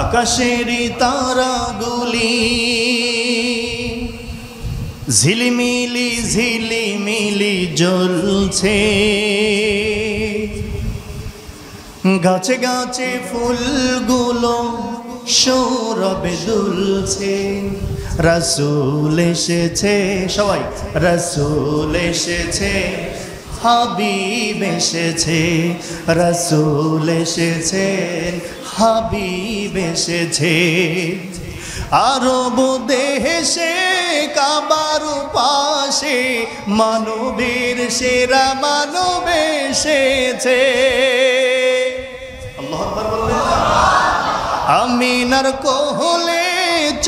আকাশেরই তারাগুলি ঝিলিমিলি ঝিলিমিলি জ্বলছে, গাছে গাছে ফুলগুলো সৌরভে দুলছে। রাসূল এসেছে, সবাই রাসূল এসেছে, হাবিব এসেছে, রাসূল এসেছে, হাবিব এসেছে। আরব দেশে কাবার পাশে মানবের সেরা মানব এসেছে। আল্লাহু আকবার বললেন। আমিনার কোলে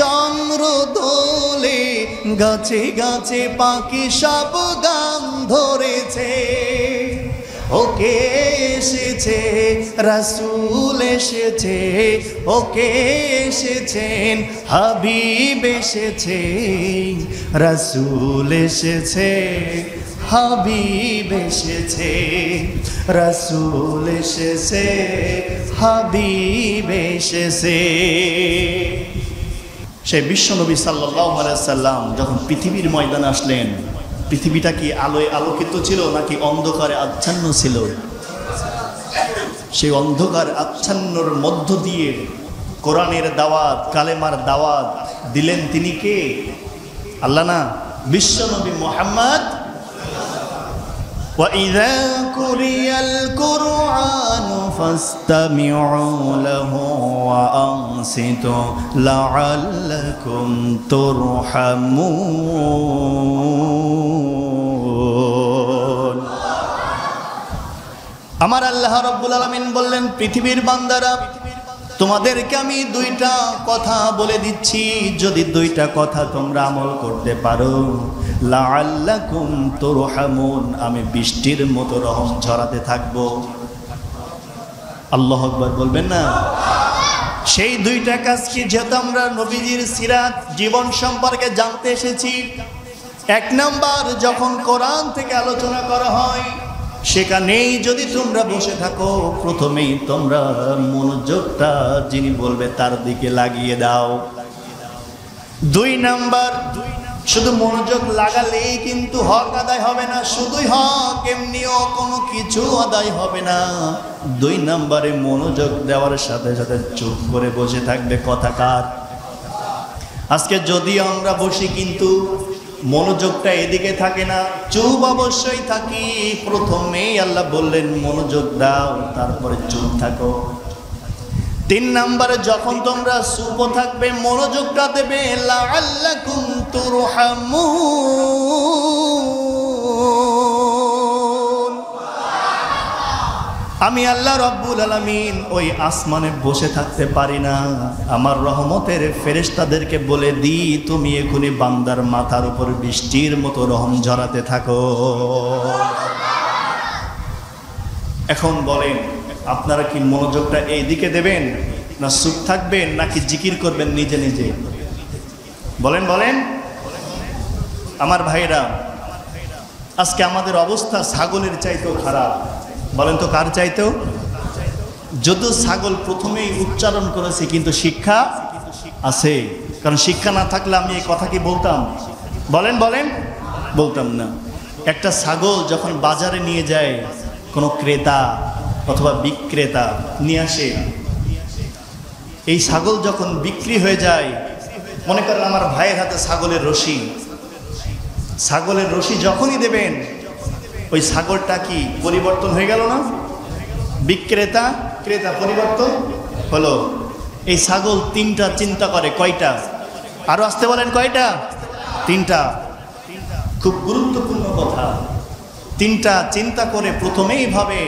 চন্দ্র দোলে, গাছে গাছে পাখি সব গান ধরেছে। ওকে এসেছে রাসূল এসেছে, ওকে এসেছেন হাবিব এসেছে। রাসূল এসেছে, হাবিব এসেছে, রাসূল এসেছে, হাবিব এসেছে। সেই বিশ্বনবী সাল্লাল্লাহু আলাইহি সাল্লাম যখন পৃথিবীর ময়দানে আসলেন, পৃথিবীটা কি আলোয় আলোকিত ছিল নাকি অন্ধকারে আচ্ছন্ন ছিল? সেই অন্ধকার আচ্ছন্নর মধ্য দিয়ে কোরআনের দাওয়াত, কালেমার দাওয়াত দিলেন তিনি কে? আল্লাহ না, বিশ্বনবী মুহাম্মদ। وَإِذَا قُرِئَ الْقُرْآنُ فَاسْتَمِعُوا لَهُ وَأَنصِتُوا لَعَلَّكُمْ تُرْحَمُونَ। আমার আল্লাহ রাব্বুল আলামিন বললেন, পৃথিবীর বান্দারা, তোমাদেরকে আমি দুইটা কথা বলে দিচ্ছি, যদি দুইটা কথা তোমরা আমল করতে পারো, লাআল্লাকুম তুরহামুন, আমি বৃষ্টির মতো রহম ঝরাতে থাকবো। আল্লাহু আকবার বলবেন না? সেই দুইটা কাজ কি? যেহেতু আমরা নবীজির সিরাত, জীবন সম্পর্কে জানতে এসেছি, এক নাম্বার, যখন কোরআন থেকে আলোচনা করা হয় সেখানেই যদি তোমরা বসে থাকো, প্রথমেই তোমরা মনোযোগটা যিনি বলবে তার দিকে লাগিয়ে দাও। দুই নাম্বার, শুধু মনোযোগ লাগালেই কিন্তু হক আদায় হবে না, শুধুই হক এমনিও কোনো কিছু আদায় হবে না। দুই নাম্বারে মনোযোগ দেওয়ার সাথে সাথে চুপ করে বসে থাকবে কথাকার। আজকে যদি আমরা বসি কিন্তু মনোযোগটা এদিকে থাকে না, চুপ অবশ্যই থাকি। প্রথমেই আল্লাহ বললেন মনোযোগ দাও, তারপরে চুপ থাকো। তিন নম্বরে যখন তোমরা চুপ থাকবে, মনোযোগটা দেবে, লাআল্লাকুম তুরহামুন। আমি আল্লাহ রাব্বুল আলামিন ওই আসমানে বসে থাকতে পারি না, আমার রহমতের ফেরেশতাদেরকে বলে দিই, তুমি এখনই বান্দার মাথার উপর বৃষ্টির মতো রহম ঝরাতে থাকো। এখন বলেন, আপনারা কি মনোযোগটা এই দিকে দেবেন, না চুপ থাকবেন, নাকি জিকির করবেন নিজে নিজে? বলেন বলেন আমার ভাইরা, আজকে আমাদের অবস্থা ছাগলের চাইতেও খারাপ। বলেন তো কার চাইতেও? যদিও ছাগল প্রথমেই উচ্চারণ করেছে, কিন্তু শিক্ষা আছে। কারণ শিক্ষা না থাকলে আমি এই কথা কি বলতাম? বলেন বলেন, বলতাম না। একটা ছাগল যখন বাজারে নিয়ে যায়, কোনো ক্রেতা অথবা বিক্রেতা নিয়ে আসে, এই ছাগল যখন বিক্রি হয়ে যায়, মনে করেন আমার ভাইয়ের হাতে ছাগলের রশি, ছাগলের রশি যখনই দেবেন, ওই ছাগলটা কি পরিবর্তন হয়ে গেল না? বিক্রেতা ক্রেতা পরিবর্তন হলো। এই ছাগল তিনটা চিন্তা করে। কয়টা? আরো আসতে বলেন, কয়টা? তিনটা। খুব গুরুত্বপূর্ণ কথা। তিনটা চিন্তা করে প্রথমেই ভাবে,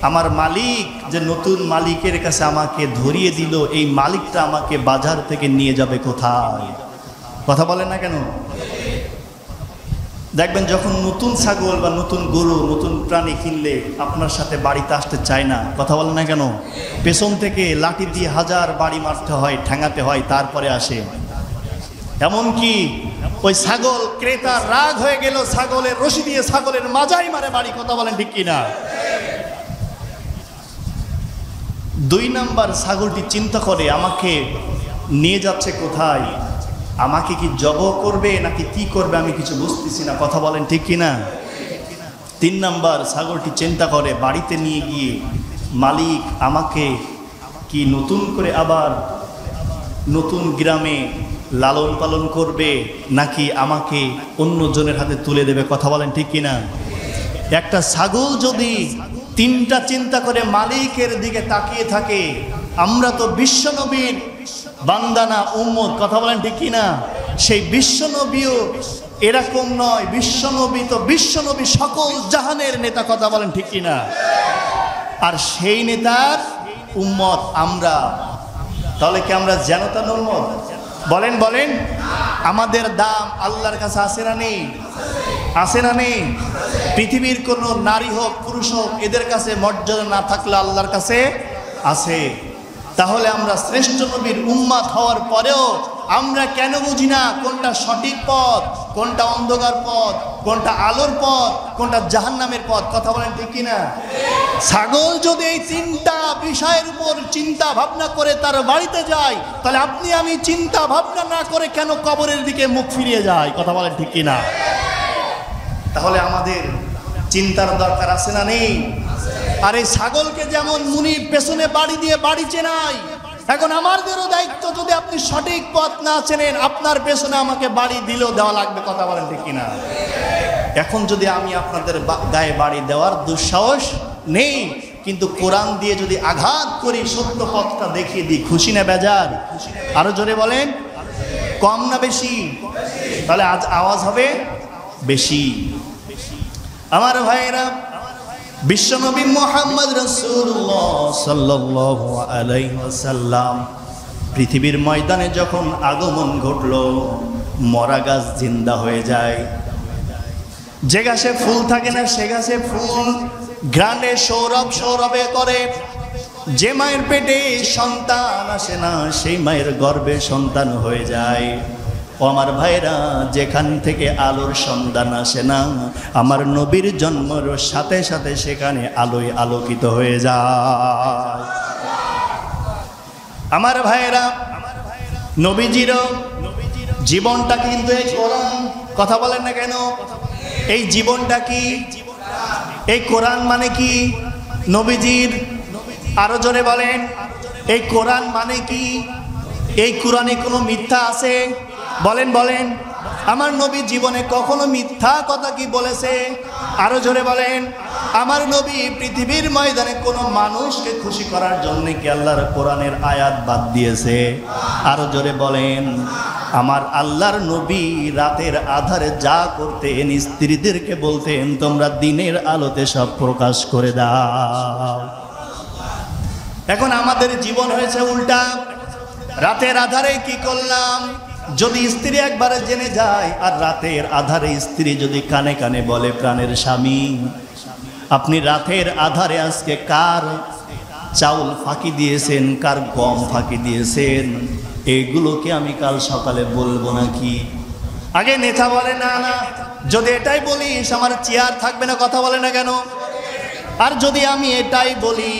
আমার মালিক যে নতুন মালিকের কাছে আমাকে ধরিয়ে দিল, এই মালিকটা আমাকে বাজার থেকে নিয়ে যাবে কোথায়? কথা বলেন না কেন? দেখবেন যখন নতুন ছাগল বা নতুন গরু, নতুন প্রাণী কিনলে আপনার সাথে বাড়িতে আসতে চায় না। কথা বলেন না কেন? পেছন থেকে লাঠি দিয়ে হাজার বাড়ি মারতে হয়, ঠ্যাঙাতে হয়, তারপরে আসে। এমনকি ওই ছাগল ক্রেতা রাগ হয়ে গেল, ছাগলের রশি দিয়ে ছাগলের মাজাই মারে বাড়ি। কথা বলেন ঠিক কিনা? 2 নাম্বার, ছাগলটি চিন্তা করে আমাকে নিয়ে যাচ্ছে কোথায়, আমাকে কি জব করবে নাকি কি করবে আমি কিছু বুঝতেছি না, কথা বলেন ঠিক কিনা। 3 নাম্বার, ছাগলটি চিন্তা করে বাড়িতে নিয়ে গিয়ে মালিক আমাকে কি নতুন করে আবার নতুন গ্রামে লালন পালন করবে নাকি আমাকে অন্য জনের হাতে তুলে দেবে, কথা বলেন ঠিক কিনা। একটা ছাগল যদি 3টা চিন্তা করে মালিকের দিকে তাকিয়ে থাকে, আমরা তো বিশ্বনবীর বান্দানা উম্মত, কথা বলেন ঠিক কিনা। সেই বিশ্বনবীও এরকম নয়, বিশ্বনবী তো বিশ্বনবী সকল জাহানের নেতা, কথা বলেন ঠিক কিনা। আর সেই নেতার উম্মত আমরা, তাহলে কি আমরা জানতার উম্মত? বলেন বলেন, আমাদের দাম আল্লাহর কাছে আছে না নেই? আছে না নেই? পৃথিবীর কোন নারী হোক পুরুষ হোক এদের কাছে মর্যাদা না থাকলে আল্লাহর কাছে আছে। তাহলে আমরা শ্রেষ্ঠ নবীর উম্মত হওয়ার পরেও আমরা কেন বুঝি না কোনটা সঠিক পথ, কোনটা অন্ধকার পথ, কোনটা আলোর পথ, কোনটা জাহান্নামের পথ, কথা বলেন ঠিক কিনা। ছাগল যদি এই 3টা বিষয়ের উপর চিন্তা ভাবনা করে তার বাড়িতে যায়, তাহলে আপনি আমি চিন্তা ভাবনা না করে কেন কবরের দিকে মুখ ফিরিয়ে যাই, কথা বলেন ঠিক কিনা। তাহলে আমাদের চিন্তার দরকার আছে না নেই? আর এই ছাগলকে যেমন মুনির পেছনে বাড়ি দিয়ে বাড়ি চেনাই, এখন আমাদেরও দায়িত্ব, যদি আপনি সঠিক পথ না চেনেন আপনার পেছনে আমাকে বাড়ি দিলেও দেওয়া লাগবে, কথা বলেন ঠিক কিনা। এখন যদি আমি আপনাদের গায়ে বাড়ি দেওয়ার দুঃসাহস নেই, কিন্তু কোরআন দিয়ে যদি আঘাত করি, সত্য পথটা দেখিয়ে দিই, খুশি না বেজার? আরো জোরে বলেন, কম না বেশি? তাহলে আজ আওয়াজ হবে বেশি। আমার ভাইয়েরা, বিশ্বনবী মুহাম্মদ রাসূলুল্লাহ সাল্লাল্লাহু আলাইহি ওয়াসাল্লাম পৃথিবীর ময়দানে যখন আগমন ঘটল, মরা গাছ জিন্দা হয়ে যায়। যে গাছে ফুল থাকে না সে গাছে ফুল ঘ্রাণে সৌরভ সৌরভে করে। যে মায়ের পেটে সন্তান আসে না সেই মায়ের গর্ভে সন্তান হয়ে যায়। ও আমার ভাইরা, যেখান থেকে আলোর সন্ধান আসে না, আমার নবীর জন্মের সাথে সাথে সেখানে আলোয় আলোকিত হয়ে যায়। আমার ভাইরা, নবীজির জীবনটা কিন্তু এই কোরআন, কথা বলেন না কেন? এই জীবনটা কি? এই কোরআন মানে কি? নবীজির, আরো জোরে বলেন, এই কোরআন মানে কি? এই কোরআনে কোনো মিথ্যা আছে? বলেন বলেন, আমার নবী জীবনে কখনো মিথ্যা কথা কি বলেছে? আরো জোরে বলেন, আমার নবী পৃথিবীর ময়দানে কোনো মানুষকে খুশি করার জন্য কি আল্লাহর কোরআনের আয়াত বাদ দিয়েছে? আরো জোরে বলেন, আমার আল্লাহর নবী রাতের আধারে যা করতেন, স্ত্রীদেরকে বলতেন তোমরা দিনের আলোতে সব প্রকাশ করে দাও। এখন আমাদের জীবন হয়েছে উল্টা। রাতের আধারে কি করলাম যদি স্ত্রী একবারে জেনে যায়, আর রাতের আধারে স্ত্রী যদি কানে কানে বলে প্রাণের স্বামী আপনি রাতের আধারে আজকে কার চাউল ফাঁকি দিয়েছেন, কার গম ফাঁকি দিয়েছেন, এগুলোকে আমি কাল সকালে বলবো নাকি? আগে নেতা বলে না না, যদি এটাই বলিস আমার চেয়ার থাকবে না, কথা বলে না কেন? আর যদি আমি এটাই বলি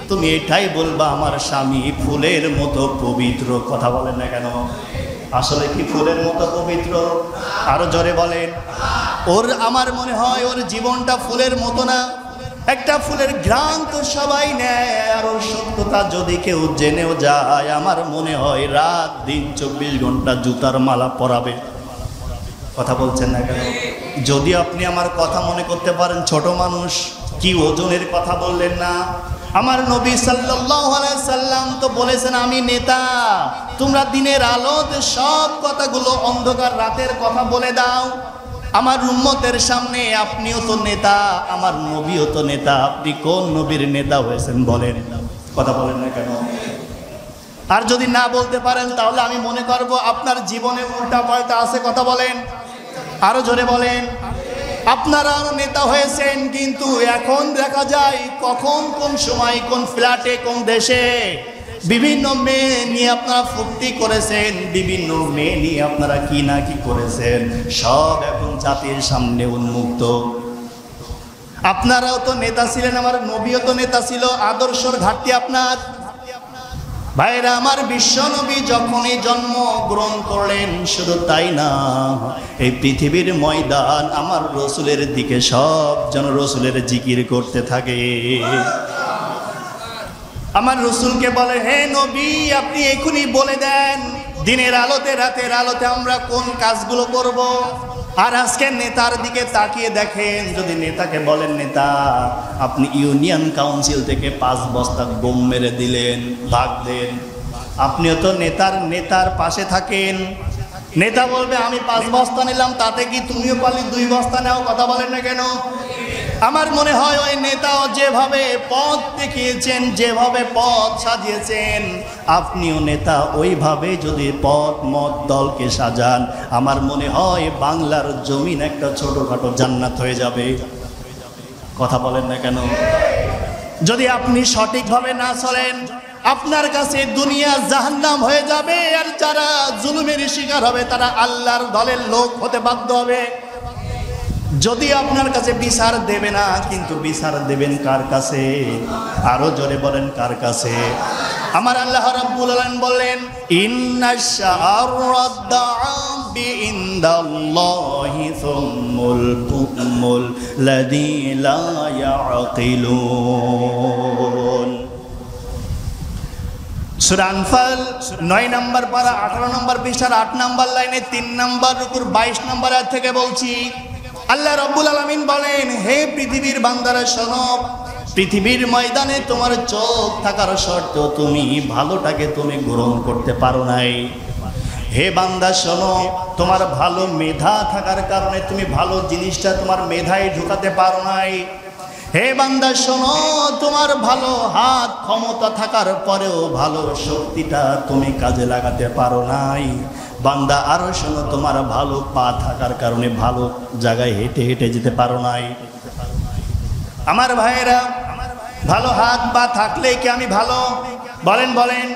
তুমি এটাই বলবা আমার স্বামী ফুলের মতো পবিত্র, কথা বলেন না কেন? আসলে কি ফুলের মতো পবিত্র? আরো জোরে বলেন। ওর আমার মনে হয় ওর জীবনটা ফুলের মতো না। একটা ফুলের ঘ্রাণ তো সবাই নেয়, আর ওর সত্যতা যদি কেউ জেনেও যায়, আমার মনে হয় রাত দিন 24 ঘন্টা জুতার মালা পরাবে। কথা বলছেন না কেন? যদি আপনি আমার কথা মনে করতে পারেন ছোট মানুষ, কি ওজনের কথা বললেন না? আমার নবী সাল্লাল্লাহু আলাইহি সাল্লাম তো বলেছেন আমি নেতা, তোমরা দিনের আলোতে সব কথাগুলো অন্ধকার রাতের কথা বলে দাও। আমার উম্মতের সামনে আপনিও তো নেতা, আমার নবীও তো নেতা। আপনি কোন নবীর নেতা হয়েছেন বলেন? কথা বলেন না কেন? আর যদি না বলতে পারেন তাহলে আমি মনে করব আপনার জীবনে উল্টা পাল্টা আছে, কথা বলেন। আরো জোরে বলেন। আপনারা নেতা হয়েছেন, কিন্তু এখন দেখা যায় কখন কোন সময় কোন ফ্ল্যাটে কোন দেশে বিভিন্ন মেয়ে নিয়ে আপনারা ফুর্তি করেছেন, বিভিন্ন মেয়ে নিয়ে আপনারা কি না কি করেছেন, সব এখন জাতির সামনে উন্মুক্ত। আপনারাও তো নেতা ছিলেন, আমার নবীও তো নেতা ছিল। আদর্শর ঘাটতি আপনার, ভাইরা আমার, বিশ্বনবী যখনই জন্মগ্রহণ করলেন, শুধু তাই না, এই পৃথিবীর ময়দান আমার রসুলের দিকে সব যেন রসুলের জিকির করতে থাকে। আমার রসুলকে বলে, হে নবী, আপনি এখনই বলে দেন দিনের আলোতে রাতের আলোতে আমরা কোন কাজগুলো করব। আর আজকে নেতার দিকে তাকিয়ে দেখেন, যদি নেতাকে বলেন, নেতা আপনি ইউনিয়ন কাউন্সিল থেকে 5 বস্তা বোম মেরে দিলেন, ভাগ দেন, আপনিও তো নেতার পাশে থাকেন। নেতা বলবে, আমি 5 বস্তা নিলাম, তাতে কি তুমিও পারলে 2 বস্তা নাও? কথা বলেন না কেন? আমার মনে হয় ওই নেতাও যেভাবে পথ দেখিয়েছেন, যেভাবে পথ সাজিয়েছেন, আপনিও নেতা ওইভাবে যদি পথ মত দলকে সাজান, আমার মনে হয় বাংলার জমিন একটা ছোটখাটো জান্নাত হয়ে যাবে। কথা বলেন না কেন? যদি আপনি সঠিকভাবে না চলেন, আপনার কাছে দুনিয়া জাহান্নাম হয়ে যাবে, আর যারা জুলুমের শিকার হবে তারা আল্লাহর দলের লোক হতে বাধ্য হবে। যদি আপনার কাছে বিচার দেবে না, কিন্তু বিচার দেবেন কার কাছে? আরো জোরে বলেন, কার কাছে? আমার আল্লাহ রাব্বুল আলামিন বললেন, ইন্নাশ শাআরাদ দা'বি ইনদাল্লাহি সুম্মুল লাযী লা ইয়াকিলুন। সূরা আনফাল 9 নম্বর পারা 18 নম্বর পৃষ্ঠার 8 নম্বর লাইনে 3 নম্বর রুকুর 22 নম্বর আয়াত থেকে বলছি, আল্লাহ রাব্বুল আলামিন বলেন, হে পৃথিবীর বান্দারা শোনো, পৃথিবীর ময়দানে তোমার চোখ থাকার সত্ত্বেও তুমি ভালোটাকে তুমি গ্রহণ করতে পারো নাই। হে বান্দা শোনো, তোমার ভালো মেধা থাকার কারণে তুমি ভালো জিনিসটা তোমার মেধায় ঢোকাতে পারো নাই। হে বান্দা শোনো, তোমার ভালো হাত ক্ষমতা থাকার পরেও ভালো শক্তিটা তুমি কাজে লাগাতে পারো নাই। বান্দা আরো শোনো, তোমার ভালো পা থাকার কারণে ভালো জায়গায় হেঁটে হেঁটে যেতে পারো নাই। আমার ভাইয়েরা, ভালো হাত পা থাকলে কি আমি ভালো? বলেন বলেন।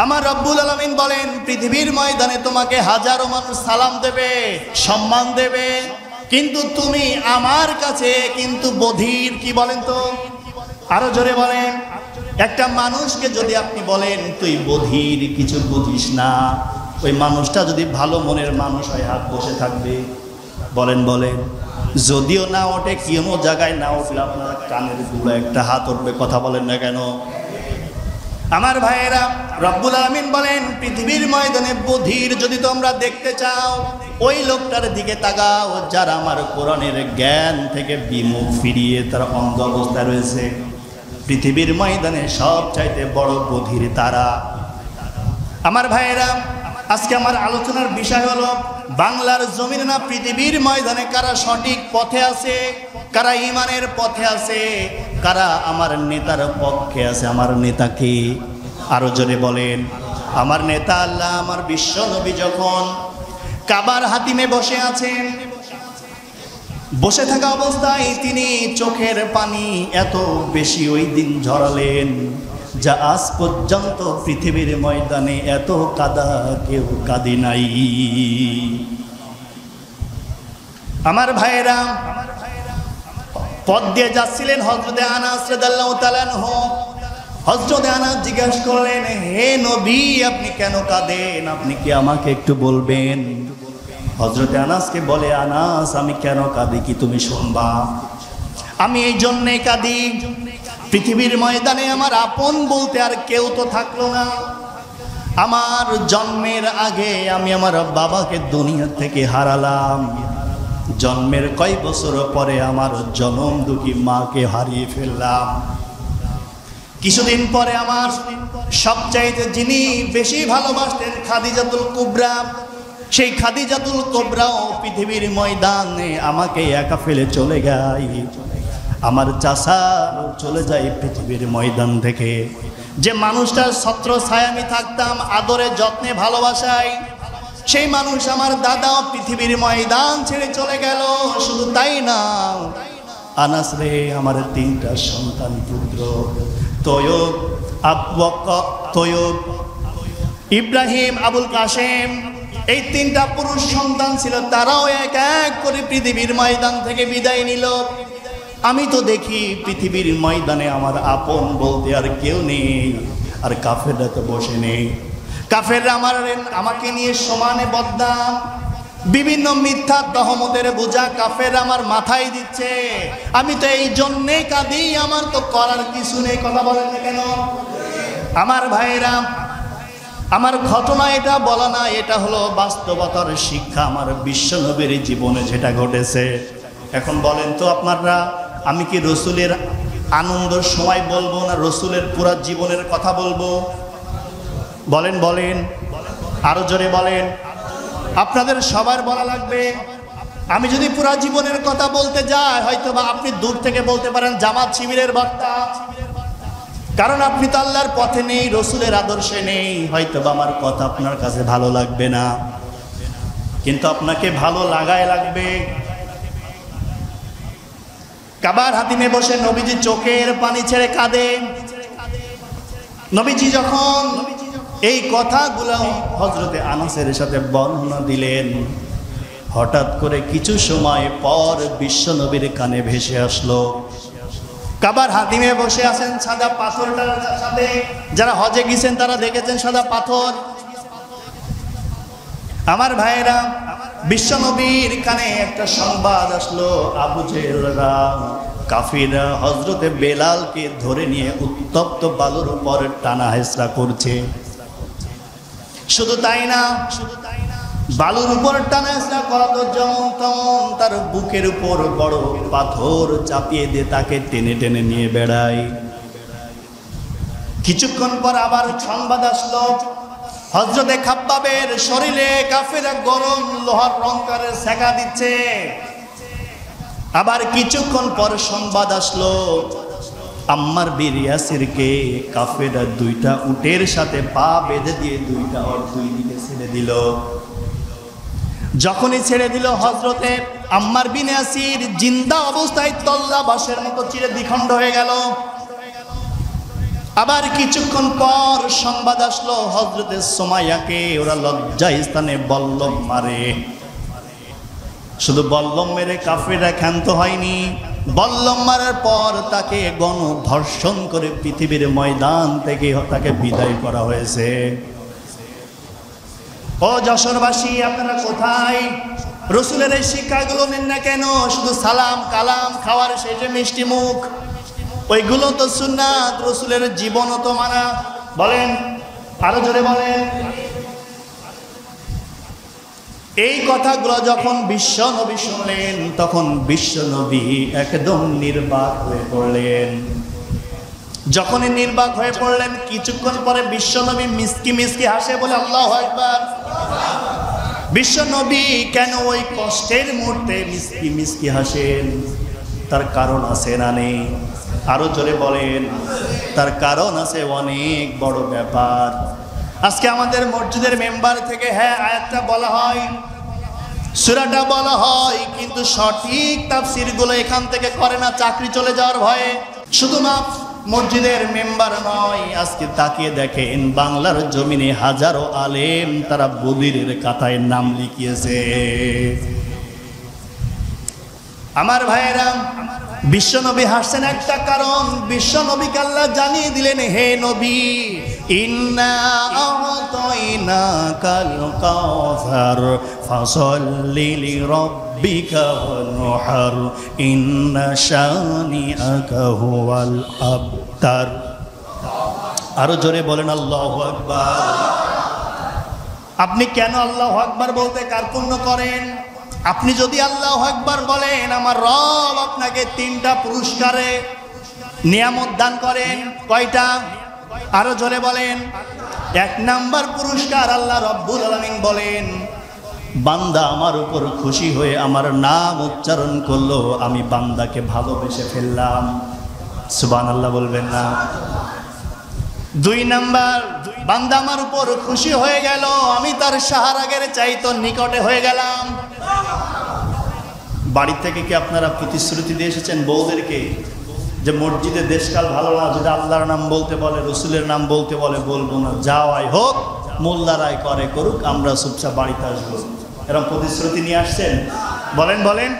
আমার রব্বুল আলামিন বলেন, পৃথিবীর ময়দানে তোমাকে হাজারো মানুষ সালাম দেবে, সম্মান দেবে, কিন্তু তুমি আমার কাছে কিন্তু বধির। কি বলেন তো? আরো জোরে বলেন। একটা মানুষকে যদি আপনি বলেন তুই বধির, কিছু বুঝিস না, ওই মানুষটা যদি ভালো মনের মানুষ হয় হাত বসে থাকবে? বলেন বলেন। যদিও না ওঠে, কোনো জায়গায় না উঠলে আপনার কানের গুলো একটা হাত উঠবে। কথা বলেন না কেন? আমার ভাইয়েরা, রব্বুল আলামিন বলেন, পৃথিবীর ময়দানে বধির যদি তোমরা দেখতে চাও, ওই লোকটার দিকে তাকাও যারা আমার কোরআনের জ্ঞান থেকে বিমুখ ফিরিয়ে তারা অন্ধ অবস্থায় রয়েছে। পৃথিবীর ময়দানে সবচাইতে বড় বধির তারা। আমার ভাইয়েরা, আজকে আমার আলোচনার বিষয় হলো বাংলার জমিনে না পৃথিবীর ময়দানে কারা সঠিক পথে আছে, কারা ঈমানের পথে আছে, কারা আমার নেতার পক্ষে আছে। আমার নেতাকে আরো জোরে বলেন। আমার নেতা আল্লাহ, আমার বিশ্ব নবী যখন কাবার হাতিমে বসে আছেন, বসে থাকা অবস্থায় তিনি চোখের পানি এত বেশি ওই দিন ঝরালেন যা আজ পর্যন্ত পৃথিবীর ময়দানে এত কাদা কেউ কাঁদে নাই। আমার ভাইয়েরা, পথ দিয়ে যাচ্ছিলেন হযরতে আনাস রাদিয়াল্লাহু তাআলা আনহু। হযরতে আনাস জিজ্ঞাসা করলেন, হে নবী, আপনি কেন কাঁদেন? আপনি কি আমাকে একটু বলবেন? হযরতে আনাসকে বলে, আনাস, আমি কেন কাঁদি কি তুমি শুনবা? আমি এই জন্যে কাঁদি, পৃথিবীর ময়দানে আমার আপন বলতে আর কেউ তো থাকলো না। আমার জন্মের আগে আমি আমার বাবাকে দুনিয়া থেকে হারালাম। জন্মের কয় বছর পরে আমার জনম দুঃখী মাকে হারিয়ে ফেললাম। কিছুদিন পরে আমার সবচাইতে যিনি বেশি ভালোবাসতেন খাদিজাতুল কুবরা, সেই খাদিজাতুল কুবরাও পৃথিবীর ময়দানে আমাকে একা ফেলে চলে যায়। আমার চাচা চলে যায় পৃথিবীর ময়দান থেকে। যে মানুষটার ছত্র ছায়া আমি থাকতাম আদরে যত্নে ভালোবাসায়, সেই মানুষ আমার দাদাও পৃথিবীর ময়দান ছেড়ে চলে গেল। শুধু তাই না, আনাস রে, আমার 3টা সন্তান পুত্র, তয়ব, তয়ব, ইব্রাহিম, আবুল কাসেম, এই 3টা পুরুষ সন্তান ছিল। তারাও এক এক করে পৃথিবীর ময়দান থেকে বিদায় নিল। আমি তো দেখি পৃথিবীর ময়দানে আমার আপন বলতে আর কেউ নেই। আর কাফেররা তো বসে নেই। কাফেররা আমাকে নিয়ে সমানে বদনাম, বিভিন্ন মিথ্যা তহমতের বোঝা কাফের আমার মাথায় দিচ্ছে। আমি তো এই জন্যেই কাঁদি, আমার তো করার কিছু নেই। কথা বলেন না কেন? আমার ভাইরা, আমার ঘটনা এটা বলা না, এটা হলো বাস্তবতার শিক্ষা আমার বিশ্ব নবীর জীবনে যেটা ঘটেছে। এখন বলেন তো আপনারা, আমি কি রসুলের আনন্দের সময় বলবো না রসুলের পুরা জীবনের কথা বলবো? বলেন বলেন, আরো জোরে বলেন। আপনাদের সবার বলা লাগবে। আমি যদি পুরা জীবনের কথা বলতে যাই, হয়তো বা আপনি দূর থেকে বলতে পারেন জামাত শিবিরের বক্তা, কারণ আপনি তো আল্লাহর পথে নেই, রসুলের আদর্শে নেই। হয়তো বা আমার কথা আপনার কাছে ভালো লাগবে না, কিন্তু আপনাকে ভালো লাগায় লাগবে। কাবার হাতিমে বসে নবীজি চোখের পানি ছেড়ে কাঁদেন। নবীজি যখন এই কথাগুলো হযরতে আনাসের সাথে বর্ণনা দিলেন, হঠাৎ করে কিছু সময় পর বিশ্ব নবীর কানে ভেসে আসলো, কাবার হাতিমে বসে আছেন সাদা পাথরটার সাথে। যারা হজে গেছেন তারা দেখেছেন সাদা পাথর। আমার ভাইয়েরা, বিশ্ব নবীর কানে একটা সংবাদ আসলো, আবু জেহেলরা কাফিররা হযরতে বেলালকে ধরে নিয়ে উত্তপ্ত বালুর উপর টানা হেঁচড়া করছে। শুধু তাই না, বালুর উপর টানা হেঁচড়া করা তো যেমন তেমন, তার বুকের উপর বড় পাথর চাপিয়ে দিয়ে তাকে টেনে টেনে নিয়ে বেড়ায়। কিছুক্ষণ পর আবার সংবাদ আসলো, হযরতে খাব্বাবের শরীরে কাফেররা গরম লোহার রংকারের সেকা দিচ্ছে। আবার কিছুক্ষণ পর সংবাদ আসলো, আম্মার বিন ইয়াসিরকে কাফেররা দুইটা উটের সাথে পা বেঁধে দিয়ে দুইটা ওর দুই দিকে ছেড়ে দিল। যখনই ছেড়ে দিল, হযরতে আম্মার বিন ইয়াসির জিন্দা অবস্থায় তল্লা বাঁশের মতো চিরে দ্বিখণ্ড হয়ে গেল। আবার কিছুক্ষণ পর সংবাদ আসলো, হযরতে সুমাইয়াকে ওরা লজ্জা স্থানে বল্লম মারে। শুধু বল্লম মেরে কাফেররা ক্ষান্ত হয়নি, বল্লম মারার পর তাকে গণধর্ষণ করে পৃথিবীর ময়দান থেকে তাকে বিদায় করা হয়েছে। ও যশোরবাসী, আপনারা কোথায়? রসুলের এই শিক্ষাগুলো নেন না কেন? শুধু সালাম কালাম, খাওয়ার শেষে মিষ্টি মুখ, ওইগুলো তো সুন্নাত, রসুলের জীবনও তো মানা। বলেন, আরো জোরে বলেন। এই কথাগুলো যখন বিশ্ব নবী শুনলেন, তখন বিশ্ব নবী একদম নির্বাক হয়ে পড়লেন। যখনই নির্বাক হয়ে পড়লেন, কিছুক্ষণ পরে বিশ্ব নবী মিসকি মিসকি হাসে, বলে আল্লাহু আকবার। বিশ্ব নবী কেন ওই কষ্টের মুহূর্তে মিসকি মিসকি হাসেন? তার কারণ আছে না নেই? আরো জোরে বলেন। তার কারণ আছে, অনেক বড় ব্যাপার। আজকে আমাদের মসজিদের মেম্বার থেকে হ্যাঁ আয়াতটা বলা হয়, সূরাটা বলা হয়, কিন্তু সঠিক তাফসীরগুলো এখান থেকে করে না, চাকরি চলে যাওয়ার ভয়ে। শুধু মসজিদের মেম্বার নয়, আজকে তাকিয়ে দেখেন বাংলার জমিনে হাজারো আলেম তারা বদিরের খাতায় নাম লিখিয়েছে। আমার ভাইয়েরা, বিশ্বনবী হাসছেন একটা কারণ, বিশ্বনবীকে আল্লাহ জানিয়ে দিলেন, হে নবী, ইন্না আ'তাইনাকাল কাউসার ফাসাল্লি লিরাব্বিকা ওয়ানহার ইন্না শানিআকা হুয়াল আবতার। আরো জোরে বলেন আল্লাহু আকবার। আপনি কেন আল্লাহু আকবার বলতে কার্পণ্য করেন? আপনি যদি আল্লাহু আকবার বলেন, আমার রব আপনাকে 3টা পুরস্কারে নিয়ামত দান করেন। কয়টা? আরো জোরে বলেন। 1 নাম্বার পুরস্কার, আল্লাহ রব্বুল আলামিন বলেন, বান্দা আমার উপর খুশি হয়ে আমার নাম উচ্চারণ করলো, আমি বান্দাকে ভালোবেসে ফেললাম। সুবহানাল্লাহ বলবেন না? 2 নাম্বার, বান্দা আমার উপর খুশি হয়ে গেল, আমি তার শাহরাগের চাইতো নিকটে হয়ে গেলাম। বাড়ি থেকে কি আপনারা প্রতিশ্রুতি দিয়ে এসেছেন বউদেরকে যে মসজিদে দেশকাল ভালো না, যদি আল্লাহর নাম বলতে বলে, রসুলের নাম বলতে বলে, বলবো না, যাওয়াই হোক, মোল্লারাই করে করুক, আমরা চুপচাপ বাড়িতে আসবো, এরকম প্রতিশ্রুতি নিয়ে আসছেন? বলেন বলেন।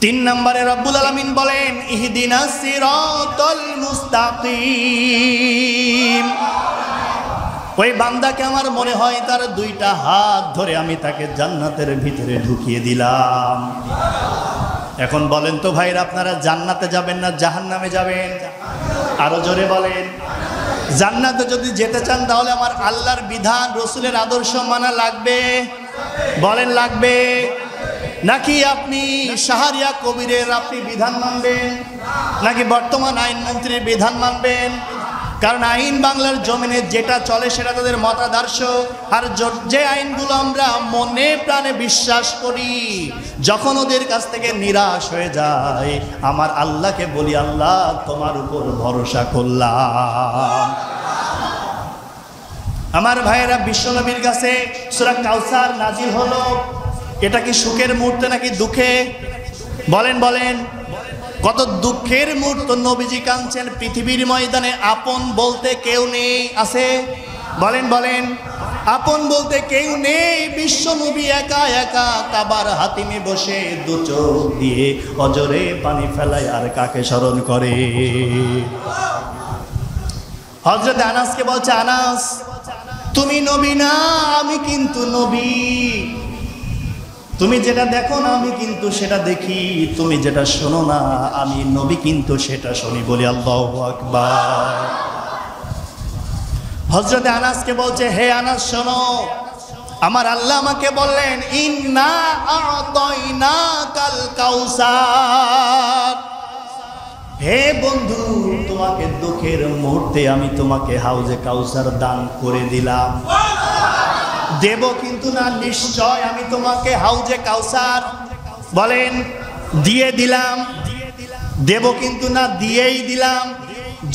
তিন নম্বরে রব্বুল আলামিন বলেন ইহদিনাস সিরাতাল মুস্তাকিম। ওই বান্দাকে আমার মনে হয় তার দুইটা হাত ধরে আমি তাকে জান্নাতের ভিতরে ঢুকিয়ে দিলাম। এখন বলেন তো ভাইরা, আপনারা জান্নাতে যাবেন না জাহান্নামে যাবেন? আরো জোরে বলেন। জান্নাতে যদি যেতে চান তাহলে আমার আল্লাহর বিধান রসুলের আদর্শ মানা লাগবে। বলেন লাগবে? নাকি আপনি শাহরিয়া কবিরের আপনি বিধান মানবেন, নাকি বর্তমান আইনমন্ত্রীর বিধান মানবেন? কারণ আইন বাংলার জমিনে যেটা চলে সেটা তাদের মতাদর্শ। আর যে আইনগুলো আমরা মনে প্রাণে বিশ্বাস করি, যখন ওদের কাছ থেকে নিরাশ হয়ে যায়, আমার আল্লাহকে বলি আল্লাহ তোমার উপর ভরসা করলাম। আমার ভাইয়েরা, বিশ্বনবীর কাছে সূরা কাউসার নাজিল হলো। এটা কি সুখের মুহূর্তে নাকি দুঃখে? বলেন বলেন। কত দুঃখের মুহূর্ত নবীজি কাঁদছেন। পৃথিবীর ময়দানে আপন বলতে কেউ নেই, আছে? বলেন বলেন। আপন বলতে কেউ নেই। বিশ্ব নবী একা একা কাবার হাতিমে বসে দু চোখ দিয়ে অজরে পানি ফেলায়, আর কাকে স্মরণ করে? হযরত আনাসকে বলছে, আনাস তুমি নবী না, আমি কিন্তু নবী। তুমি যেটা দেখো না আমি কিন্তু সেটা দেখি, তুমি যেটা শোনো না আমি নবী কিন্তু সেটা শুনি। বলি আল্লাহু আকবার। হযরত আনাসকে বলছে, হে আনাস শোনো, আমার আল্লাহ আমাকে বললেন ইন্না আ'তাইনাকাল কাউসার। হে বন্ধু, তোমাকে দুঃখের মুহূর্তে আমি তোমাকে হাউজে কাউসার দান করে দিলাম। দেব কিন্তু না, নিশ্চয় আমি তোমাকে হাউজে কাউসার বলেন দিয়ে দিলাম। দেব কিন্তু না, দিয়েই দিলাম।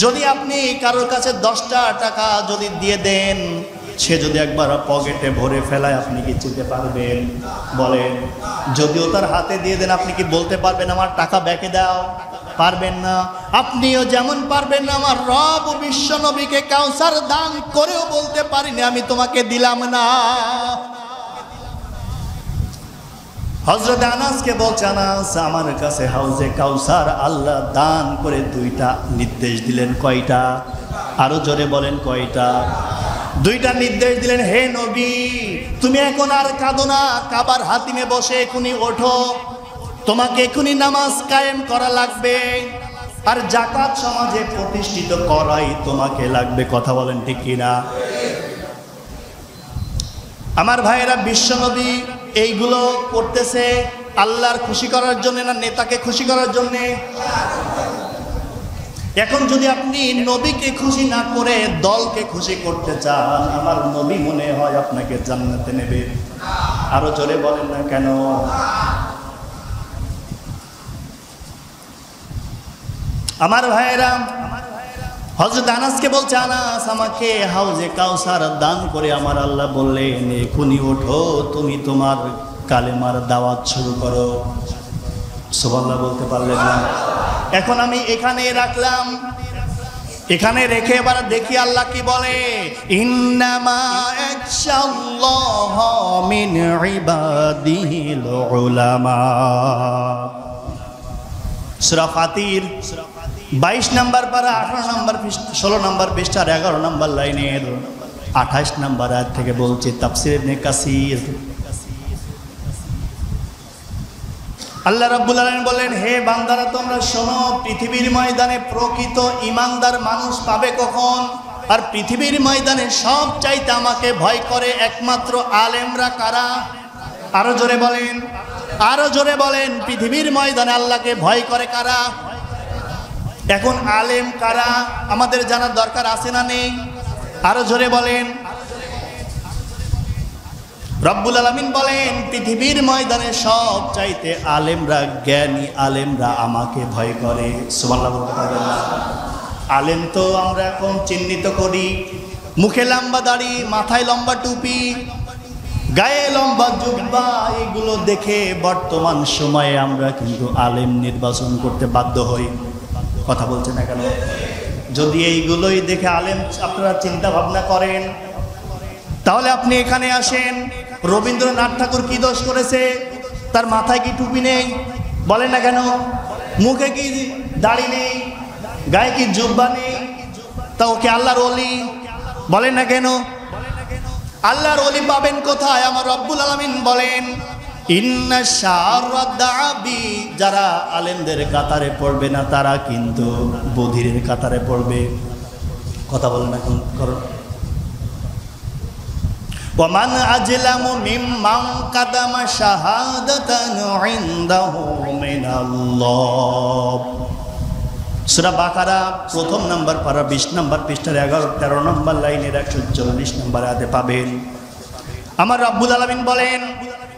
যদি আপনি কারোর কাছে 10টা টাকা যদি দিয়ে দেন, সে যদি একবার পকেটে ভরে ফেলায়, আপনি কি চিনতে পারবেন? বলেন। যদিও তার হাতে দিয়ে দেন, আপনি কি বলতে পারবেন আমার টাকা ব্যাকে দাও? পারবেন না। আপনিও যেমন পারবেন না আমার রব বিশ্ব নবীকে কাউসার দান করেও বলতে পারিনি আমি তোমাকে দিলাম না। হযরত আনাসকে বলছে, আনাস আমার কাছে হাউজে কাউসার আল্লাহ দান করে 2টা নির্দেশ দিলেন। কয়টা? আরো জোরে বলেন কয়টা? 2টা নির্দেশ দিলেন। হে নবী, তুমি এখন আর কাঁদো না, কাবার হাতিমে বসে এখনই ওঠো, তোমাকে এখনই নামাজ কায়েম করা লাগবে, আর যাকাত সমাজে প্রতিষ্ঠিত করাই তোমাকে লাগবে। কথা বলেন ঠিক কিনা? আমার ভাইয়েরা, বিশ্বনবী এইগুলো করতেছে আল্লাহর খুশি করার জন্য না নেতাকে খুশি করার জন্য? এখন যদি আপনি নবীকে খুশি না করে দলকে খুশি করতে চান, আমার নবী মনে হয় আপনাকে জান্নাতে নেবে। আরো জোরে বলেন না কেন? আমার ভাইয়েরা, হযরত আনাসকে বলছে, আনাস আমাকে হাউজে কাউসার দান করে আমার আল্লাহ বললেন এখনই ওঠো, তুমি তোমার কালেমার দাওয়াত শুরু করো। সুবহানাল্লাহ বলতে পারলেন না? এখন আমি এখানে রাখলাম, এখানে রেখে এবার দেখি আল্লাহ কি বলে। ইন্নামা ইয়াখশাল্লাহ মিন ইবাদিহিল উলামা। সূরা ফাতির 22 নম্বর পারা 18 নম্বর 16 নম্বর পৃষ্ঠার 11 নম্বর লাইনের 28 নম্বর আয়াত থেকে বলছে তাফসীর ইবনে কাসির। আল্লাহ রাব্বুল আলামিন বলেন, হে বান্দারা তোমরা শোনো, পৃথিবীর ময়দানে প্রকৃত ঈমানদার মানুষ পাবে কখন? আর পৃথিবীর ময়দানে সব চাইতে আমাকে ভয় করে একমাত্র আলেমরা। কারা? আরো জোরে বলেন, আরো জোরে বলেন। পৃথিবীর ময়দানে আল্লাহকে ভয় করে কারা? এখন আলেম কারা আমাদের জানার দরকার আছে না নেই? আরো জোরে বলেন। রব্বুল আলামিন বলেন পৃথিবীর ময়দানে সব চাইতে আলেমরা, জ্ঞানী আলেমরা আমাকে ভয় করে। সুবহানাল্লাহ বলতে পারবেন না? আলেম তো আমরা এখন চিহ্নিত করি, মুখে লম্বা দাড়ি, মাথায় লম্বা টুপি, গায়ে লম্বা জুব্বা, এগুলো দেখে বর্তমান সময়ে আমরা কিন্তু আলেম নির্বাচন করতে বাধ্য হই। কথা বলছেন না কেন? যদি এইগুলোই দেখে আলেম আপনারা চিন্তা ভাবনা করেন, তাহলে আপনি এখানে আসেন। রবীন্দ্রনাথ ঠাকুর কি দোষ করেছে? তার মাথায় কি টুপি নেই? বলেন না কেন? মুখে কি দাড়ি নেই, গায়ে কি জুব্বা নেই, তা ওকে আল্লাহর ওলি বলেন না কেন? আল্লাহর ওলি পাবেন কোথায়? আমার রব্বুল আলামিন বলেন, ইন্না শাররাদ দাবি, যারা আলেমদের কাতারে পড়বে না তারা কিন্তু বধিরের কাতারে পড়বে। কথা বলেন না করো। ওয়ামান আজলামু মিম্মান কাদামা শাহাদাতান ইনদাহু মিনাল্লাহ। সূরা বাকারা প্রথম নাম্বার পারা 20 নম্বর পৃষ্ঠার 11-13 নম্বর লাইনের 140 নম্বর আয়াতে পাবেন। আমার রব্বুল আলামিন বলেন,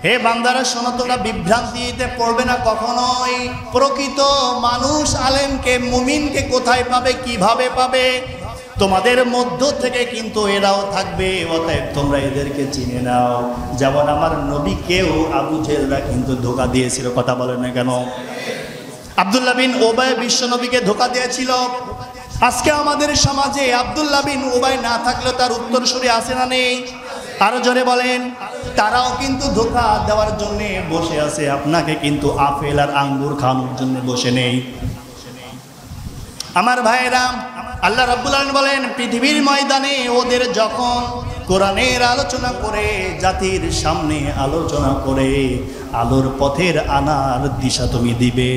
হে বান্দারা শোনো, তোমরা বিভ্রান্তিতে পড়বে না কখনোই। প্রকৃত মানুষ আলেমকে, মুমিনকে কোথায় পাবে, কিভাবে পাবে? তোমাদের মধ্য থেকে কিন্তু এরাও থাকবে, অতএব তোমরা এদেরকে চিনে নাও। যেমন আমার নবীকেও আবু জেহলরা কিন্তু ধোঁকা দিয়েছিল। কথা বলেন না কেন? আব্দুল্লাহ বিন উবাই বিশ্ব নবীকে ধোঁকা দিয়েছিল। আজকে আমাদের সমাজে আব্দুল্লাহ বিন উবাই না থাকলে তার উত্তরসূরি আছে না নেই? আরো জোরে বলেন। তারাও কিন্তু ধোঁকা দেওয়ার জন্য বসে আছে, আপনাকে কিন্তু আপেল আর আঙ্গুর খাওয়ানোর জন্য বসে নেই। আমার ভাইয়েরা, আল্লাহ রাব্বুল আলামিন বলেন, পৃথিবীর ময়দানে ওদের যখন কোরআনের আলোচনা করে, জাতির সামনে আলোচনা করে আলোর পথের আনার দিশা তুমি দিবে,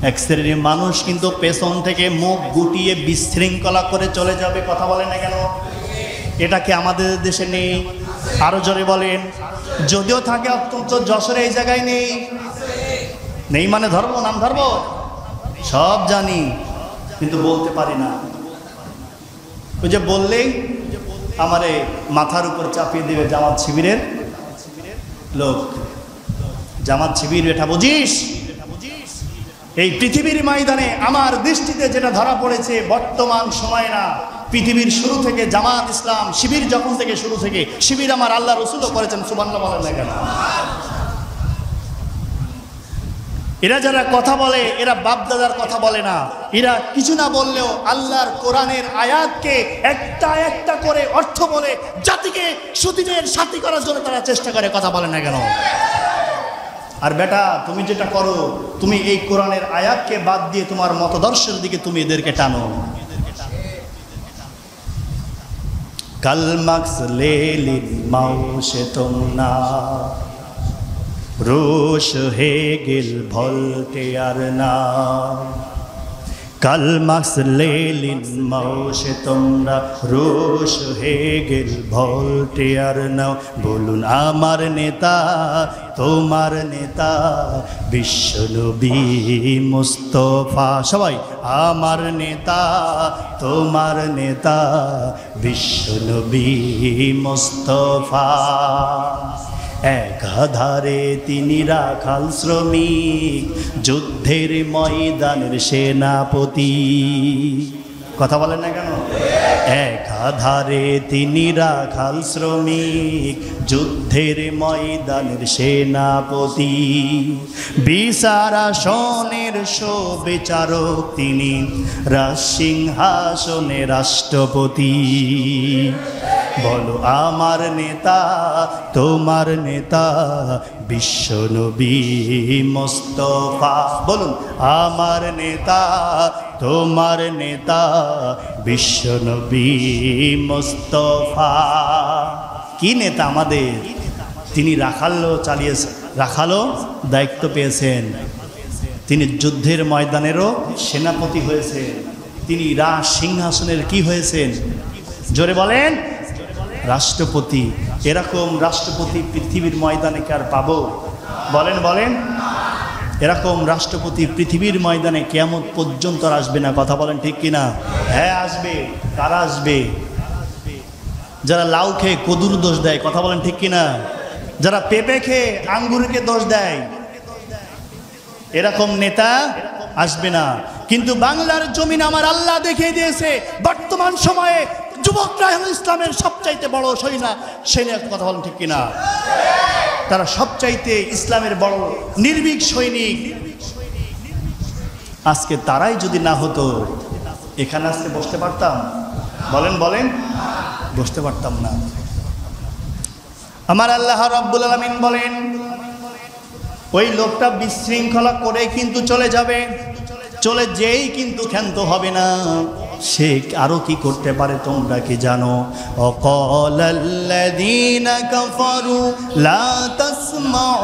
এক শ্রেণীর মানুষ কিন্তু পেছন থেকে মুখ গুটিয়ে বিশৃঙ্খলা করে চলে যাবে। কথা বলেন না কেন? এটা কি আমাদের দেশে নেই? আরো জোরে বলেন। যদিও থাকে, অত্যন্ত যশোরে এই জায়গায় নেই। নেই মানে ধরবো, নাম ধরবো? সব জানি কিন্তু বলতে পারি না। ওই যে বললেই আমারে মাথার উপর চাপিয়ে দেবে জামাত শিবিরের লোক। জামাত শিবির এটা বুঝিস? এই পৃথিবীর ময়দানে আমার দৃষ্টিতে যেটা ধরা পড়েছে, বর্তমান সময় না, পৃথিবীর শুরু থেকে জামাত ইসলাম শিবির যখন থেকে শুরু থেকে, শিবির আমার আল্লাহ রসুলও করেছেন। সুবহানাল্লাহ বলেন না কেন? এরা যারা কথা বলে, এরা বাপদাদার কথা বলে না। এরা কিছু না বললেও আল্লাহর কোরআনের আয়াতকে একটা একটা করে অর্থ বলে জাতিকে সুদিনের সাথী করার জন্য তারা চেষ্টা করে। কথা বলে না কেন? আর বেটা, তুমি যেটা করো, তুমি এই কোরআনের আয়াতকে বাদ দিয়ে তোমার মতদর্শের দিকে তুমি এদেরকে টানো। কালমাক্স লেলিন মাউসে তোমনা রোশ হেগেল ভলটেয়ার না। কালমাক্স লেলিন মাউসে তোমরা রোশ হেগেল ভলটেয়ার নাও। বলুন আমার নেতা, তোমার নেতা বিশ্বনবী মুস্তফা। সবাই, আমার নেতা, তোমার নেতা বিশ্বনবী মুস্তফা। একাধারে তিনি রাখাল শ্রমিক, যুদ্ধের ময়দানের সেনাপতি। কথা বলেন না কেন? একাধারে তিনি রাখাল শ্রমিক, যুদ্ধের ময়দানের সেনাপতি। বিচার আসনের সুবিচারক তিনি, রাজসিংহাসনে রাষ্ট্রপতি। বলো আমার নেতা, তোমার নেতা বিশ্বনবী মুস্তফা। বলুন আমার নেতা, তোমার নেতা বিশ্বনবী মুস্তফা। কি নেতা আমাদের! তিনি রাখালো চালিয়েছেন, রাখালো দায়িত্ব পেয়েছেন। তিনি যুদ্ধের ময়দানেরও সেনাপতি হয়েছেন। তিনি রাজ সিংহাসনের কি হয়েছেন? জোরে বলেন, রাষ্ট্রপতি। এরকম রাষ্ট্রপতি পৃথিবীর ময়দানে কি আর পাবো? বলেন বলেন। এরকম রাষ্ট্রপতি পৃথিবীর ময়দানে কিয়ামত পর্যন্ত আসবে না। কথা বলেন ঠিক কিনা? হ্যাঁ আসবে। কারা আসবে? যারা লাউ খেয়ে কদুর দোষ দেয়। কথা বলেন ঠিক কিনা? যারা পেঁপে খেয়ে আঙ্গুরকে দোষ দেয়, এরকম নেতা আসবে না। কিন্তু বাংলার জমিন আমার আল্লাহ দেখিয়ে দিয়েছে, বর্তমান সময়ে যুবকরা হলো ইসলামের সবচাইতে বড় সৈনিক। কথা বলেন ঠিক কিনা? তারা সবচাইতে ইসলামের বড় নির্ভীক সৈনিক। আজকে তারাই যদি না হতো, এখানে আজকে বসতে পারতাম? বলেন বলেন। বসতে পারতাম না। আমার আল্লাহ রাব্বুল আলামিন বলেন, ওই লোকটা বিশৃঙ্খলা করে কিন্তু চলে যাবে, চলে যেই কিন্তু ক্ষান্ত হবে না। সে আরো কি করতে পারে তোমরা কি জানো? অকালাল্লাযীনা কাফারু লা তাসমাউ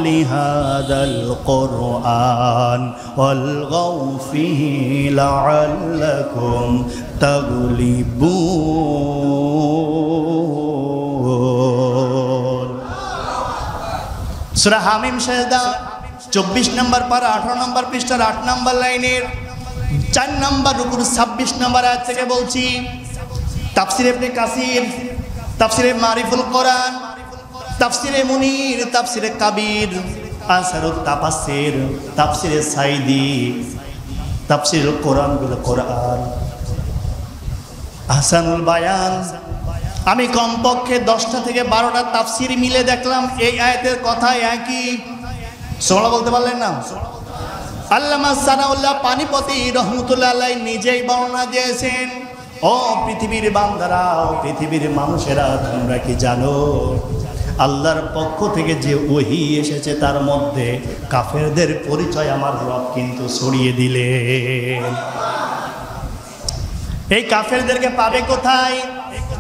লিহাদাল কুরআন ওয়ালগাউ ফীহি লাআল্লাকুম তাগলিবুন। সূরা হামিম সাজদা 24 নম্বর পারা 18 নম্বর পৃষ্ঠার 8 নম্বর লাইনের 4 নম্বর রুকুর 26 নম্বর আয়াত থেকে বলছি। তাফসির ইবনে কাসির, তাফসিরে মারিফুল কোরআন, তাফসিরে মুনির, তাফসিরে কাবির, আসারুত তাফসির, তাফসিরে সাইদি, তাফসিরুল কোরআন বিল কোরআন, আহসানুল বায়ান। আমি কমপক্ষে 10টা থেকে 12টা তাফসির মিলে দেখলাম এই আয়াতের কথা একই। সুবহানাল্লাহ বলতে পারলেন না? আল্লামা সানাউল্লাহ পানিপতি রহমতুল্লাহ আলাইহি নিজেই বর্ণনা দিয়েছেন, ও পৃথিবীর বান্দারা, ও পৃথিবীর মানুষেরা, তোমরা কি জানো আল্লাহর পক্ষ থেকে যে ওহী এসেছে তার মধ্যে কাফেরদের পরিচয় আমার রব কিন্তু ছড়িয়ে দিলেন। এই কাফেরদেরকে পাবে কোথায়?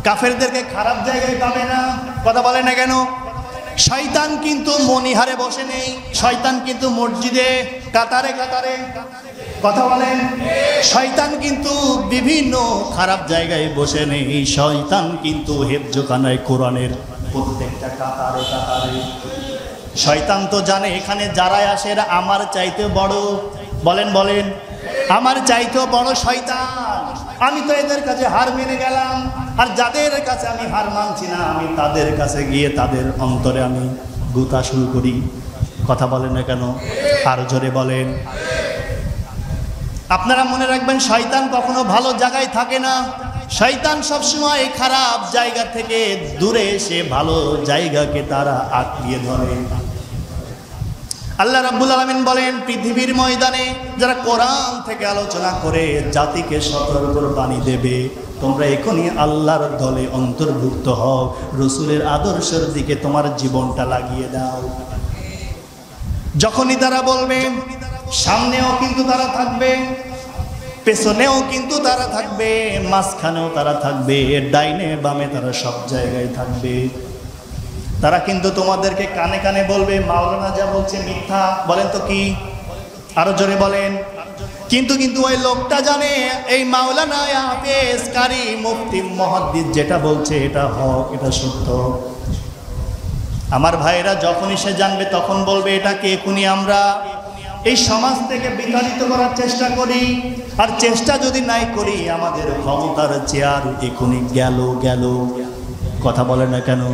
কাফেরদেরকে খারাপ জায়গায় পাবে না। কথা বলে না কেন? শয়তান কিন্তু মনিহারে বসে নেই, শয়তান কিন্তু মসজিদে কাতারে কাতারে। কথা বলেন? শয়তান কিন্তু বিভিন্ন খারাপ জায়গায় বসে নেই, শয়তান কিন্তু হেফজখানায় কোরআনের প্রত্যেকটা কাতারে কাতারে। শয়তান তো জানে এখানে যারাই আসে এরা আমার চাইতে বড়। বলেন বলেন, আমার চাইতেও বড় শয়তান। আমি তো এদের কাছে হার মেনে গেলাম, আর যাদের কাছে আমি হার মানছি না আমি তাদের কাছে গিয়ে তাদের অন্তরে আমি গুতা শুরু করি। কথা বলেন না কেন? আর জোরে বলেন। আপনারা মনে রাখবেন, শয়তান কখনো ভালো জায়গায় থাকে না। শয়তান সবসময় খারাপ জায়গা থেকে দূরে এসে ভালো জায়গাকে তারা আঁকড়িয়ে ধরে। আল্লাহ রাব্বুল আলামিন বলেন, পৃথিবীর ময়দানে যারা কোরআন থেকে আলোচনা করে জাতিকে সতর্কর বাণী দেবে, তোমরা এখনই আল্লাহর দলে অন্তর্ভুক্ত হও, রাসূলের আদর্শের দিকে তোমার জীবনটা লাগিয়ে দাও। যখনই তারা বলবে, সামনেও কিন্তু তারা থাকবে, পেছনেও কিন্তু তারা থাকবে, মাঝখানেও তারা থাকবে, ডাইনে বামে তারা সব জায়গায় থাকবে। তারা কিন্তু তোমাদেরকে কানে কানে বলবে মাওলানা যা বলছে মিথ্যা। বলেন তো কি? আরো জোরে বলেন। কিন্তু ওই লোকটা জানে এই মাওলানা হাফেজ কারি মুফতি মুহাদ্দিস যেটা বলছে এটা হক, এটা সত্য। আমার ভাইরা যখনই সে জানবে তখন বলবে এটাকে এখনই আমরা এই সমাজ থেকে বিতাড়িত করার চেষ্টা করি, আর চেষ্টা যদি নাই করি আমাদের ক্ষমতার চেয়ার এখনই গেল। কথা বলে না কেন?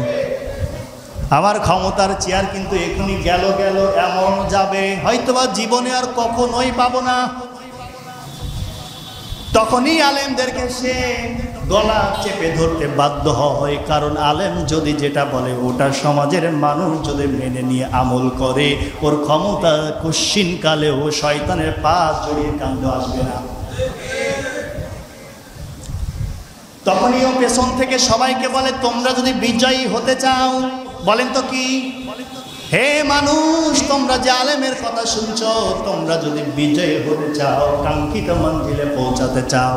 আমার ক্ষমতার চেয়ার কিন্তু এখনই গেল, এমন যাবে হয়তোবা জীবনে আর কখনোই পাবো না। তখনই আলেমদেরকে সে গলা চেপে ধরতে বাধ্য হয়, কারণ আলেম যদি যেটা বলে ওটা সমাজের মানুষ যদি মেনে নিয়ে আমল করে, ওর ক্ষমতা কুশ্চিনকালেও শয়তানের পা জড়িয়ে কান্দ আসবে না। তখনই ও পেছন থেকে সবাইকে বলে, তোমরা যদি বিজয়ী হতে চাও, বলেন তো কি? হে মানুষ, তোমরা যে আলেমের কথা শুনছো, তোমরা যদি বিজয়ী হতে চাও, কাঙ্ক্ষিত মঞ্জিলে পৌঁছাতে চাও,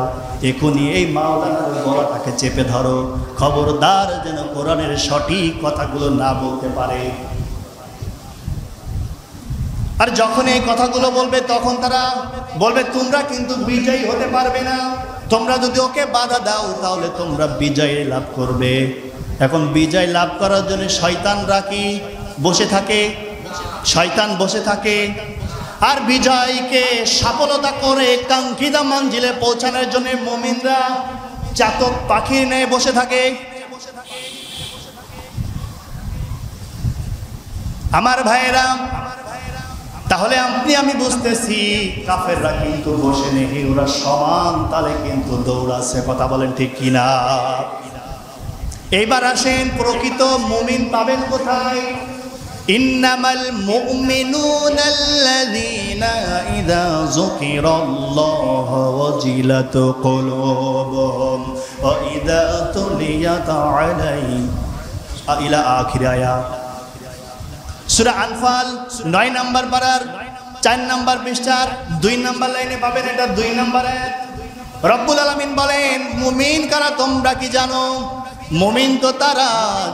এখনই এই মাওলানার গলাটাকে চেপে ধরো। খবরদার যেন কোরআনের সঠিক কথাগুলো না বলতে পারে। আর যখন এই কথাগুলো বলবে তখন তারা বলবে তোমরা কিন্তু বিজয়ী হতে পারবে না, তোমরা যদি ওকে বাধা দাও তাহলে তোমরা বিজয় লাভ করবে। এখন বিজয় লাভ করার জন্য শয়তানরা কি বসে থাকে? শয়তান বসে থাকে। আর বিজয়কে সফলতা করে কাঙ্ক্ষিত মঞ্জিলে পৌঁছানোর জন্য মুমিনরা চাতক পাখির ন্যায় বসে থাকে। আমার ভাইয়েরা, তাহলে আমি বুঝতেছি কাফেররা কিন্তু বসে নেই, ওরা সমান তালে কিন্তু দৌড়াচ্ছে। কথা বলেন ঠিক কিনা? এইবার আসেন, প্রকৃত মুমিন পাবেন কোথায়? ইন্নামাল মুমিনুনা আল্লাযীনা ইযা যুকিরাল্লাহু ওয়াজিলাত কুলুবুহুম ওয়া ইযা তুলিয়াত আলাইহিম ইলা আখির আয়াত। সূরা আনফাল 9 নম্বর পারার 4 নম্বর পৃষ্ঠার 2 নম্বর লাইনে পাবেন, এটা 2 নম্বর আয়াত। রব্বুল আলামিন বলেন, মুমিন কারা তোমরা কি জানো? মুমিন তো তারা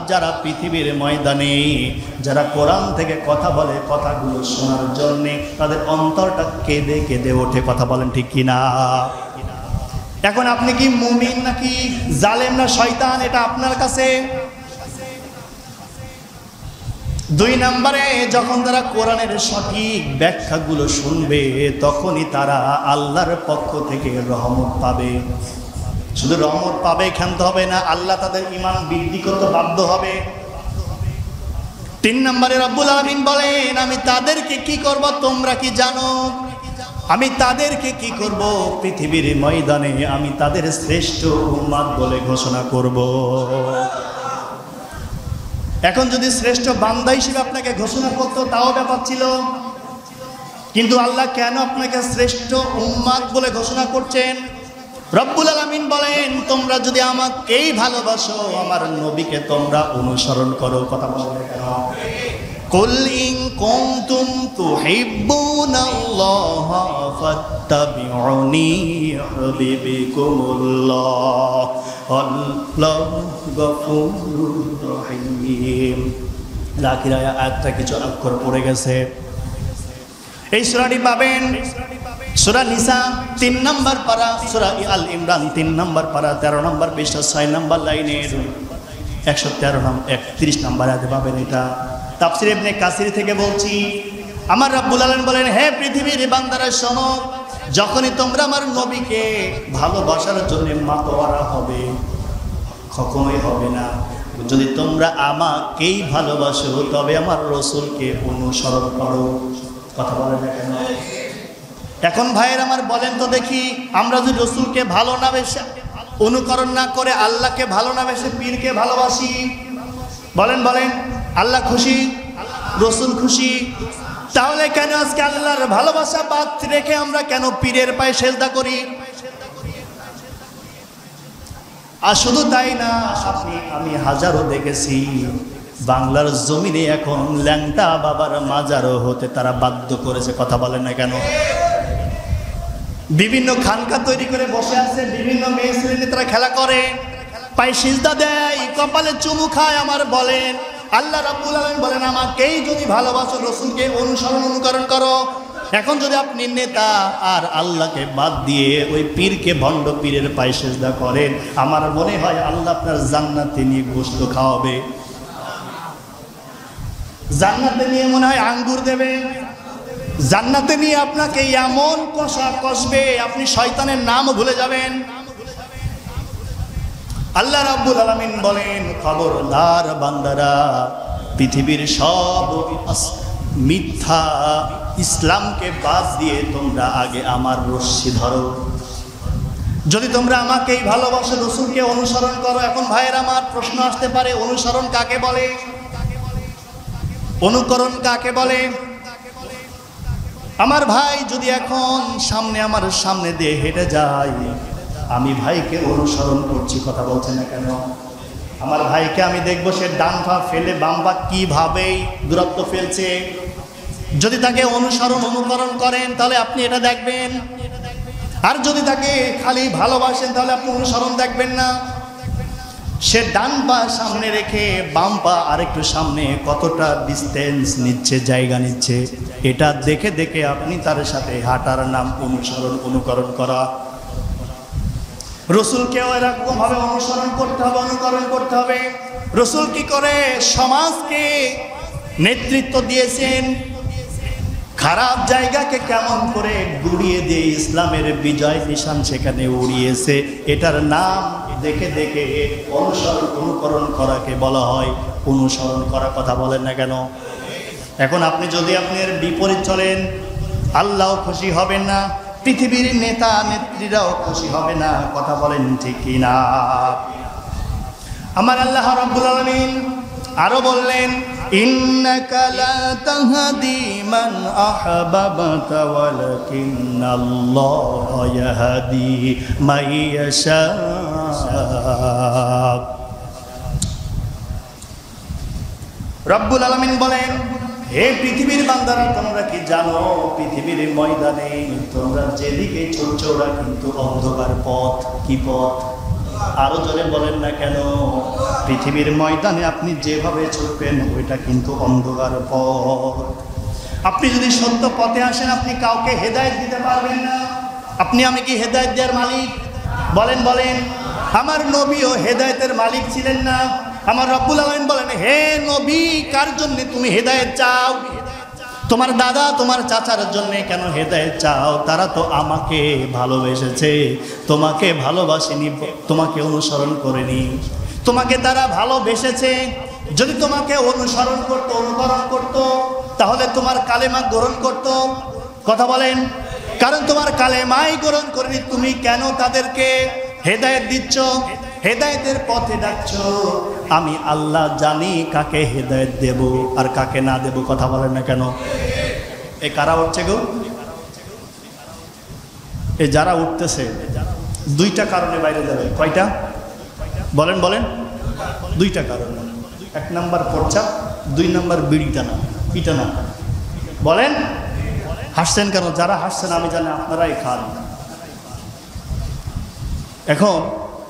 যারা পৃথিবীর ময়দানে যারা কোরআন থেকে কথা বলে, কথাগুলো শোনার জন্য তাদের অন্তরটা কেঁদে কেঁদে ওঠে। কথা বলেন ঠিক কিনা? এখন আপনি কি মুমিন নাকি জালেম না শয়তান, এটা আপনার কাছে। 2 নম্বরে যখন তারা কোরআনের সঠিক ব্যাখ্যাগুলো শুনবে তখনই তারা আল্লাহর পক্ষ থেকে রহমত পাবে। শুধু রহমত পাবে ক্ষান্ত হবে না, আল্লাহ তাদের ঈমান বৃদ্ধি করতে বাধ্য হবে। 3 নম্বরে রব্বুল আলামিন বলেন, আমি তাদেরকে কি করব তোমরা কি জানো? আমি তাদেরকে কি করব? পৃথিবীর ময়দানে আমি তাদের শ্রেষ্ঠ উম্মত বলে ঘোষণা করব। এখন যদি শ্রেষ্ঠ বান্দা হিসেবে আপনাকে ঘোষণা করতো তাও ব্যাপার ছিল, কিন্তু আল্লাহ কেন আপনাকে শ্রেষ্ঠ উম্মত বলে ঘোষণা করছেন? রব্বুল আলামিন বলেন, তোমরা যদি আমাকেই ভালোবাসো, আমার নবীকে তোমরা অনুসরণ করো। কথা বলবে কেন? কুল ইন কুনতুম তুহিব্বুনাল্লাহ ফাত্তাবিউনি ইউহিব্বুকুমুল্লাহ আল্লাহু গফুরুর রহিম। লাকির আয়াতটা কিছু অক্ষর পড়ে গেছে। এই সূরাটি পাবেন সূরা নিসা 3 নম্বর পারা, সূরা আল ইমরান 3 নম্বর পারা 13 নম্বর পৃষ্ঠা 6 নম্বর লাইনের 131 নম্বর আয়াতে পাবেন। এটা তাফসীর ইবনে কাসির থেকে বলছি। আমার রব্বুল আলামিন বলেন, হে পৃথিবীর বান্দারা শোনো, যখনই তোমরা আমার নবীকে ভালোবাসার জন্য মাতোয়ারা হবে, কখনোই হবে না। যদি তোমরা আমাকেই ভালোবাসো তবে আমার রাসূলকে অনুসরণ করো। কথা বলেন না কেন? এখন ভাইয়ের আমার বলেন তো দেখি, আমরা যদি রাসূলকে ভালো না বেশে অনুকরণ না করে আল্লাহকে ভালো না বেশে পীরকে ভালোবাসি, বলেন বলেন, আল্লাহ খুশি, রাসূল খুশি, তাহলে কেন আজকে আল্লাহর ভালোবাসা বাদ রেখে আমরা কেন পীরের পায়ে সেজদা করি? আর শুধু তাই না, আমি হাজারো দেখেছি বাংলার জমিনে এখন ল্যাংটা বাবার মাজারও হতে তারা বাধ্য করেছে। কথা বলেন না কেন? বিভিন্ন খানকা তৈরি করে বসে আছে, বিভিন্ন মেয়ে ছেলে তারা খেলা করে, পায়ে সিজদা দেয়, কপালে চুমু খায়। আমার বলেন, আল্লাহ রাব্বুল আলামিন বলেন, আমাকেই যদি ভালোবাসো রাসূলকে অনুকরণ করো। এখন যদি আপনি নেতা আর আল্লাহকে বাদ দিয়ে ওই পীরকে, ভণ্ড পীরের পায়ে সিজদা করেন, আমার মনে হয় আল্লাহ আপনার জান্নাতে নিয়ে গোশত খাওয়াবে, জান্নাতে নিয়ে মনে হয় আঙ্গুর দেবে, জান্নাতে নিয়ে আপনাকে এমন কষা কষবে আপনি শয়তানের নামও ভুলে যাবেন। আল্লাহ রাব্বুল আলামিন বলেন, খবরদার বান্দারা, পৃথিবীর সব মিথ্যা ইসলামকে বাদ দিয়ে তোমরা আগে আমার রশ্মি ধরো। যদি তোমরা আমাকেই ভালোবাসো, রাসূলকে অনুসরণ করো। এখন ভাইয়ের আমার প্রশ্ন আসতে পারে, অনুসরণ কাকে বলে? অনুকরণ কাকে বলে? আমার ভাই যদি এখন আমার সামনে দিয়ে হেঁটে যায়, আমি ভাইকে অনুসরণ করছি, কথা বলছেন না কেন? আমার ভাইকে আমি দেখবো সে ডান পা ফেলে বাম পা কিভাবেই দূরত্ব ফেলছে। যদি তাকে অনুকরণ করেন তাহলে আপনি এটা দেখবেন, আর যদি তাকে খালি ভালোবাসেন তাহলে আপনি অনুসরণ দেখবেন না। সে ডান পা সামনে রেখে বাম পা আরেকটু সামনে কতটা ডিস্টেন্স নিচ্ছে, জায়গা নিচ্ছে, এটা দেখে দেখে আপনি তার সাথে হাঁটার নাম অনুকরণ করা। রাসূলকেও এরকম ভাবে অনুকরণ করতে হবে। রাসূল কি করে সমাজকে নেতৃত্ব দিয়েছেন, খারাপ জায়গাকে কেমন করে গুড়িয়ে দিয়ে ইসলামের বিজয় নিশান সেখানে উড়িয়েছে, এটার নাম দেখে দেখে অনুকরণ করাকে বলা হয় অনুসরণ করা। কথা বলেন না কেন? এখন আপনি যদি আপনার বিপরীত চলেন, আল্লাহ খুশি হবেন না, পৃথিবীর নেতা নেত্রীরাও খুশি হবে না। কথা বলেন ঠিক কিনা? আমার আল্লাহ রাব্বুল আলামিন আরো বললেন, ইন্নাকা লা তাহদি মান আহবাবতা ওয়ালাকিন্নাল্লাহা ইয়াহদি মান ইয়াশা। রাব্বুল আলামিন বলেন, হে পৃথিবীর বান্দারা, তোমরা কি জানো পৃথিবীর ময়দানে তোমরা যেদিকে ছুটছো ওরা কিন্তু অন্ধকার পথ। কি পথ? আরো জোরে বলেন না কেন? পৃথিবীর ময়দানে আপনি যেভাবে ছুটবেন ওইটা কিন্তু অন্ধকার পথ। আপনি যদি সত্য পথে আসেন আপনি কাউকে হেদায়েত দিতে পারবেন না। আপনি আমি কি হেদায়েত দেওয়ার মালিক? বলেন বলেন। আমার নবীও হেদায়েতের মালিক ছিলেন না? আমার রব্বুল আলামিন বলেন, হে নবী, কার জন্য তুমি হেদায়েত চাও? তোমার দাদা তোমার চাচার জন্য কেন হেদায়েত চাও? তারা তো আমাকে ভালোবেসেছে, তোমাকে ভালোবাসেনি, তোমাকে অনুসরণ করেনি। তোমাকে তারা ভালোবেসেছে। যদি তোমাকে অনুসরণ করত, অনুকরণ করত, তাহলে তোমার কালেমা গ্রহণ করত। কথা বলেন। কারণ তোমার কালেমাই গ্রহণ করেনি, তুমি কেন তাদেরকে হেদায়েত দিচ্ছ, হেদায়েতের পথে ডাকছ? আমি আল্লাহ জানি কাকে হেদায়েত দেব আর কাকে না দেব। কথা বলেন না কেন? এ কারা উঠছে গো? এ যারা উঠতেছে দুইটা কারণে বাইরে যাবে। কয়টা? বলেন বলেন। দুইটা কারণে। এক নাম্বার পর্চা, দুই নাম্বার বিড়ি টানা, পিটানা। বলেন। হাসছেন কেন? যারা হাসছেন আমি জানি আপনারাই খান। এখন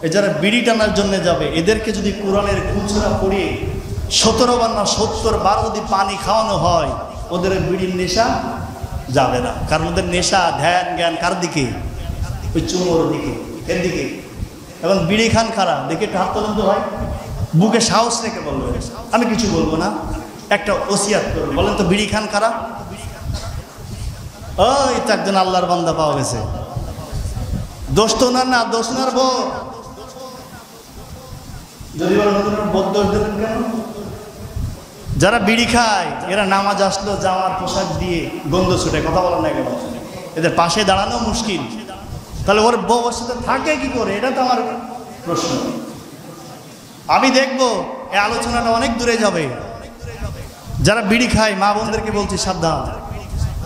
এ যারা বিড়ি টানার জন্য যাবে, এদেরকে যদি কোরআনের খুচরা পড়ে 17 বার না 70 বার যদি পানি খাওয়ানো হয়, ওদের বিড়ির নেশা যাবে না। কারণ ওদের নেশা ধ্যান জ্ঞান কার দিকে? ওই চুমোর দিকে, এর দিকে। এখন বিড়ি খান খারাপ দেখে একটু হাত তোলেন তো ভাই, বুকে সাহস রেখে বলবেন। আমি কিছু বলবো না, একটা ওসিয়াত করবো। বলেন তো বিড়ি খান খারাপ? ওই তো একজন আল্লাহর বান্দা পাওয়া গেছে। দোষ তো ওনার না, দোষ ওনার বউ। যদি বলেন বোধ দোষ দেবেন কেন? যারা বিড়ি খায় এরা নামাজ আসলো জামার পোশাক দিয়ে গন্ধ ছুটে। কথা বলেন না কেন? এদের পাশে দাঁড়ানো মুশকিল। তাহলে ওর বউর সাথে থাকে কি করে? এটা তো আমার প্রশ্ন। আমি দেখবো এই আলোচনাটা অনেক দূরে যাবে। যারা বিড়ি খায় মা বোনদেরকে বলছি সাবধান,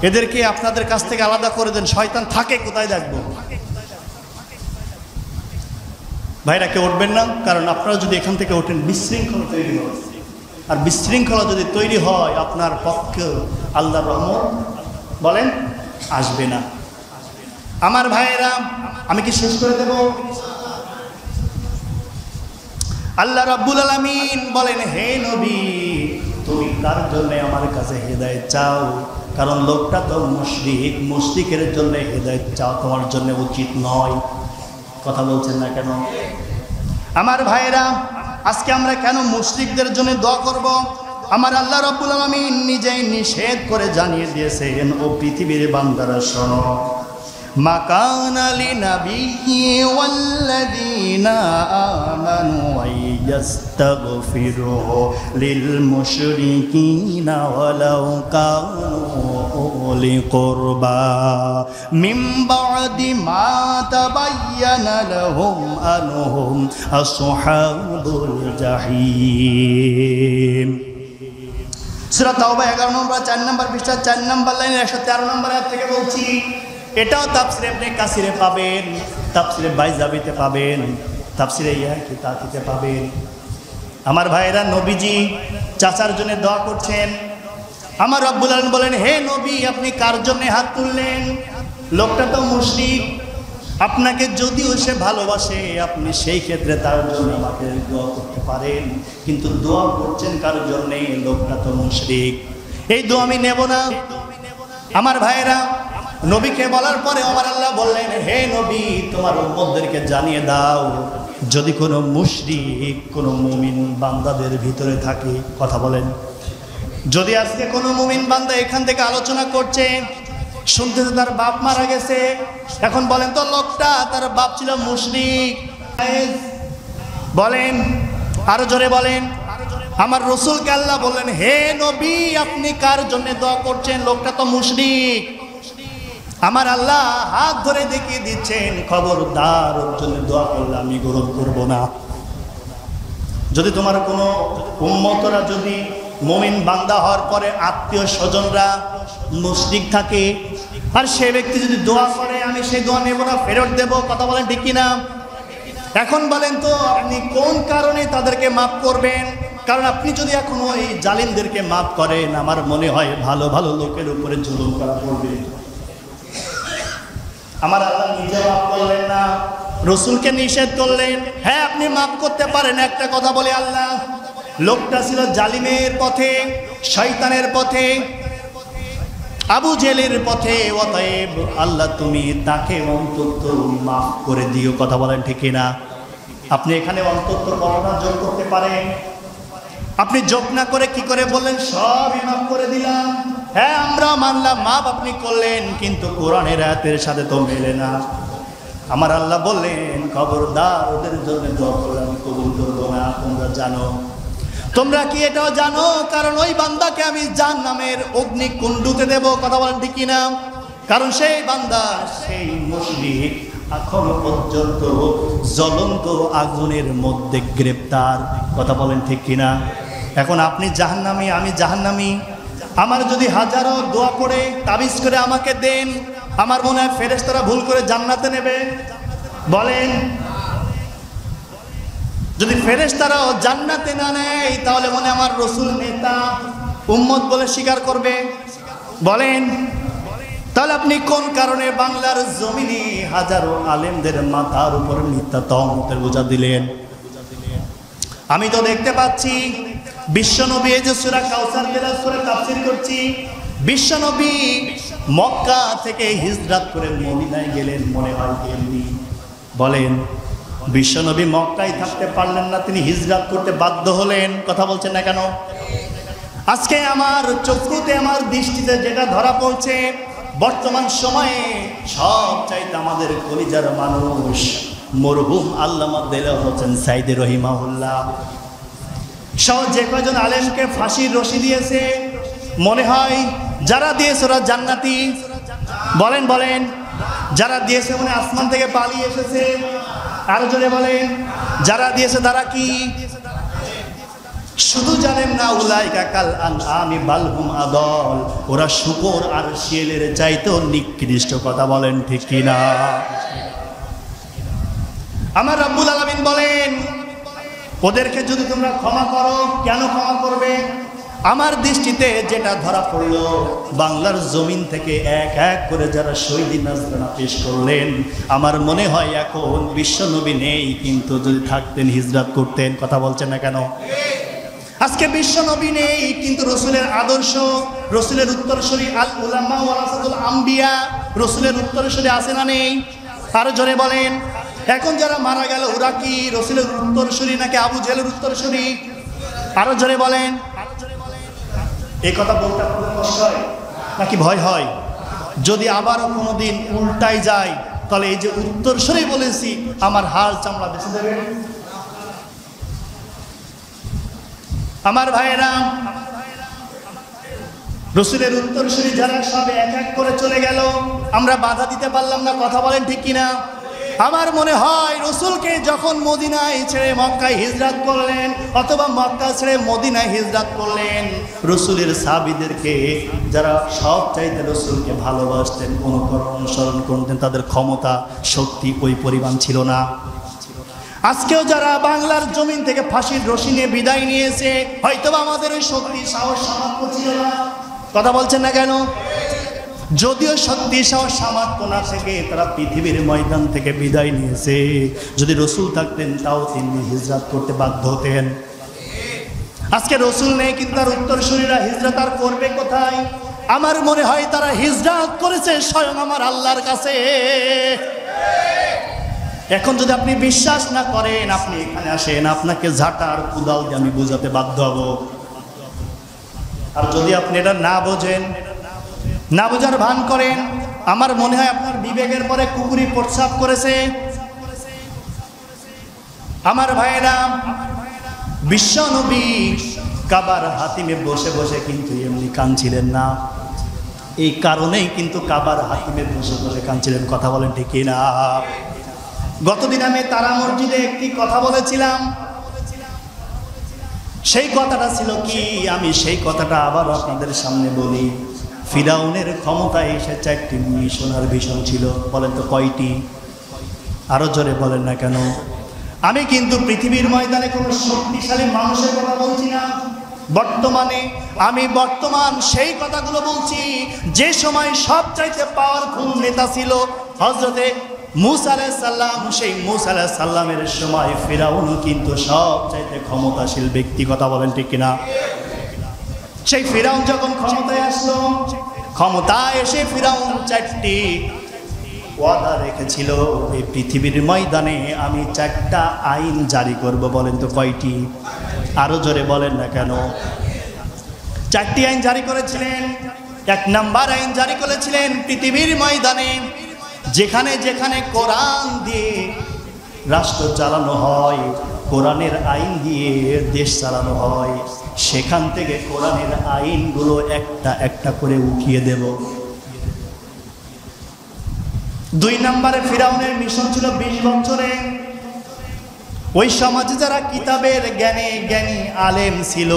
এদেরকে আপনাদের কাছ থেকে আলাদা করে দেন। শয়তান থাকে কোথায় দেখবো। ভাইরা কেউ উঠবেন না, কারণ আপনারা যদি এখান থেকে ওঠেন বিশৃঙ্খলা তৈরি হবে। আর বিশৃঙ্খলা যদি তৈরি হয় আপনার পক্ষে আল্লাহর রহমত বলেন আসবে না। আমার ভাইয়েরা, আমি কি শেষ করে দেব? আল্লাহ রাব্বুল আলামিন বলেন, হে নবী, তুমি কার জন্য আমার কাছে হেদায়েত চাও? কারণ লোকটা তো মুশরিক, মুশরিকের জন্য হেদায়েত চাও তোমার জন্য উচিত নয়। কথা বলছেন না কেন? আমার ভাইয়েরা, আজকে আমরা কেন মুশরিকদের জন্য দোয়া করব? আমার আল্লাহ রাব্বুল আলামিন নিজেই নিষেধ করে জানিয়ে দিয়েছেন, ও পৃথিবীর বান্দারা শোনো, মা কানা লিনাবিয়্যি ওয়াল্লাযীনা আমানু আইয়াস্তাগফিরু লিল মুশরিকিনা ওয়ালাউ কানু উলি কুরবা মিন বা'দি মা তাবায়্যানা লাহুম আনহুম আসহাবুল জাহিম। সূরা তাওবা 11 নম্বর 4 নম্বর পৃষ্ঠা 4 নম্বর লাইন 113 নম্বর আয়াত থেকে বলছি। এটাও তাফসিরে ইবনে কাসিরে পাবেন, তাফসিরে বাইজাবিতে পাবেন, তাফসিরে ইয়াকিতাতে পাবেন। আমার ভাইয়েরা, নবীজি চাচার জন্য দোয়া করছেন। আমার রব্বুল আলামিন বলেন, হে নবী, আপনি কার জন্য হাত তুললেন? লোকটা তো মুশরিক। আপনাকে যদিও সে ভালোবাসে, আপনি সেই ক্ষেত্রে তার জন্য আমাকে দোয়া করতে পারেন, কিন্তু দোয়া করছেন কার জন্য? লোকটা তো মুশরিক। এই দোয়া আমি নেব না। আমার ভাইয়েরা, নবীকে বলার পরে আমার আল্লাহ বললেন, হে নবী, তোমার উম্মতদেরকে জানিয়ে দাও, যদি কোনো মুশরিক কোনো মুমিন বান্দাদের ভিতরে থাকে। কথা বলেন। যদি আজকে কোনো মুমিন বান্দা এখান থেকে আলোচনা করছে, শুনতেছে তার বাপ মারা গেছে, এখন বলেন তো লোকটা তার বাপ ছিল মুশরিক, বলেন আরো জোরে বলেন। আমার রাসূলকে আল্লাহ বললেন, হে নবী, আপনি কার জন্য দোয়া করছেন? লোকটা তো মুশরিক। আমার আল্লাহ হাত ধরে দেখিয়ে দিচ্ছেন, খবরদার ওর জন্য দোয়া করলে আমি গ্রহণ করব না। যদি তোমার কোনো উম্মতরা যদি মুমিন বান্দা হওয়ার পরে আত্মীয় স্বজনরা মুশরিক থাকে, আর সে ব্যক্তি যদি দোয়া করে, আমি সেই দোয়া নেব না, ফেরত দেব। কথা বলেন ঠিক কিনা? এখন বলেন তো আপনি কোন কারণে তাদেরকে মাফ করবেন? কারণ আপনি যদি এখনো এই জালিমদেরকে মাফ করেন, আমার মনে হয় ভালো ভালো লোকের উপরে জুলুম করা পড়বে। আমার আল্লাহ নিজে মাফ করলেন না, রসুলকে নিষেধ করলেন। হ্যাঁ, আপনি মাফ করতে পারেন। একটা কথা বলে, আল্লাহ, লোকটা ছিল জালিমের পথে, শয়তানের পথে, আবু জেলের পথে, অতএব আল্লাহ তুমি তাকে অন্তত মাফ করে দিও। কথা বলেন ঠিক কিনা? আপনি এখানে অন্তত করোনা যোগ করতে পারেন? আপনি যোগ না করে কি করে বললেন সবই মাফ করে দিলাম? হ্যাঁ, আমরা মানলাম মাফ আপনি করলেন, কিন্তু কোরআনের আয়াতের সাথে তো মেলে না। আমার আল্লাহ বললেন, খবরদার, ওদের জন্য দোয়া করলে আমি কবুল করবো না। তোমরা জানো, তোমরা কি এটাও জানো? কারণ ওই বান্দাকে আমি জাহান্নামের অগ্নিকুণ্ডুতে দেব। কথা বলেন ঠিক কিনা? কারণ সেই বান্দা, সেই মুশরিক এখনো পর্যন্ত জ্বলন্ত আগুনের মধ্যে গ্রেপ্তার। কথা বলেন ঠিক কিনা? এখন আপনি জাহান্নামী, আমি জাহান্নামী। আমার যদি হাজারো দোয়া করে তাবিজ করে আমাকে দেন, আমার মনে হয় ফেরেশতারা ভুল করে জান্নাতে নেবে? বলেন, যদি ফেরেশতারাও জান্নাতে না নেয়, তাহলে মনে আমার রসুল নেতা উম্মত বলে স্বীকার করবে? বলেন, তাহলে আপনি কোন কারণে বাংলার জমিনে হাজারো আলেমদের মাথার উপর মিথ্যা তহমতের বোঝা দিলেন? আমি তো দেখতে পাচ্ছি বিশ্বনবী, এই যে সূরা কাউসার তেলাওয়াত করে তাফসীর করছি, বিশ্বনবী মক্কা থেকে হিজরত করে মদিনায় গেলেন, মনে হয় এমনি। বলেন, বিশ্বনবী মক্কায় থাকতে পারলেন না, তিনি হিজরত করতে বাধ্য হলেন। কথা বলছেন না কেন? আজকে আমার চক্ষুতে, আমার দৃষ্টিতে যেটা ধরা পড়ছে, বর্তমান সময়ে সবচাইতে আমাদের কলিজার মানুষ মরহুম আল্লামা দেলোয়ার হোসেন সাইদি রহিমাহুল্লাহ সহ যে কয়জন আলেমকে ফাঁসির রশি দিয়েছে, মনে হয় যারা দিয়েছে ওরা জান্নাতি। বলেন বলেন, যারা দিয়েছে মনে আসমান থেকে পালিয়ে এসেছে? আরো জোরে বলেন, যারা দিয়েছে তারা কি? শুধু জানেন না, উলাইকা কাল আনআমি বাল হুম আদল, ওরা শূকর আর শিয়ালের চাইতেও নিকৃষ্ট। কথা বলেন ঠিক কিনা? আমার রব্বুল আলামিন বলেন, ওদেরকে যদি তোমরা ক্ষমা করো, কেন ক্ষমা করবে? আমার দৃষ্টিতে যেটা ধরা পড়লো, বাংলার জমিন থেকে এক এক করে যারা শহীদি নাজরানা পেশ করলেন, আমার মনে হয় এখন বিশ্বনবী নেই, কিন্তু যদি থাকতেন হিজরত করতেন। কথা বলছেন না কেন? আজকে বিশ্বনবী নেই, কিন্তু রসুলের আদর্শ, রসুলের উত্তরসূরি, আল উলামা ওয়ারাসাতুল আম্বিয়া, রসুলের উত্তরসূরি আছে না নেই? আরো জোরে বলেন। এখন যারা মারা গেল, ওরা কি রসুলের উত্তরসূরি নাকি আবু জেহেলের উত্তরসূরি? আরো জোরে বলেন। এই কথা বলতে আপনাদের কষ্ট হয় নাকি ভয় হয়? যদি আবারও কোনোদিন উল্টাই যায়, তাহলে এই যে উত্তরসূরি বলেছি, আমার হাল চামড়া বেঁচে দেবেন? আমার ভাইয়েরা, রসুলের উত্তরসূরি যারা সব এক এক করে চলে গেল, আমরা বাধা দিতে পারলাম না। কথা বলেন ঠিক কিনা? আমার মনে হয় রসুলকে যখন মদিনায় ছেড়ে মক্কায় হিজরত করলেন, অথবা মক্কা ছেড়ে মদিনায় হিজরত করলেন, রসুলের সাহাবীদেরকে যারা সব চাইতে রসুলকে ভালোবাসতেন, অনুসরণ করতেন, তাদের ক্ষমতা শক্তি ওই পরিমাণ ছিল না। আজকেও যারা বাংলার জমিন থেকে ফাঁসির রশি নিয়ে বিদায় নিয়েছে, হয়তোবা আমাদের ওই শক্তি সাহস সামর্থ্য ছিল না। কথা বলছেন না কেন? যদিও শক্তি সাহস সামর্থ্য না থেকে তারা পৃথিবীর ময়দান থেকে বিদায় নিয়েছে, যদি রসুল থাকতেন তাও তিনি হিজরত করতে বাধ্য হতেন। আজকে রসুল নেই, কিন্তু তার উত্তরসূরিরা হিজরত আর করবে কোথায়? আমার মনে হয় তারা হিজরত করেছে স্বয়ং আমার আল্লাহর কাছে। এখন যদি আপনি বিশ্বাস না করেন, আপনি এখানে আসেন, আপনাকে ঝাঁটা আর কুদাল দিয়ে আমি বোঝাতে বাধ্য হব। আর যদি আপনি এটা না বোঝেন, না বোঝার ভান করেন, আমার মনে হয় আপনার বিবেকের পরে কুকুরি প্রস্রাব করেছে। আমার ভাইয়েরা, বিশ্বনবী কাবার হাতিমে বসে বসে কিন্তু এমনি কাঁদছিলেন না। এই কারণেই কিন্তু কাবার হাতিমে বসে বসে কাঁদছিলেন। কথা বলেন ঠিক কিনা? গতদিন আমি তারা মসজিদে একটি কথা বলেছিলাম, সেই কথাটা ছিল কি, আমি সেই কথাটা আবার আপনাদের সামনে বলি। ফিরাউনের ক্ষমতায় এসে 4টি মিশনার ভিশন ছিল। বলেন তো কয়টি? আরো জোরে বলেন না কেন? আমি কিন্তু পৃথিবীর ময়দানে কোনো শক্তিশালী মানুষের কথা বলছি না, বর্তমানে আমি বর্তমান সেই কথাগুলো বলছি যে সময় সবচাইতে পাওয়ারফুল নেতা ছিল হযরতে মূসা আলাইহিস সালাম। সেই মূসা আলাইহিস সালামের সময় ফিরাউন কিন্তু সবচাইতে ক্ষমতাশীল ব্যক্তি, কথা বলেন ঠিক কিনা? সেই ফিরাউন যখন ক্ষমতায় আসলো, ক্ষমতায় এসে ফিরাউন 4টি ওয়াদা রেখেছিল, এই পৃথিবীর ময়দানে আমি 4টা আইন জারি করব। বলেন তো কয়টি? আরো জোরে বলেন না কেন? 4টি আইন জারি করেছিলেন। 1 নাম্বার আইন জারি করেছিলেন, পৃথিবীর ময়দানে যেখানে যেখানে কোরআন দিয়ে রাষ্ট্র চালানো হয়, কোরআনের আইন দিয়ে দেশ চালানো হয়, সেখান থেকে কোরআনের আইনগুলো একটা একটা করে উঠিয়ে দেব। 2 নম্বরে ফিরাউনের মিশন ছিল 20 বছরে ওই সমাজে যারা কিতাবের জ্ঞানী আলেম ছিল,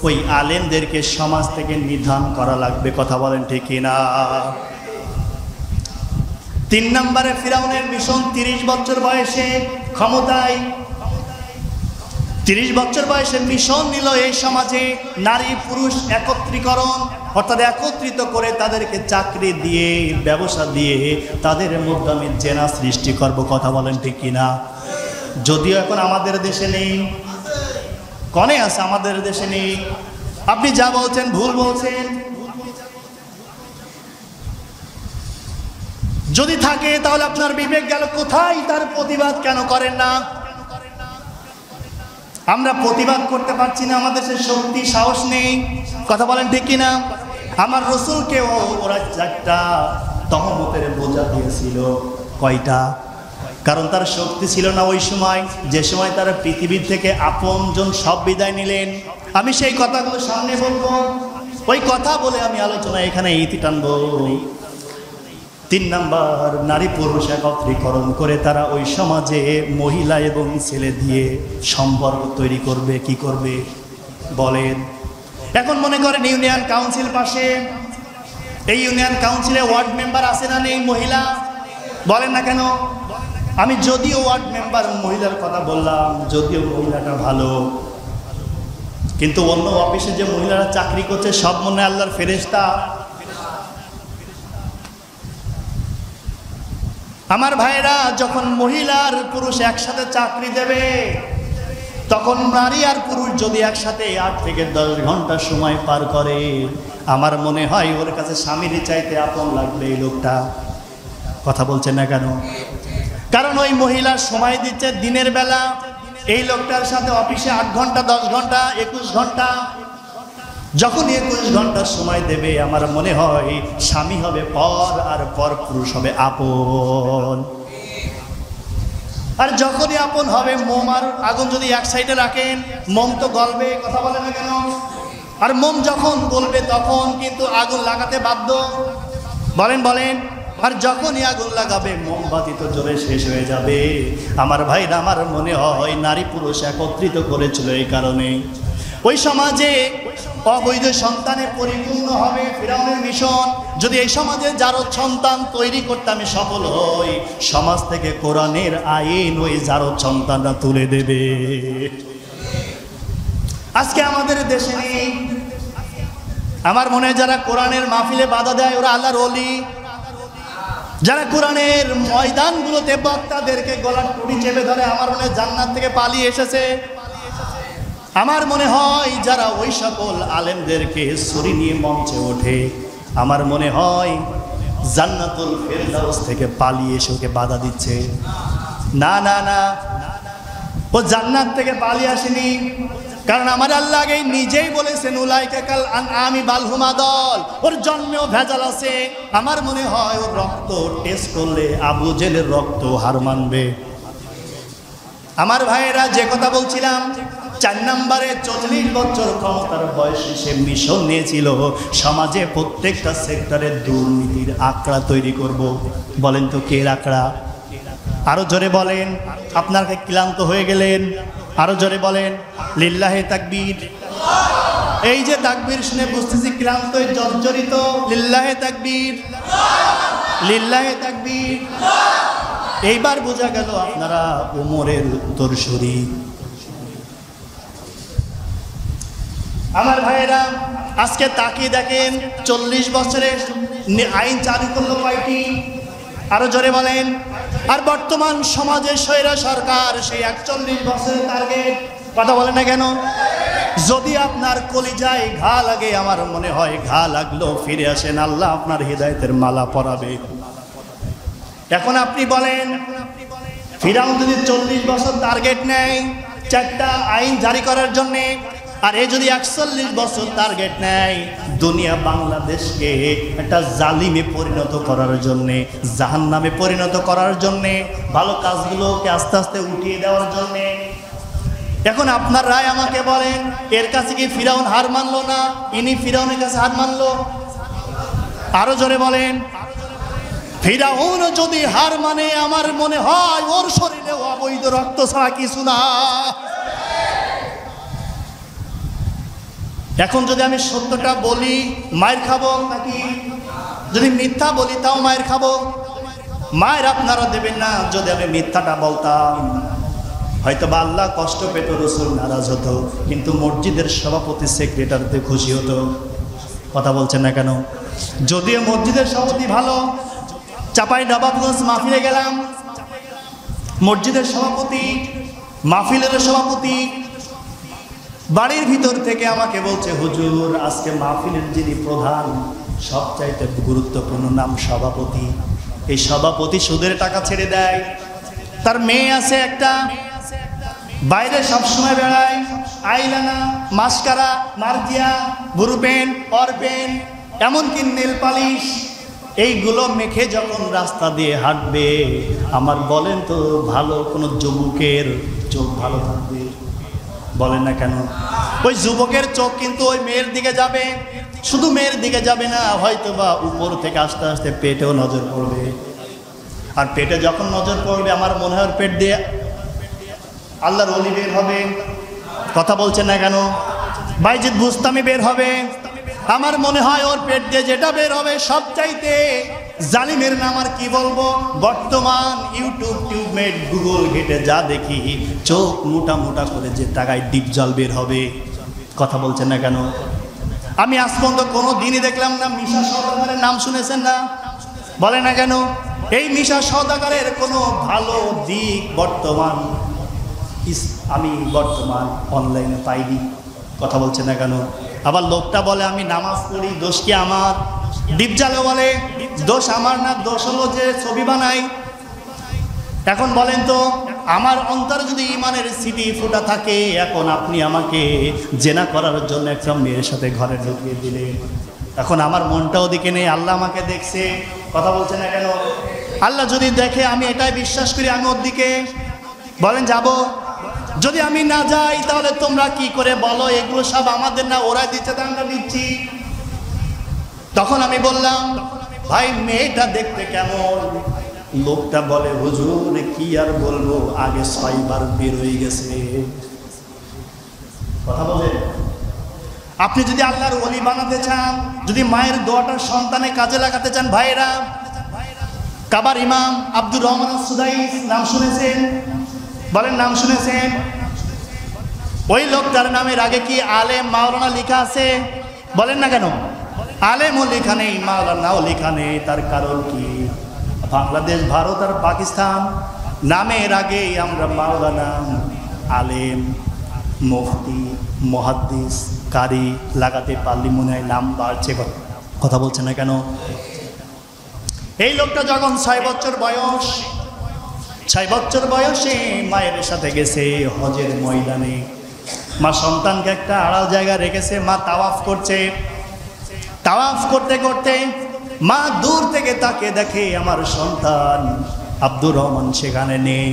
ওই আলেমদেরকে সমাজ থেকে নিধন করা লাগবে, কথা বলেন ঠিক কিনা? 3 নম্বরে ফিরাউনের মিশন 30 বছর বয়সে ক্ষমতায়, 30 বছর বয়সে মিশন নিল এই সমাজে নারী পুরুষ একত্রীকরণ, অর্থাৎ একত্রিত করে তাদেরকে চাকরি দিয়ে ব্যবসা দিয়ে তাদের মধ্যে আমি জেনা সৃষ্টি করব, কথা বলেন ঠিক কিনা? যদিও এখন আমাদের দেশে নেই, কনে আছে আমাদের দেশে নেই। আপনি যা বলছেন ভুল বলছেন। যদি থাকে তাহলে আপনার বিবেক গেল কোথায়? তার প্রতিবাদ কেন করেন না? আমরা প্রতিবাদ করতে পারছি না, আমাদের সে শক্তি সাহস নেই, কথা বলেন ঠিক কিনা? আমার রসুলকেও ওরা 4টা তহমতের বোঝা দিয়েছিল। কয়টা? কারণ তার শক্তি ছিল না ওই সময়, যে সময় তারা পৃথিবীর থেকে আপনজন সব বিদায় নিলেন। আমি সেই কথাগুলো সামনে বলবো, ওই কথা বলে আমি আলোচনা এখানে ইতি টানবো। 3 নাম্বার, নারী পুরুষ একত্রীকরণ করে তারা ওই সমাজে মহিলা এবং ছেলে দিয়ে সম্পর্ক তৈরি করবে। কি করবে বলেন? এখন মনে করেন ইউনিয়ন কাউন্সিল পাশে, এই ইউনিয়ন কাউন্সিলে ওয়ার্ড মেম্বার আছে না নেই মহিলা? বলেন না কেন? আমি যদিও ওয়ার্ড মেম্বার মহিলার কথা বললাম, যদিও মহিলাটা ভালো, কিন্তু অন্য অফিসে যে মহিলারা চাকরি করছে সব মনে আল্লাহর ফেরেশতা। আমার ভাইরা, যখন মহিলা আর পুরুষ একসাথে চাকরি দেবে, তখন নারী আর পুরুষ যদি একসাথে 8 থেকে 10 ঘন্টা সময় পার করে, আমার মনে হয় ওর কাছে স্বামীর চাইতে আপন লাগবে এই লোকটা। কথা বলছেন না কেন? কারণ ওই মহিলা সময় দিচ্ছে দিনের বেলা, এই লোকটার সাথে অফিসে 8 ঘন্টা 10 ঘন্টা 21 ঘন্টা। যখন 21 ঘন্টা সময় দেবে, আমার মনে হয় স্বামী হবে পর, আর পর পুরুষ হবে আপন। আর যখনই আপন হবে, মোম আর আগুন যদি এক সাইডে রাখেন, মোম তো গলবে, কথা বলে না কেন? আর মোম যখন গলবে তখন কিন্তু আগুন লাগাতে বাধ্য, বলেন বলেন। আর যখনই আগুন লাগাবে, মোমবাতি তো জ্বলে শেষ হয়ে যাবে। আমার ভাইরা, আমার মনে হয় নারী পুরুষ একত্রিত করেছিল এই কারণে ওই সমাজে অবৈধ সন্তানে পরিপূর্ণ হবে ফিরাউনের মিশন। যদি এই সমাজে জারদ সন্তান তৈরি করতে আমি সফল হই, সমাজ থেকে কোরআনের আইন ওই জারদ সন্তানরা তুলে দেবে। আজকে আমাদের দেশে নেই। আমার মনে হয় যারা কোরআনের মাহফিলে বাধা দেয় ওরা আল্লাহর ওলি। যারা কোরআনের ময়দানগুলোতে বক্তাদেরকে গলার টুটি চেপে ধরে, আমার মনে হয় জান্নাত থেকে পালিয়ে এসেছে। আমার মনে হয় যারা ওই সকল আলেমদেরকে ছুরি নিয়ে মঞ্চে ওঠে, আমার মনে হয় জান্নাতুল ফেরদাউস থেকে পালিয়ে এসে ওকে বাধা দিচ্ছে। না না না, ও জান্নাত থেকে পালিয়ে আসেনি। কারণ আমার আল্লাহ আগেই নিজেই বলেছেন, উলাইকা কাল আনআমি বাল হুম আদল। ওর জন্মেও ভেজাল আছে। আমার মনে হয় ওর রক্ত টেস্ট করলে আবু জেলের রক্ত হার মানবে। আমার ভাইয়েরা, যে কথা বলছিলাম, 4 নম্বরে 40 বছর ক্ষমতার বয়সে সে মিশন নিয়েছিল সমাজে প্রত্যেকটা সেক্টরে দুর্নীতির আঁকড়া তৈরি করব। বলেন তো কে আঁকড়া? আরো জোরে বলেন। আপনারা ক্লান্ত হয়ে গেলেন, আরো জোরে বলেন লিল্লাহে তাকবীর। এই যে তাকবীর শুনে বুঝতেছি ক্লান্ত জর্জরিত। লিল্লাহে তাকবীর, লিল্লাহে তাকবীর। এইবার বোঝা গেল আপনারা ওমরের উত্তরসূরি। আমার ভাইয়েরা, আজকে তাকিয়ে দেখেন 40 বছরের আইন চালু করলো কয়টি? আরো জোরে বলেন। আর বর্তমান সমাজের স্বৈরা সরকার সেই 41 বছরের টার্গেট। কথা বলে না কেন? যদি আপনার কলিজায় ঘা লাগে, আমার মনে হয় ঘা লাগলো ফিরে আসেন, আল্লাহ আপনার হৃদায়তের মালা পরাবে। এখন আপনি বলেন, ফিরাউন যদি 40 বছর টার্গেট নেয় 4টা আইন জারি করার জন্যে, আর এ যদি 41 বছর টার্গেট নেয় দুনিয়া বাংলাদেশকে একটা জালিমে পরিণত করার জন্যে, জাহান্নামে পরিণত করার জন্যে, ভালো কাজগুলোকে আস্তে আস্তে উঠিয়ে দেওয়ার জন্যে। এখন আপনার রায় আমাকে বলেন, এর কাছে কি ফিরাউন হার মানলো না? ইনি ফিরাউনের কাছে হার মানলো? আরো জোরে বলেন। ফিরাউন যদি হার মানে, আমার মনে হয় ওর শরীরে অবৈধ রক্ত ছাড়া কিছু না। এখন যদি আমি সত্যটা বলি মায়ের খাবো, নাকি যদি মিথ্যা বলি তাও মায়ের খাবো? মায়ের আপনারা দেবেন না যদি আমি মিথ্যাটা বলতাম। হয়তো বা আল্লাহ কষ্ট পেত, রসুল নারাজ হতো, কিন্তু মসজিদের সভাপতি সেক্রেটারিতে খুশি হতো। কথা বলছেন না কেন? যদিও মসজিদের সভাপতি ভালো, চাঁপাইনবাবগঞ্জ মাহফিলে গেলাম, মসজিদের সভাপতি, মাহফিলের সভাপতি বাড়ির ভিতর থেকে আমাকে বলছে, হুজুর আজকে মাহফিলের যিনি প্রধান, সবচাইতে গুরুত্বপূর্ণ নাম সভাপতি। এই সভাপতি সুদের টাকা ছেড়ে দেয়, তার মেয়ে আছে একটা, বাইরে সবসময় বেড়ায়, আইলানা, মাস্কারা, মার্জিয়া, বুরু পেন, অর পেন, এমনকি নেল পালিশ, এইগুলো মেখে যখন রাস্তা দিয়ে হাঁটবে, আমার বলেন তো ভালো কোনো যুবকের চোখ ভালো থাকবে? বলেন না কেন? ওই যুবকের চোখ কিন্তু ওই মেয়ের দিকে যাবে। শুধু মেয়ের দিকে যাবে না, হয়তো বা উপর থেকে আস্তে আস্তে পেটেও নজর পড়বে। আর পেটে যখন নজর পড়বে, আমার মনে হয় পেট দিয়ে আল্লাহর ওলি বের হবে। কথা বলছেন না কেন? বাইজিদ বুস্তামি বের হবে। আমার মনে হয় ওর পেট দিয়ে যেটা বের হবে সবচাইতে জালিমের নাম আর কি বলবো। বর্তমান ইউটিউব টিউবমেট গুগল ঘেটে যা দেখি, চোখ মোটা মোটা করে যে টাকায় ডিপ জল বের হবে। কথা বলছেন না কেন? আমি আজ পর্যন্ত কোনো দিনই দেখলাম না। মিশা সওদাগরের নাম শুনেছেন না? বলে না কেন? এই মিশা সওদাগরের কোনো ভালো দিক আমি বর্তমান অনলাইনে পাইনি। কথা বলছেন না কেন? আবার লোকটা বলে আমি নামাজ পড়ি, দোষ কি আমার? ডিপজালে বলে দোষ আমার না, দোষ হলো যে ছবি বানাই। এখন বলেন তো, আমার অন্তরে যদি ইমানের সিটি ফুটা থাকে, এখন আপনি আমাকে জেনা করার জন্য একটা মেয়ের সাথে ঘরে ঢুকিয়ে দিলেন। এখন আমার মনটা ওদিকে নেই, আল্লাহ আমাকে দেখছে। কথা বলছে না কেন? আল্লাহ যদি দেখে, আমি এটাই বিশ্বাস করি আমি ওর দিকে, বলেন যাব? যদি আমি না যাই তাহলে তোমরা কি করে বলো এগুলো সব আমাদের না, ওরা দিচ্ছে তো আমরা দিচ্ছি। তখন আমি বললাম, ভাই মেয়েটা দেখতে কেমন? লোকটা বলে, হুজুর কি আর বলবো, আগে 6 বার বের হয়ে গেছে। কথা বলে, আপনি যদি আল্লাহর ওলি বানাতে চান, যদি মায়ের দোয়াটা সন্তানে কাজে লাগাতে চান, ভাইরা, কাবার ইমাম আব্দুর রহমান সুদাইস নাম শুনেছেন? বলেন নাম শুনেছেন? ওই লোকটার নামের আগে কি আলেম মাওলানা লেখা আছে? বলেন না কেন? আলেমও লেখা নেই, মাওলানাও লেখা নেই। তার কারণ কি? বাংলাদেশ, ভারত আর পাকিস্তান নামের আগেই আমরা মাওলানা, আলেম, মুফতি, মুহাদ্দিস, কারি লাগাতে পারলি মনে হয় নাম বাড়ছে। কথা বলছে না কেন? এই লোকটা যখন 6 বছর বয়স, 6 বছর বয়সে মায়ের সাথে গেছে হজের ময়দানে। মা সন্তানকে একটা আড়াল জায়গায় রেখেছে, মা তাওয়াফ করছে। তাওয়াফ করতে করতে মা দূর থেকে তাকে দেখে আমার সন্তান আব্দুর রহমান সেখানে নেই।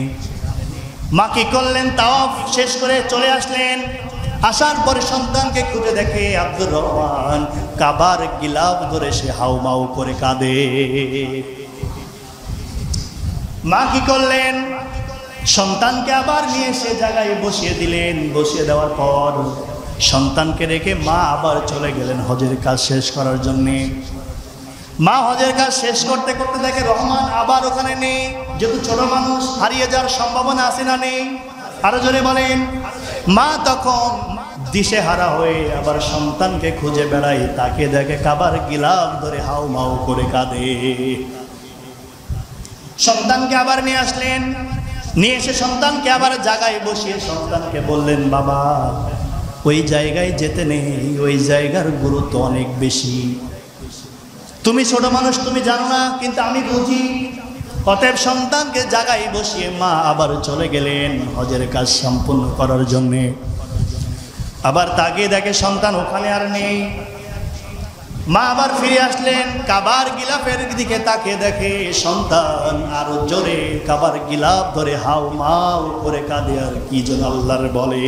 মা কি করলেন? তাওয়াফ শেষ করে চলে আসলেন। আসার পরে সন্তানকে খুঁজে দেখে আব্দুর রহমান কাবার গিলাফ ধরে সে হাউমাউ করে কাঁদে। মা কি করলেন? সন্তানকে আবার নিয়ে সে জায়গায় বসিয়ে দিলেন। বসিয়ে দেওয়ার পর সন্তানকে রেখে মা আবার চলে গেলেন হজের কাজ শেষ করার জন্যে। মা হজের কাজ শেষ করতে করতে দেখে রহমান আবার ওখানে নেই। যেহেতু ছোট মানুষ, হারিয়ে যাওয়ার সম্ভাবনা আছে না নেই? আরো জোরে বলেন। মা তখন দিশেহারা হয়ে আবার সন্তানকে খুঁজে বেড়ায়, তাকে দেখে কাবার গিলাফ ধরে হাউ মাউ করে কাঁদে। সন্তানকে আবার নিয়ে আসলেন, নিয়ে এসে সন্তানকে আবার জায়গায় বসিয়ে সন্তানকে বললেন, বাবা ওই জায়গায় যেতে নেই, ওই জায়গার গুরুত্ব অনেক বেশি। তুমি ছোট মানুষ, তুমি জানো না, কিন্তু আমি বুঝি। অতএব সন্তানকে জায়গায় বসিয়ে মা আবার চলে গেলেন হজের কাজ সম্পূর্ণ করার জন্যে। আবার তাকিয়ে দেখে সন্তান ওখানে আর নেই। মা আবার ফিরে আসলেন, কাবার গিলাফের দিকে তাকিয়ে দেখে সন্তান আরো জোরে কাবার গিলাফ ধরে হাউ মাউ করে কাঁদে। আর কি যেন আল্লাহর বলে।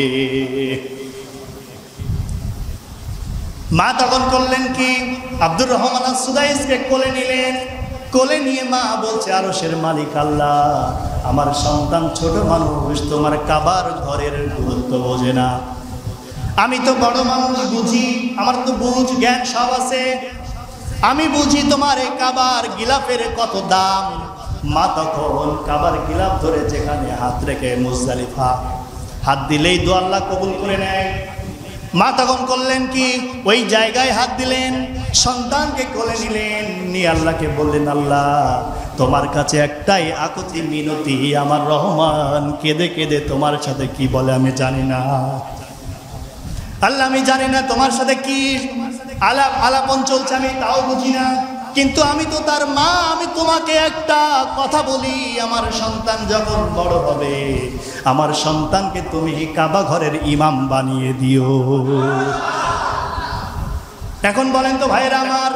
মা তখন করলেন কি, আব্দুর রহমান আস-সুদাইসকে কোলে নিলেন। কোলে নিয়ে মা বলছে, আরশের মালিক আল্লাহ, আমার সন্তান ছোট মানুষ, তোমার কাবার ঘরের গুরুত্ব বোঝে না। আমি তো বড় মানুষ, বুঝি, আমার তো বুঝ জ্ঞান সব আছে। আমি বুঝি তোমার এই কাবার গিলাফের কত দাম। মা তখন কাবার গিলাফ ধরে যেখানে হাত রেখে মুজদালিফা, হাত দিলেই দোয়া আল্লাহ কবুল করে নেয়। মা তখন করলেন কি, ওই জায়গায় হাত দিলেন, সন্তানকে কোলে নিলেন, নিয়ে আল্লাহকে বললেন, আল্লাহ তোমার কাছে একটাই আকুতি মিনতি, আমার রহমান কেঁদে কেঁদে তোমার সাথে কি বলে আমি জানি না। আল্লাহ আমি জানি না তোমার সাথে কি আলাপন চলছে, আমি তাও বুঝি না, কিন্তু আমি তো তার মা। আমি তোমাকে একটা কথা বলি, আমার সন্তান যখন বড় হবে, আমার সন্তানকে তুমি কাবা ঘরের ইমাম বানিয়ে দিও। এখন বলেন তো ভাইরা আমার,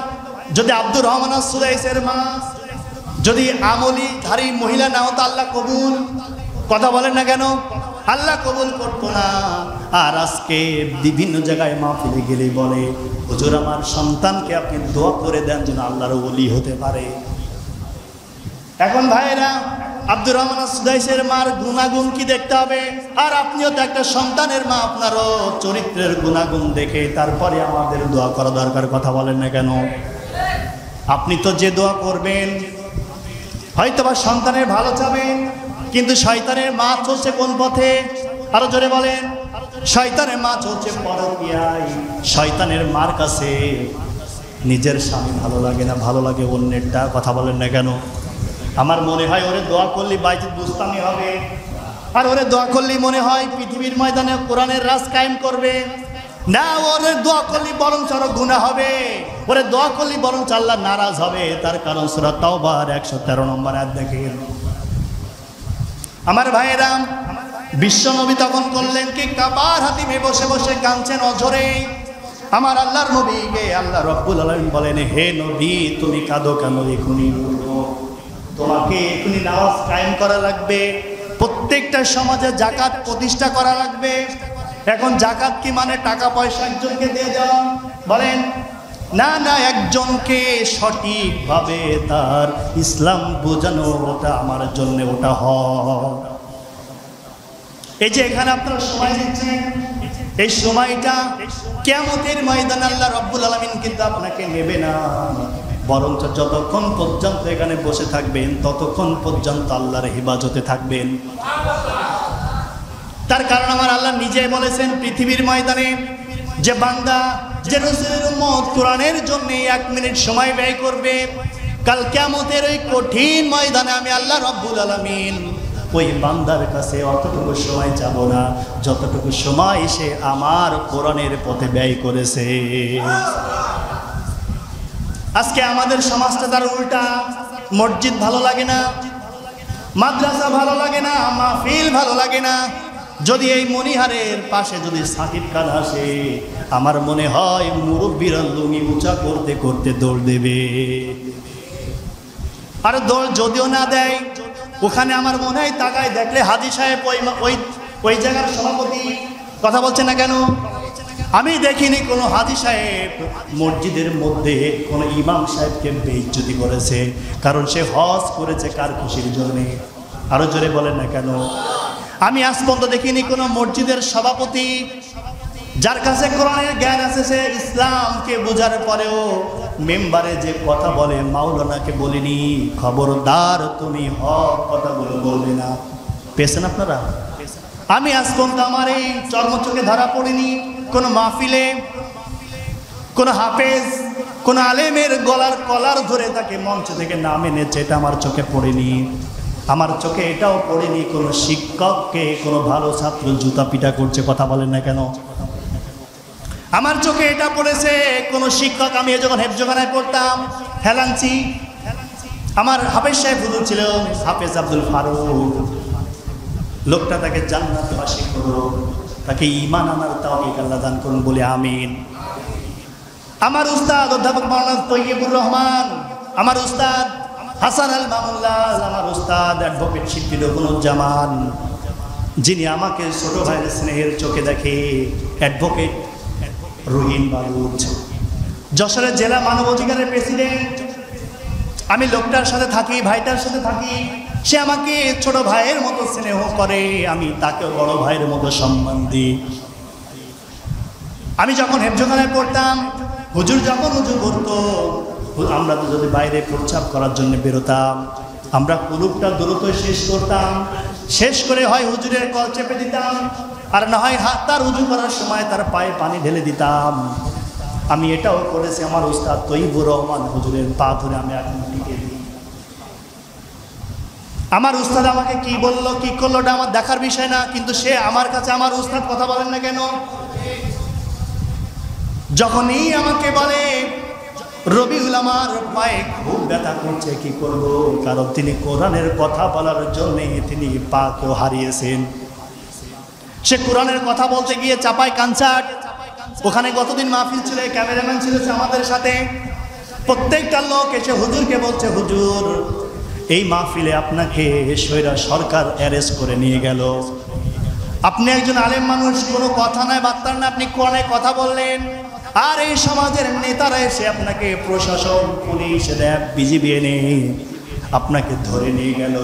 যদি আব্দুর রহমান আস-সুদাইসের মা যদি আমলি ধারী মহিলা নাও তো আল্লাহ কবুল, কথা বলেন না কেন, আল্লাহ কবুল করতো না। আর আজকে বিভিন্ন জায়গায় মাহফিলে গেলে বলে, হুজুর আমার সন্তানকে আপনি দোয়া করে দেন যেন আল্লাহর ওলি হতে পারে। এখন ভাইরা, আব্দুর রহমান আস-সুদাইসের মার গুণাগুণ কি দেখতে হবে, আর আপনিও তো একটা সন্তানের মা, আপনারও চরিত্রের গুণাগুণ দেখে তারপরে আমাদের দোয়া করা দরকার, কথা বলেন না কেন। আপনি তো যে দোয়া করবেন হয়তোবা সন্তানের ভালো চাবেন, কিন্তু শয়তানের মা চলছে কোন পথে, আরো জোরে বলেন। শয়তানের মা চলছে পরকীয়ায়। শয়তানের মার কাছে নিজের স্বামী ভালো লাগে না, ভালো লাগে অন্যেরটা, কথা বলেন না কেন। আমার মনে হয় ওরে দোয়া করলে বাইতুল বুস্তামি হবে, আর ওরে দোয়া করলেই মনে হয় পৃথিবীর ময়দানে কোরআনের রাজ কায়েম করবে। না, ওরে দোয়া করলে বরং আরো গুনাহ হবে, ওরে দোয়া করলে বরং আল্লাহ নারাজ হবে। তার কারণ সূরা তাওবার 113 নম্বর আয়াত দেখেন। আমার ভাইয়েরা, বিশ্ব নবী তখন করলেন কি, কাবার হাতিমে বসে বসে কাঁদছেন অঝরে। আমার আল্লাহর নবীকে আল্লাহ রব্বুল আলামিন বলেন, হে নবী তুমি কাঁদো কেন, এখনই তোমাকে এখনই নামাজ কায়েম করা লাগবে, প্রত্যেকটা সমাজে জাকাত প্রতিষ্ঠা করা লাগবে। এখন জাকাত কি মানে টাকা পয়সা একজনকে দিয়ে দেওয়া? বলেন না, না, একজনকে সঠিকভাবে তার ইসলাম বোঝানো, ওটা আমার জন্য, ওটা হয়। এই যে এখানে আপনারা সময় দিচ্ছেন, এই সময়টা কিয়ামতের ময়দানে আল্লাহ রব্বুল আলামিন কিন্তু আপনাকে নেবে না, বরঞ্চ যতক্ষণ পর্যন্ত এখানে বসে থাকবেন ততক্ষণ পর্যন্ত আল্লাহর হিফাজতে থাকবেন। তার কারণ আমার আল্লাহ নিজেই বলেছেন পৃথিবীর ময়দানে যে বান্দা, যে রাসূলের উম্মত কোরআনের জন্য 1 মিনিট সময় ব্যয় করবে, কাল কিয়ামতের ওই কঠিন ময়দানে আমি আল্লাহ রব্বুল আলামিন ওই বান্দার কাছে অতটুকু সময় যাব না যতটুকু সময় সে আমার কোরআনের পথে ব্যয় করেছে। আজকে আমাদের সমাজটা তার উল্টা। মসজিদ ভালো লাগে না, মাদ্রাসা ভালো লাগে না, মাহফিল ভালো লাগে না। যদি এই মনিহারের পাশে যদি সাকিব খান আসে, আমার মনে হয় মুরব্বীরা লুঙ্গি উঁচা করতে করতে দৌড় দেবে। আর দৌড় যদিও না দেয়, ওখানে আমার মনে হয় তাকায় দেখলে হাজী সাহেব ওই জায়গার সভাপতি, কথা বলছে না কেন? আমি দেখিনি কোনো হাজী সাহেব মসজিদের মধ্যে কোনো ইমাম সাহেবকে বেইজ্জতি করেছে, কারণ সে হজ করেছে কার খুশির জন্যে। আরো জোরে বলেন না কেন? আমি আজ পর্যন্ত দেখিনি কোনো মসজিদের সভাপতি যার কাছে কোরআনের জ্ঞান আছে, সে ইসলামকে বোঝার পরেও মেম্বারে যে কথা বলে, মাওলানাকে বলিনি খবরদার তুমি হক কথাগুলো বলবে না। পেয়েছেন আপনারা? আমি আজ পর্যন্ত আমার এই চর্মচোখে ধরা পড়িনি কোন মাহফিলে কোন হাফেজ কোন আলেমের গলার কলার ধরে তাকে মঞ্চ থেকে নামে এনেছে, এটা আমার চোখে পড়েনি। আমার চোখে এটাও পড়েনি কোন শিক্ষককে কোন ভালো ছাত্র জুতা পিটা করছে। কথা বলেন না কেন? আমার চোখে এটা পড়েছে কোন শিক্ষক, আমি যখন হেফজখানায় পড়তাম হেলাঞ্চি, আমার হাফেজ সাহেব হুজুর ছিল হাফেজ আব্দুল ফারুক, লোকটা তাকে জান্নাতবাসী করুন, তাকে ঈমান আনার তাওফিক আল্লাহ দান করুন বলে আমিন। আমার উস্তাদ অধ্যাপক মাওলানা তৈয়বুর রহমান, আমার উস্তাদ হাসান আল মামুল্লাহ, আমার উস্তাদ অ্যাডভোকেট শিল্পী রকুনুজ্জামান, যিনি আমাকে ছোট ভাইয়ের স্নেহের চোখে দেখে, অ্যাডভোকেট রহিম বালুচ, যশোরের জেলা মানবাধিকারের প্রেসিডেন্ট। আমি লোকটার সাথে থাকি, ভাইটার সাথে থাকি, সে আমাকে ছোট ভাইয়ের মতো স্নেহ করে, আমি তাকে বড় ভাইয়ের মতো সম্মান দিই। আমি যখন হেফজখানায় পড়তাম, হুজুর যখন হুজুর করতো, আমরা তো যদি বাইরে প্রস্রাব করার জন্য বেরোতাম, আমরা কুলুপটা দ্রুত শেষ করতাম, শেষ করে হয় হুজুরের কল চেপে দিতাম, আর না হয় হাত তার উজু করার সময় তার পায়ে পানি ঢেলে দিতাম। আমি এটাও করেছি আমার উস্তাদ তৈয়বুর রহমান হুজুরের পা ধরে আমি এখন টিকে দিই। আমার উস্তাদ আমাকে কি বললো কি করলো এটা আমার দেখার বিষয় না, কিন্তু সে আমার কাছে আমার উস্তাদ। কথা বলেন না কেন? যখনই আমাকে বলে রবিউল আমার পায়ে খুব ব্যথা করছে, কি করব, কারণ তিনি কোরআনের কথা বলার জন্য তিনি পাকেও হারিয়েছেন। সে কোরআনের কথা বলতে গিয়ে চাপাই কানসাট, ওখানে গতদিন মাহফিল ছিল, ক্যামেরাম্যান ছিল আমাদের সাথে, প্রত্যেকটা লোক এসে হুজুরকে বলছে, হুজুর এই মাহফিলে আপনাকে সৈরা সরকার অ্যারেস্ট করে নিয়ে গেল, আপনি একজন আলেম মানুষ, কোনো কথা নয় বার্তা না, আপনি কোরআনে কথা বললেন, আর এই সমাজের নেতারা এসে আপনাকে প্রশাসন, পুলিশ, র্যাব, বিজিবি এনে আপনাকে ধরে নিয়ে গেল।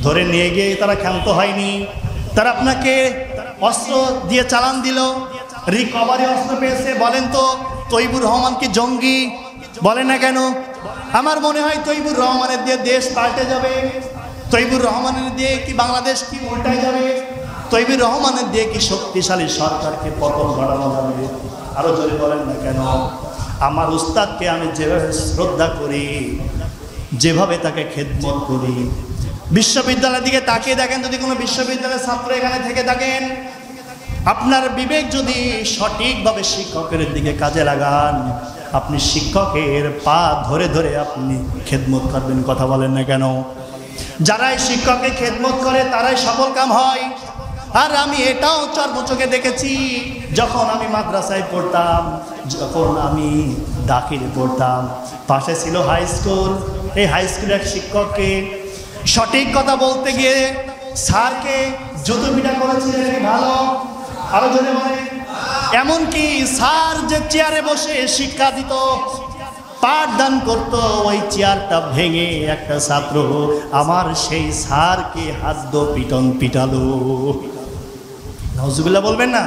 ধরে নিয়ে গিয়ে তারা ক্ষান্ত হয়নি, তারা আপনাকে অস্ত্র দিয়ে চালান দিল, রিকভারি অস্ত্র পেয়েছে। বলেন তো তৈয়বুর রহমান কি জঙ্গি? বলে না কেন? আমার মনে হয় তৈয়বুর রহমানের দিয়ে দেশ পাল্টে যাবে, তৈয়বুর রহমানের দিয়ে কি বাংলাদেশ কি উল্টায় যাবে, তৈয়বুর রহমানের দিয়ে কি শক্তিশালী সরকারকে পতন ঘটানো যাবে? আরো জোরে বলেন না কেন? আমার উস্তাদকে আমি যেভাবে শ্রদ্ধা করি, যেভাবে তাকে খেদমত করি, বিশ্ববিদ্যালয়ের দিকে তাকিয়ে দেখেন, যদি কোনো বিশ্ববিদ্যালয়ের ছাত্র এখানে থেকে থাকেন, আপনার বিবেক যদি সঠিকভাবে শিক্ষকের দিকে কাজে লাগান, আপনি শিক্ষকের পা ধরে ধরে আপনি খেদমত করবেন। কথা বলেন না কেন? যারাই শিক্ষককে খেদমত করে তারাই সফল কাম হয়। আর আমি এটাও চর্মচোখে দেখেছি, যখন আমি মাদ্রাসায় পড়তাম, যখন আমি দাখিলে পড়তাম, পাশে ছিল হাই স্কুল, এই হাই স্কুলের শিক্ষককে সঠিক কথা বলতে গিয়ে স্যারকে জুতো পিটা করেছিলেন। ভালো, আরো জোরে বলে। এমনকি স্যার যে চেয়ারে বসে শিক্ষা দিত, পাঠদান করত, ওই চেয়ারটা ভেঙে একটা ছাত্র আমার সেই স্যারকে হাত পিটন পিটালো। নাউজুবিল্লাহ বলবেন না?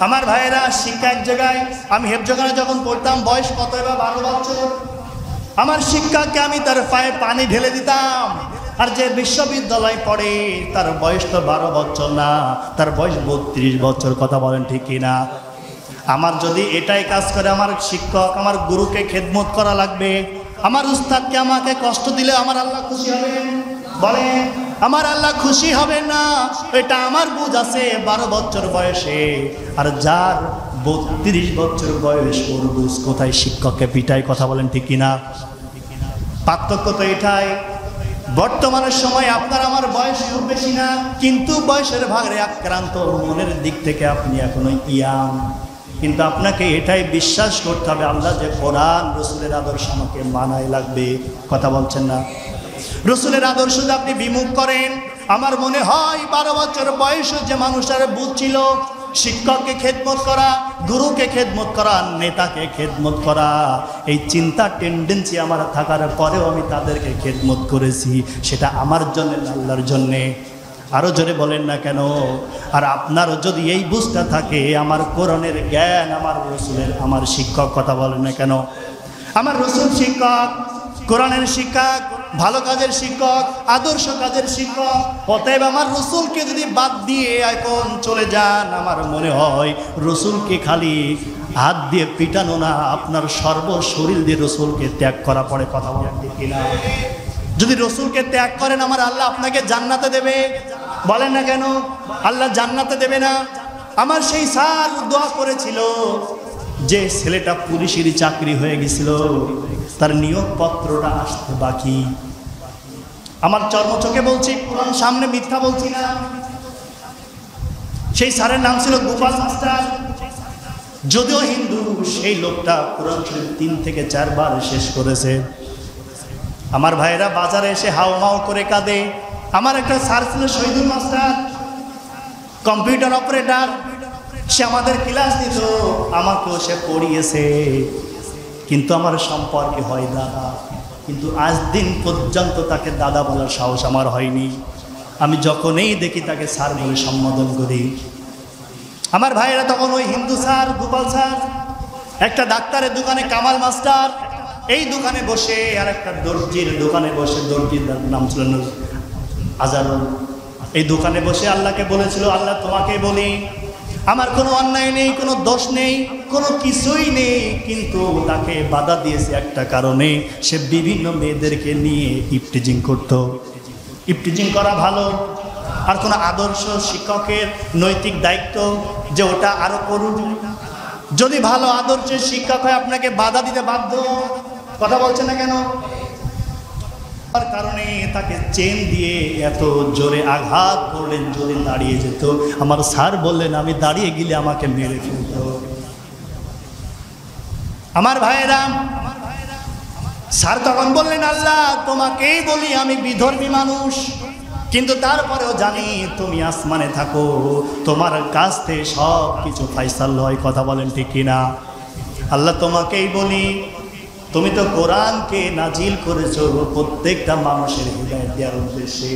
আমার ভাইয়েরা, শিক্ষা এক জায়গায়। আমি হেফজখানে যখন পড়তাম, বয়স কত, বা 12 বছর, আমার শিক্ষককে আমি তার পায়ে পানি ঢেলে দিতাম। আর যে বিশ্ববিদ্যালয় পড়ে তার বয়স তো 12 বছর না, তার বয়স 32 বছর। কথা বলেন ঠিক কিনা? আমার যদি এটাই কাজ করে, আমার শিক্ষক, আমার গুরুকে খেদমত করা লাগবে, আমার উস্তাদকে আমাকে কষ্ট দিলে আমার আল্লাহ খুশি হবেন? বলে আমার আল্লাহ খুশি হবে না। এটা আমার বুঝ আছে 12 বছর বয়সে, আর যার 32 বছর বয়স, ওর বুঝ কোথায় শিক্ষককে পিটায়? কথা বলেন ঠিক কিনা? পার্থক্য তো এটাই। বর্তমানের সময় আপনার আমার বয়স খুব বেশি না, কিন্তু বয়সের ভাগে আক্রান্ত, মনের দিক থেকে আপনি এখনো ইয়াং। কিন্তু আপনাকে এটাই বিশ্বাস করতে হবে, আল্লাহ যে কোরআন রসুলের আদর্শ আমাকে মানায় লাগবে। কথা বলছেন না? রসুলের আদর্শ যদি আপনি বিমুখ করেন, আমার মনে হয় 12 বছর বয়স যে মানুষের বুঝ ছিল শিক্ষককে খেদমত করা, গুরুকে খেদমত করা, নেতাকে খেদমত করা, এই চিন্তা টেন্ডেন্সি আমার থাকার পরেও আমি তাদেরকে খেদমত করেছি, সেটা আমার জন্য না, আল্লাহর জন্যে। আরো জোরে বলেন না কেন? আর আপনারও যদি এই বুঝটা থাকে, আমার কোরআনের জ্ঞান, আমার রসুলের, আমার শিক্ষক, কথা বলেন না কেন? আমার রসুল শিক্ষক, কোরআনের শিক্ষক, ভালো কাজের শিক্ষক, আদর্শ কাজের শিক্ষক। অতএব আমার রসুলকে যদি বাদ দিয়ে এখন চলে যান, আমার মনে হয় রসুলকে খালি হাত দিয়ে পিটানো না, আপনার সর্ব শরীর দিয়ে রসুলকে ত্যাগ করা পড়ে। কথা বলেন ঠিক কিনা? যদি রসুলকে ত্যাগ করেন, আমার আল্লাহ আপনাকে জান্নাতে দেবে? বলেন না কেন আল্লাহ জান্নাতে দেবে না? আমার সেই স্যার দোয়া করেছিল, যে ছেলেটা পুলিশেরই চাকরি হয়ে গেছিল, তার নিয়োগপত্রটা আসতে বাকি। আমার চর্মচোখে বলছি, কোরআন সামনে মিথ্যা বলছি না। সেই স্যারের নাম ছিল গোপাল মাস্টার। যদিও হিন্দু, সেই লোকটা কোরআন শরীফ 3 থেকে 4 বার শেষ করেছে। আমার ভাইরা বাজারে এসে হাউমাউ করে কাঁদে। আমার একটা স্যার ছিল শহীদুল মাস্টার, কম্পিউটার অপারেটর। সে আমাদের ক্লাস দিত, আমাকেও সে পড়িয়েছে, কিন্তু আমার সম্পর্কে হয় দাদা। কিন্তু আজ দিন পর্যন্ত তাকে দাদা বলার সাহস আমার হয়নি। আমি যখনই দেখি তাকে স্যার বলে সম্বোধন করি। আমার ভাইয়েরা তখন ওই হিন্দু স্যার গোপাল স্যার, একটা ডাক্তারের দোকানে কামাল মাস্টার, এই দোকানে বসে, আর একটা দর্জির দোকানে বসে, দর্জির নাম ছিল আজারুল। এই দোকানে বসে আল্লাহকে বলেছিল, আল্লাহ তোমাকে বলি, আমার কোনো অন্যায় নেই, কোনো দোষ নেই, কোনো কিছুই নেই, কিন্তু তাকে বাধা দিয়েছে একটা কারণে, সে বিভিন্ন মেয়েদেরকে নিয়ে ইফটিজিং করত। ইফটিজিং করা ভালো, আর কোনো আদর্শ শিক্ষকের নৈতিক দায়িত্ব যে ওটা আরো করুন। যদি ভালো আদর্শের শিক্ষক হয়, আপনাকে বাধা দিতে বাধ্য। কথা বলছেন না কেন? তার কারণে তাকে চেন দিয়ে এত জোরে আঘাত করলেন, যদি দাঁড়িয়ে যেত। আমার স্যার বললেন, আমি দাঁড়িয়ে গেলে আমাকে মেরে ফেলত। আমার ভাইয়েরা, স্যার তখন বললেন, আল্লাহ তোমাকেই বলি, আমি বিধর্মী মানুষ, কিন্তু তারপরেও জানি তুমি আসমানে থাকো, তোমার কাছ থেকে সব কিছু ফাইসাল হয়। কথা বলেন ঠিক কিনা? আল্লাহ তোমাকেই বলি, তুমি তো কোরআনকে নাজিল করেছো প্রত্যেকটা মানুষের হৃদয়ে দেওয়ার উদ্দেশ্যে।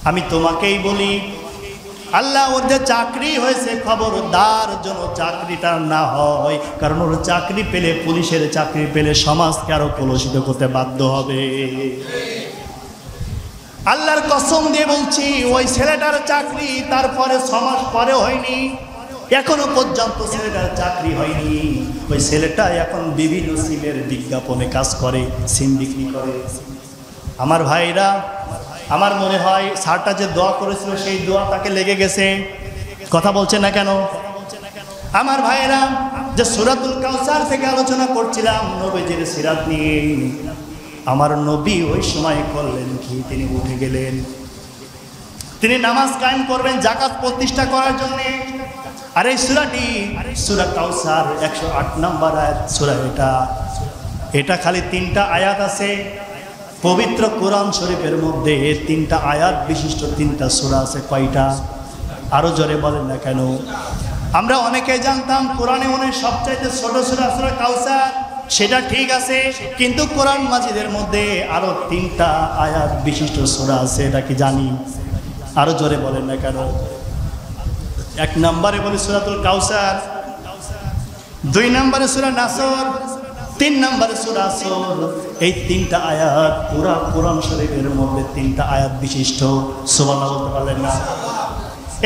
আমি তোমাকেই বলি, আল্লাহ ওর যে চাকরি হয়েছে, খবরদার যেন চাকরিটা না হয়, কারণ ওর চাকরি পেলে, পুলিশের চাকরি পেলে সমাজকে আরো কলুষিত করতে বাধ্য হবে। আল্লাহর কসম দিয়ে বলছি, ওই ছেলেটার চাকরি তারপরে 6 মাস পরে হয়নি, এখনো পর্যন্ত ছেলেটার চাকরি হয়নি। ওই ছেলেটা এখন বিভিন্ন সিমের বিজ্ঞাপনে কাজ করে, সিম বিক্রি করে। আমার ভাইরা, আমার মনে হয় স্যারটা যে দোয়া করেছিল, সেই দোয়া তাকে লেগে গেছে। কথা বলছে না কেন? আমার ভাইরা, যে সূরাতুল কাউসার থেকে আলোচনা করছিলাম, নবীজির সিরাত নিয়ে, আমার নবী ওই সময় করলেন কি, তিনি উঠে গেলেন, তিনি নামাজ কায়েম করবেন যাকাত প্রতিষ্ঠা করার জন্য। আর এই সূরাটি সূরা কাউসার 108 নম্বর আয়াত সূরা। এটা খালি 3টা আয়াত আছে পবিত্র কোরআন শরীফের মধ্যে। 3টা আয়াত বিশিষ্ট 3টা সূরা আছে। কয়টা? আরো জোরে বলেন না কেন? আমরা অনেকে জানতাম কোরআনে মনে সবচাইতে ছোট সূরা সূরা কাউসার, সেটা ঠিক আছে, কিন্তু কোরআন মাজিদের মধ্যে আরো 3টা আয়াত বিশিষ্ট সূরা আছে, এটা কি জানি? আরো জোরে বলেন না কেন? 1 নম্বরে বলি সূরাতুল কাউসার, 2 নম্বরে সূরা নাসর, 3 নম্বরে সূরা আসর। এই 3টা আয়াত পুরা কোরআন শরীফের মধ্যে 3টা আয়াত বিশিষ্ট। সুবহানাল্লাহ বলতে পারলেন না?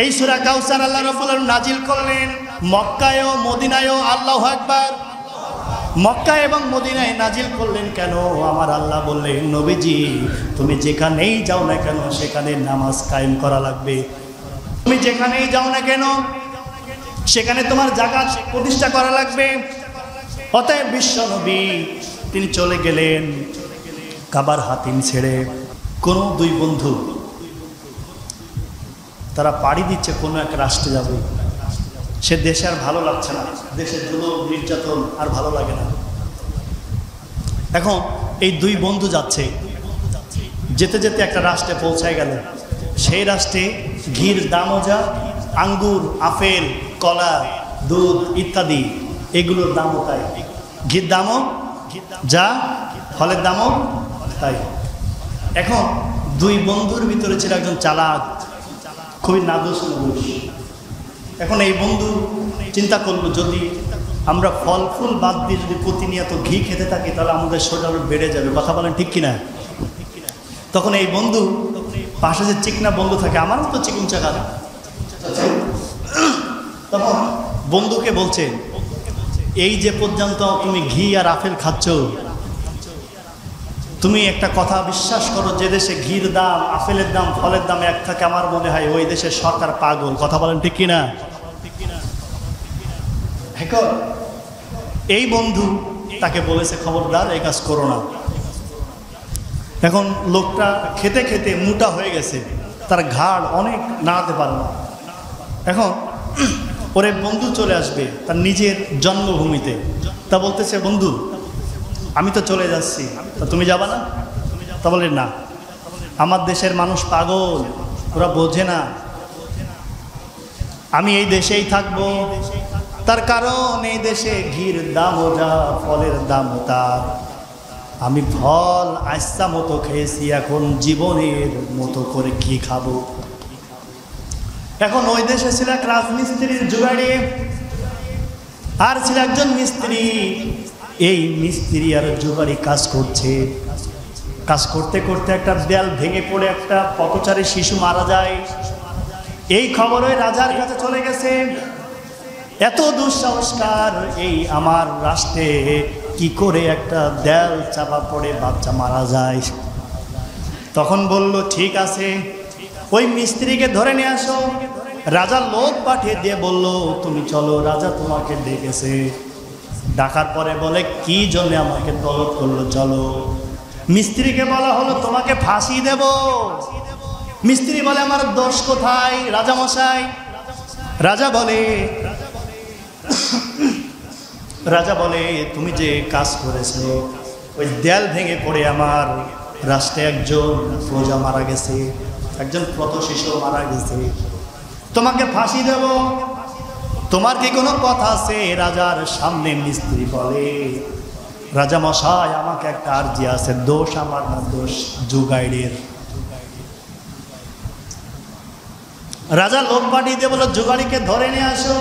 এই সূরা কাউসার আল্লাহ রাব্বুল আলামিন নাজিল করলেন মক্কায় ও মদিনায়। আল্লাহু আকবার। মক্কা এবং মদিনায় নাজিল করলেন কেন? আমার আল্লাহ বললেন, নবীজি তুমি যেখানেই যাও না কেন, সেখানে নামাজ কায়েম করা লাগবে। তুমি যেখানেই যাও না কেন, সেখানে তোমার যাকাত প্রতিষ্ঠা করা লাগবে। অতএব বিশ্ব নবী তিনি চলে গেলেন কাবার হাতিম ছেড়ে। কোনো 2 বন্ধু, তারা পাড়ি দিচ্ছে কোনো এক রাষ্ট্রে যাবে। সে দেশে আর ভালো লাগছে না, দেশের জুলুম নির্যাতন আর ভালো লাগে না। এখন এই 2 বন্ধু যাচ্ছে, যেতে যেতে একটা রাষ্ট্রে পৌঁছায় গেল। সেই রাষ্ট্রে ঘির দামও যা, আঙ্গুর, আপেল, কলা, দুধ ইত্যাদি এগুলোর দামও তাই। ঘির দামও যা, ফলের দামও তাই। এখন 2 বন্ধুর ভিতরে ছিল একজন চালাক, খুবই নাদুস। এখন এই বন্ধু চিন্তা করলো, যদি আমরা ফল ফুল বাদ দিয়ে যদি প্রতিনিয়ত ঘি খেতে থাকি তাহলে আমাদের শরীর বেড়ে যাবে। কথা বলেন ঠিক কিনা? তখন এই বন্ধু পাশে যে চিকনা বন্ধু থাকে, আমারও তো চিকুন চাকা, তখন বন্ধুকে বলছে, এই যে পর্যন্ত তুমি ঘি আর আপেল খাচ্ছ, তুমি একটা কথা বিশ্বাস করো, যে দেশে ঘির দাম, আপেলের দাম, ফলের দাম এক থাকে, আমার মনে হয় ওই দেশের সরকার পাগল। কথা বলেন ঠিক কিনা? এই বন্ধু তাকে বলেছে, খবরদার এই কাজ করো না। এখন লোকটা খেতে খেতে মোটা হয়ে গেছে, তার ঘাড় অনেক নাড়াতে পারে না। এখন ওরে বন্ধু চলে আসবে তার নিজের জন্মভূমিতে, তা বলতেছে, বন্ধু আমি তো চলে যাচ্ছি, তা তুমি যাবা না? তা বলে, না, আমার দেশের মানুষ পাগল, ওরা বোঝে না, আমি এই দেশেই থাকবো। তার কারণ এই দেশে ঘির দামও যা, ফলের দামও তার। আমি ফল আচ্ছা মতো খেয়েছি, এখন জীবনের মতো করে ঘি খাবো। এখন ওই দেশে ছিল এক রাজমিস্ত্রির জোগাড়ে, আর ছিল একজন মিস্ত্রি। এই মিস্ত্রি আর জোগাড়ি কাজ করছে, কাজ করতে করতে একটা দেয়াল ভেঙে পড়ে একটা পথচারী শিশু মারা যায়। এই খবর ওই রাজার কাছে চলে গেছে। এত দুঃসংস্কার এই আমার রাষ্ট্রে, কি করে একটা দেয়াল চাপা পড়ে বাচ্চা মারা যায়? তখন বলল, ঠিক আছে, ওই মিস্ত্রিকে ধরে নিয়ে আসো। রাজা লোক পাঠিয়ে দিয়ে বলল, তুমি চলো, রাজা তোমাকে ডেকেছে। ডাকার পরে বলে, কি জন্য আমাকে তলব করলো? চলো। মিস্ত্রিকে বলা হলো, তোমাকে ফাঁসি দেব। মিস্ত্রি বলে, আমার দোষ কোথায় রাজা মশাই? রাজা বলে তুমি যে কাজ করেছো, ওই দেয়াল ভেঙে পড়ে আমার রাষ্ট্রে একজন প্রজা মারা গেছে, একজন পথ শিশু মারা গেছে, তোমাকে ফাঁসি দেব। তোমার কি কোনো কথা আছে? রাজার সামনে মিস্ত্রি বলে, রাজা মশাই আমাকে একটা আর্জি আছে, দোষ আমার না, দোষ জুগাইড়ের। রাজা লোক পাঠিয়ে দিয়ে বলল, জুগাড়িকে ধরে নিয়ে আসো।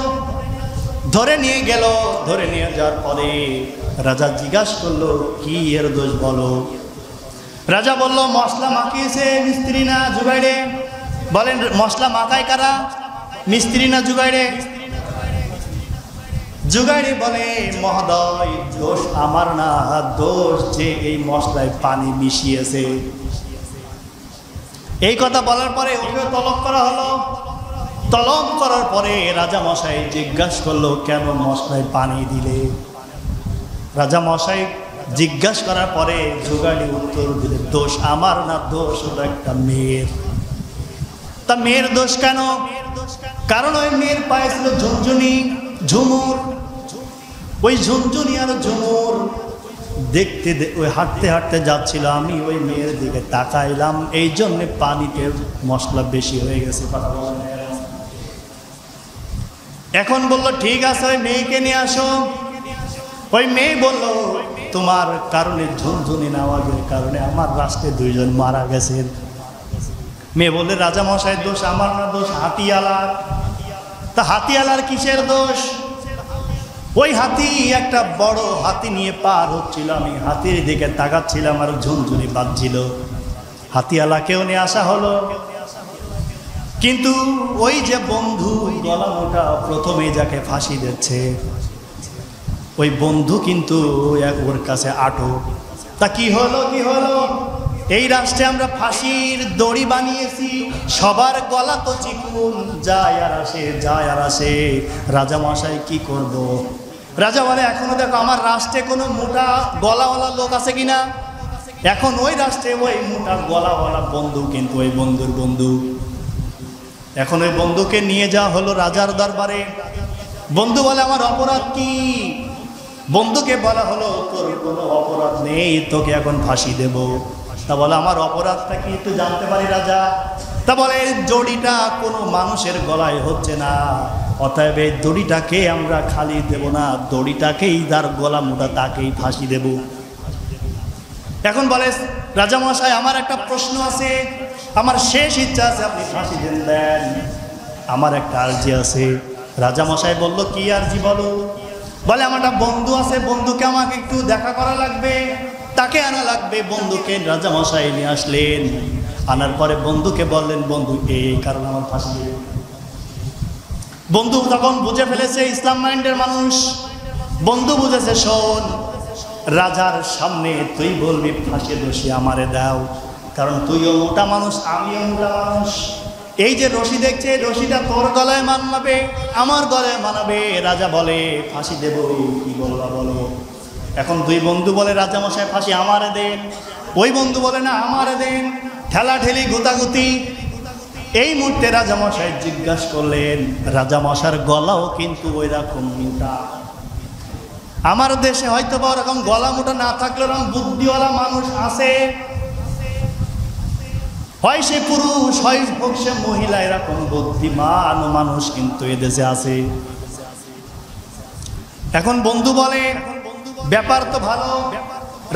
ধরে নিয়ে গেল। ধরে নিয়ে যাওয়ার পরে রাজা জিজ্ঞাসা করলো, কি এর দোষ বলো? রাজা বলল, মশলা মাখিয়েছে মিস্ত্রি না জুগাইড়ে? বলেন, মশলা মাখায় কারা, মিস্ত্রি না জুগাইড়ে? জুগাইড়ে বলে, মহোদয় দোষ আমার না, দোষ যে এই মশলায় পানি মিশিয়েছে। এই কথা বলার পরে ওকে তলব করা হলো। তলব করার পরে রাজা মশাই জিজ্ঞাসা করলো, কেন মশলায় পানি দিলে? রাজা মশাই জিজ্ঞাসা করার পরে জুগাড়ি উত্তর দিলে, দোষ আমার না, দোষ হলো একটা মেয়ের। তা মেয়ের দোষ কেন? কারণ ওই মেয়ের পায়ে ছিল ঝুনঝুনি, ঝুমুর। ওই ঝুনঝুনি আর ঝুমুর দেখতে ওই হাঁটতে হাঁটতে যাচ্ছিল, আমি ওই মেয়ের দিকে তাকাইলাম, এই জন্য পানিতে মশলা বেশি হয়ে গেছে। কথা বলেন। এখন বললো, ঠিক আছে, ওই মেয়েকে নিয়ে আসো। ওই মেয়ে বলল, তোমার কারণে, ঝুনঝুনি আওয়াজের কারণে আমার রাষ্ট্রে দুইজন মারা গেছেন। মেয়ে বললে, রাজা মশাই দোষ আমার না, দোষ হাতিওয়ালার। তা হাতিওয়ালার কিসের দোষ? ওই হাতি একটা বড় হাতি নিয়ে পার হচ্ছিল, আমি হাতির দিকে তাকাচ্ছিলাম আর ঝুনঝুনি বাজছিল। হাতিওয়ালাকেও নিয়ে আসা হলো, কিন্তু ওই যে বন্ধু গলা মোটা প্রথমে যাকে ফাঁসি দিচ্ছে, ওই বন্ধু কিন্তু ওর কাছে আটক। তা কি হলো? এই রাষ্ট্রে আমরা ফাঁসির দড়ি বানিয়েছি, সবার গলা তো চিকুন, যায় আর আসে, যায় আর আসে। রাজা মশাই কি করব? রাজা বলে, এখনো দেখো আমার রাষ্ট্রে কোনো মোটা গলাওয়ালা লোক আছে কিনা? এখন ওই রাষ্ট্রে ওই মোটা গলাওয়ালা বন্ধু কিন্তু ওই বন্ধুর বন্ধু। এখন ওই বন্ধুকে নিয়ে যাওয়া হলো রাজার দরবারে। বন্ধু বলে, আমার অপরাধ কি? বন্ধুকে বলা হলো, তোর কোনো অপরাধ নেই, তোকে এখন ফাঁসি দেব। তা বলে, আমার অপরাধটা কি একটু জানতে পারি রাজা? তা বলে, দড়িটা কোনো মানুষের গলায় হচ্ছে না, অতএব এই দড়িটাকে আমরা খালি দেব না, দড়িটাকেই যার গলা মোটা তাকেই ফাঁসি দেব। এখন বলে, রাজা মশাই আমার একটা প্রশ্ন আছে, আমার শেষ ইচ্ছা আছে, আপনি ফাঁসি দেন। আমার একটা আর্জি আছে। রাজা মশাই বলল, কি আর্জি বলো? বলে আমার একটা বন্ধু আছে, বন্ধুকে আমাকে একটু দেখা করা লাগবে, তাকে আনা লাগবে। বন্ধুকে রাজামশাই নিয়ে আসলেন। আনার পরে বন্ধুকে বললেন, বন্ধু এই কারণে আমার ফাঁসি দিবে। বন্ধু তখন বুঝে ফেলেছে ইসলাম মাইন্ডের মানুষ। বন্ধু বুঝেছে, শোন, রাজার সামনে তুই বলবি ফাঁসির রশি আমারে দাও, কারণ তুইও মোটা মানুষ, আমিও মোটা মানুষ। এই যে রশি দেখছে, রশিটা তোর গলায় মানাবে, আমার গলায় মানাবে। রাজা বলে ফাঁসি দেব, কি বলবা বলো। এখন দুই বন্ধু বলে রাজামশাই ফাঁসি আমারে দেন। ওই বন্ধু বলে না আমারে দেন। ঠেলাঠেলি, গুতাগুতি। এই মুহূর্তে রাজামশাই জিজ্ঞাসা করলেন, রাজামশার গলাও কিন্তু ওই রকম মোটা। আমার দেশে হয়তো বা ওরকম গলা মোটা না থাকলে ওরকম বুদ্ধিওয়ালা মানুষ আছে, হয় সে পুরুষ হয় হোক সে মহিলা, এরকম বুদ্ধিমান মানুষ কিন্তু এদেশে আছে। এখন বন্ধু বলে ব্যাপার তো ভালো।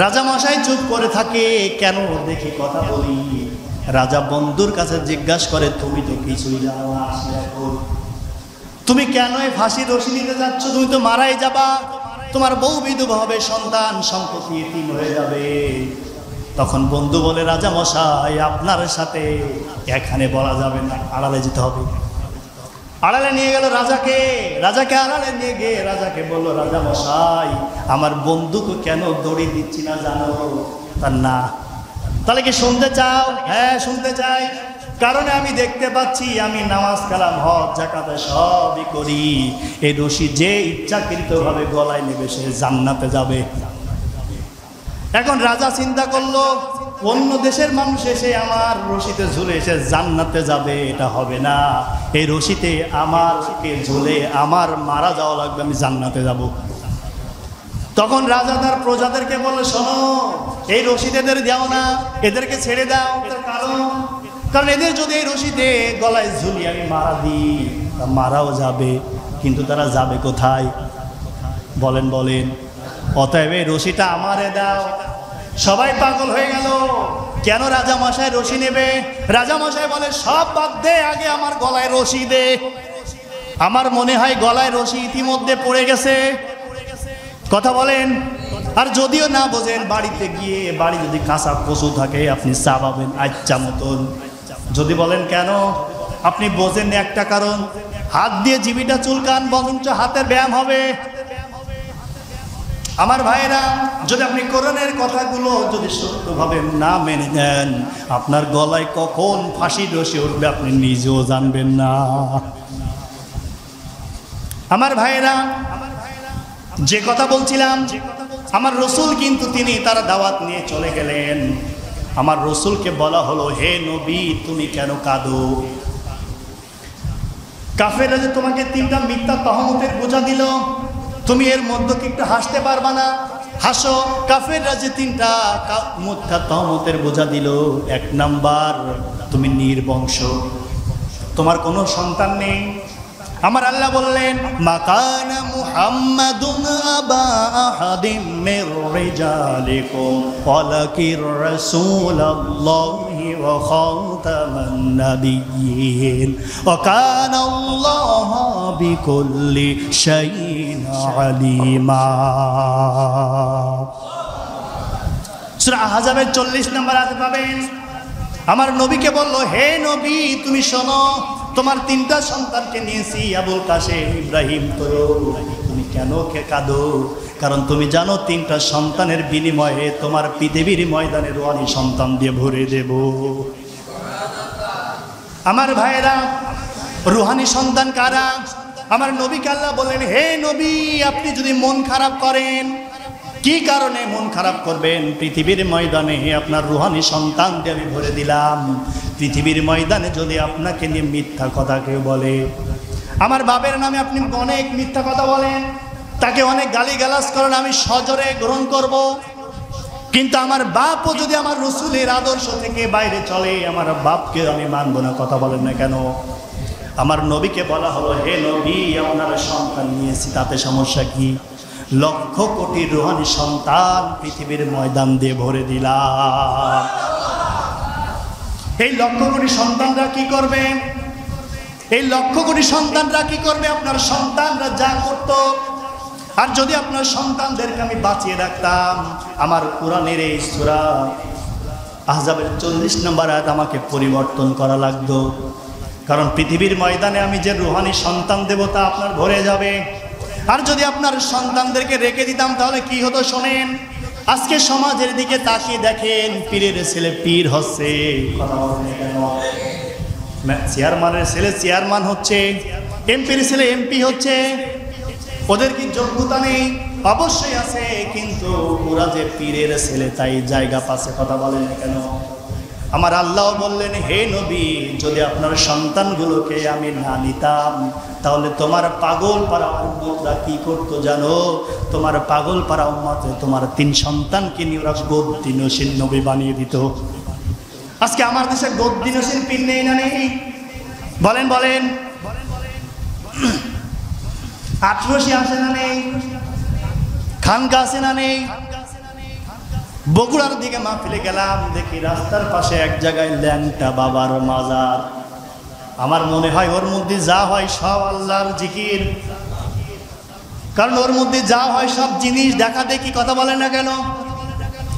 রাজামশাই চুপ করে থাকে, কেন দেখি কথা বলি। রাজা বন্ধুর কাছে জিজ্ঞাসা করে, তুমি তো কিছুই জানো না, তুমি কেন এই ফাঁসির রশি নিতে যাচ্ছ? তুমি তো মারাই যাবা, তোমার বউ বিধবা হবে, সন্তান সম্পত্তি এতিম হয়ে যাবে। তখন বন্ধু বলে, রাজামশাই আপনার সাথে এখানে বলা যাবে না, আড়ালে যেতে হবে। আড়ালে নিয়ে গেল রাজাকে। রাজাকে আড়ালে নিয়ে গিয়ে রাজাকে বলল, রাজামশাই আমার বন্ধুকে কেন দড়ি দিচ্ছি না জানো? তার না। তাহলে কি শুনতে চাও? হ্যাঁ শুনতে চাই। কারণ আমি দেখতে পাচ্ছি আমি নামাজ কালাম হজ যাকাতে সবই করি। এই রশি যে ইচ্ছাকৃতভাবে গলায় নেবে সে জান্নাতে যাবে। এখন রাজা চিন্তা করলো, অন্য দেশের মানুষ এসে আমার রশিতে ঝুলে এসে জান্নাতে যাবে, এটা হবে না। এই রশিতে আমারকে ঝুলে আমার মারা যাওয়া লাগবে, আমি জান্নাতে যাব। তখন রাজা তার প্রজাদেরকে বলে, শোনো, এই রশিতে এদের দাও না, এদেরকে ছেড়ে দাও। তার কারণ এদের যদি এই রশিতে গলায় ঝুলি আমি মারা দিই, মারাও যাবে, কিন্তু তারা যাবে কোথায়? বলেন বলেন। অতএব এই রশিটা আমারে দাও। সবাই পাগল হয়ে গেল, কেন রাজামশাই রশি নেবে? রাজামশাই বলে, সব বাদ দে, আগে আমার গলায় রশি দে। আমার মনে হয় গলায় রশি ইতিমধ্যে পড়ে গেছে। কথা বলেন। আর যদিও না বোঝেন, বাড়িতে গিয়ে, বাড়ি যদি কাঁচা কচু থাকে আপনি চাবাবেন আচ্ছা মতন। যদি বলেন কেন, আপনি বোঝেন একটা কারণ, হাত দিয়ে জিবিটা চুলকান, বরঞ্চ হাতের ব্যায়াম হবে। আমার ভাইরা, যদি আপনি কোরআনের কথাগুলো যদি সত্যভাবে না মেনে নেন, আপনার গলায় কখন ফাঁসির রশি উঠবে আপনি নিজেও জানবেন না। আমার ভাইরা, যে কথা বলছিলাম, আমার রসুল কিন্তু তিনি তার দাওয়াত নিয়ে চলে গেলেন। আমার রসুলকে বলা হলো, হে নবী তুমি কেন কাঁদো? কাফেররা যে তোমাকে 3টা মিথ্যা তহমতের বোঝা দিল, তুমি এর মধ্যে কি একটু হাসতে পারবা না? হাসো। কাফেররা যে 3টা মিথ্যা তহমতের বোঝা দিল, 1 নাম্বার, তুমি নির্বংশ, তোমার কোনো সন্তান নেই। আমার আল্লাহ বললেন, মাকানা মুহাম্মাদুন আবা আহাদিম মির রিজালিকুম ওয়ালাকির রাসূলুল্লাহি ওয়া খাতামান নাবিয়্যিন ওয়া কানা আল্লাহু বিকুল্লি শাইইন আলিমা। সূরা আহজাবের 40 নম্বর আয়াতে পাবেন। আমার নবীকে বলল, হে নবী তুমি শোনো, তোমার 3টা সন্তানকে নিয়েছি, আবুল কাসেম, ইব্রাহিম, তুমি কেন কাঁদো? কারণ তুমি জানো 3টা সন্তানের বিনিময়ে তোমার পৃথিবীর ময়দানে রুহানি সন্তান দিয়ে ভরে দেব। আমার ভাইয়েরা, রুহানি সন্তান কারা? আমার নবীকে আল্লাহ বলেন, হে নবী আপনি যদি মন খারাপ করেন, কি কারণে মন খারাপ করবেন? পৃথিবীর ময়দানে আপনার রুহানি সন্তান দিয়ে আমি ভরে দিলাম। পৃথিবীর ময়দানে যদি আপনাকে নিয়ে মিথ্যা কথা কেউ বলে, আমার বাপের নামে আপনি অনেক মিথ্যা কথা বলেন, তাকে অনেক গালিগালাজ করেন, আমি সজোরে গ্রহণ করব। কিন্তু আমার বাপও যদি আমার রসুলের আদর্শ থেকে বাইরে চলে, আমার বাপকে আমি মানব না। কথা বলেন না কেন? আমার নবীকে বলা হলো, হে নবী আপনার সন্তান নিয়েছি, তাতে সমস্যা কি? 1,00,000 কোটি রুহানি সন্তান পৃথিবীর ময়দান দিয়ে ভরে দিলাম। এই 1,00,000 কোটি সন্তানরা কি করবে? এই 1,00,000 কোটি সন্তানরা কি করবে? আপনার সন্তানরা যা করতো আর যদি আপনার সন্তানদেরকে আমি বাঁচিয়ে রাখতাম, আমার কোরআনের এই সূরা আহজাবের 40 নম্বর আয়াত আমাকে পরিবর্তন করা লাগতো। কারণ পৃথিবীর ময়দানে আমি যে রুহানি সন্তান দেব তা আপনার ভরে যাবে। আর যদি আপনার সন্তানদেরকে রেখে দিতাম তাহলে কি হতো শোনেন। আজকে সমাজের দিকে তাকিয়ে দেখেন, পীরের ছেলে পীর হচ্ছে, চেয়ারম্যানের ছেলে চেয়ারম্যান হচ্ছে, এমপির ছেলে এমপি হচ্ছে। ওদের কি যোগ্যতা নেই? অবশ্যই আছে, কিন্তু ওরা যে পীরের ছেলে তাই জায়গা পাচ্ছে। কথা বলেন না কেন? আমার আল্লাহ বললেন, হে নবী, যদি আপনার সন্তানগুলোকে আমি না নিতাম তাহলে তোমার পাগল পাড়া উম্মতরা কি করতো জানো? তোমার পাগল পাড়া উম্মতে তোমার 3 সন্তানকে নিয়ে ওরা গদ্দিনশীল নবী বানিয়ে দিত। আজকে আমার দেশে গদ্দিনশীল পীর নেই না নেই? বলেন বলেন। 1800 আসে না নেই? খানকা আছে না নেই? বগুড়ার দিকে মাহফিলে গেলাম, দেখি রাস্তার পাশে এক জায়গায় ল্যাংটা বাবার মাজার। আমার মনে হয় ওর মধ্যে যা হয় সব আল্লাহর জিকির, কারণ ওর মধ্যে যা হয় সব জিনিস দেখা দেখি। কথা বলে না কেন?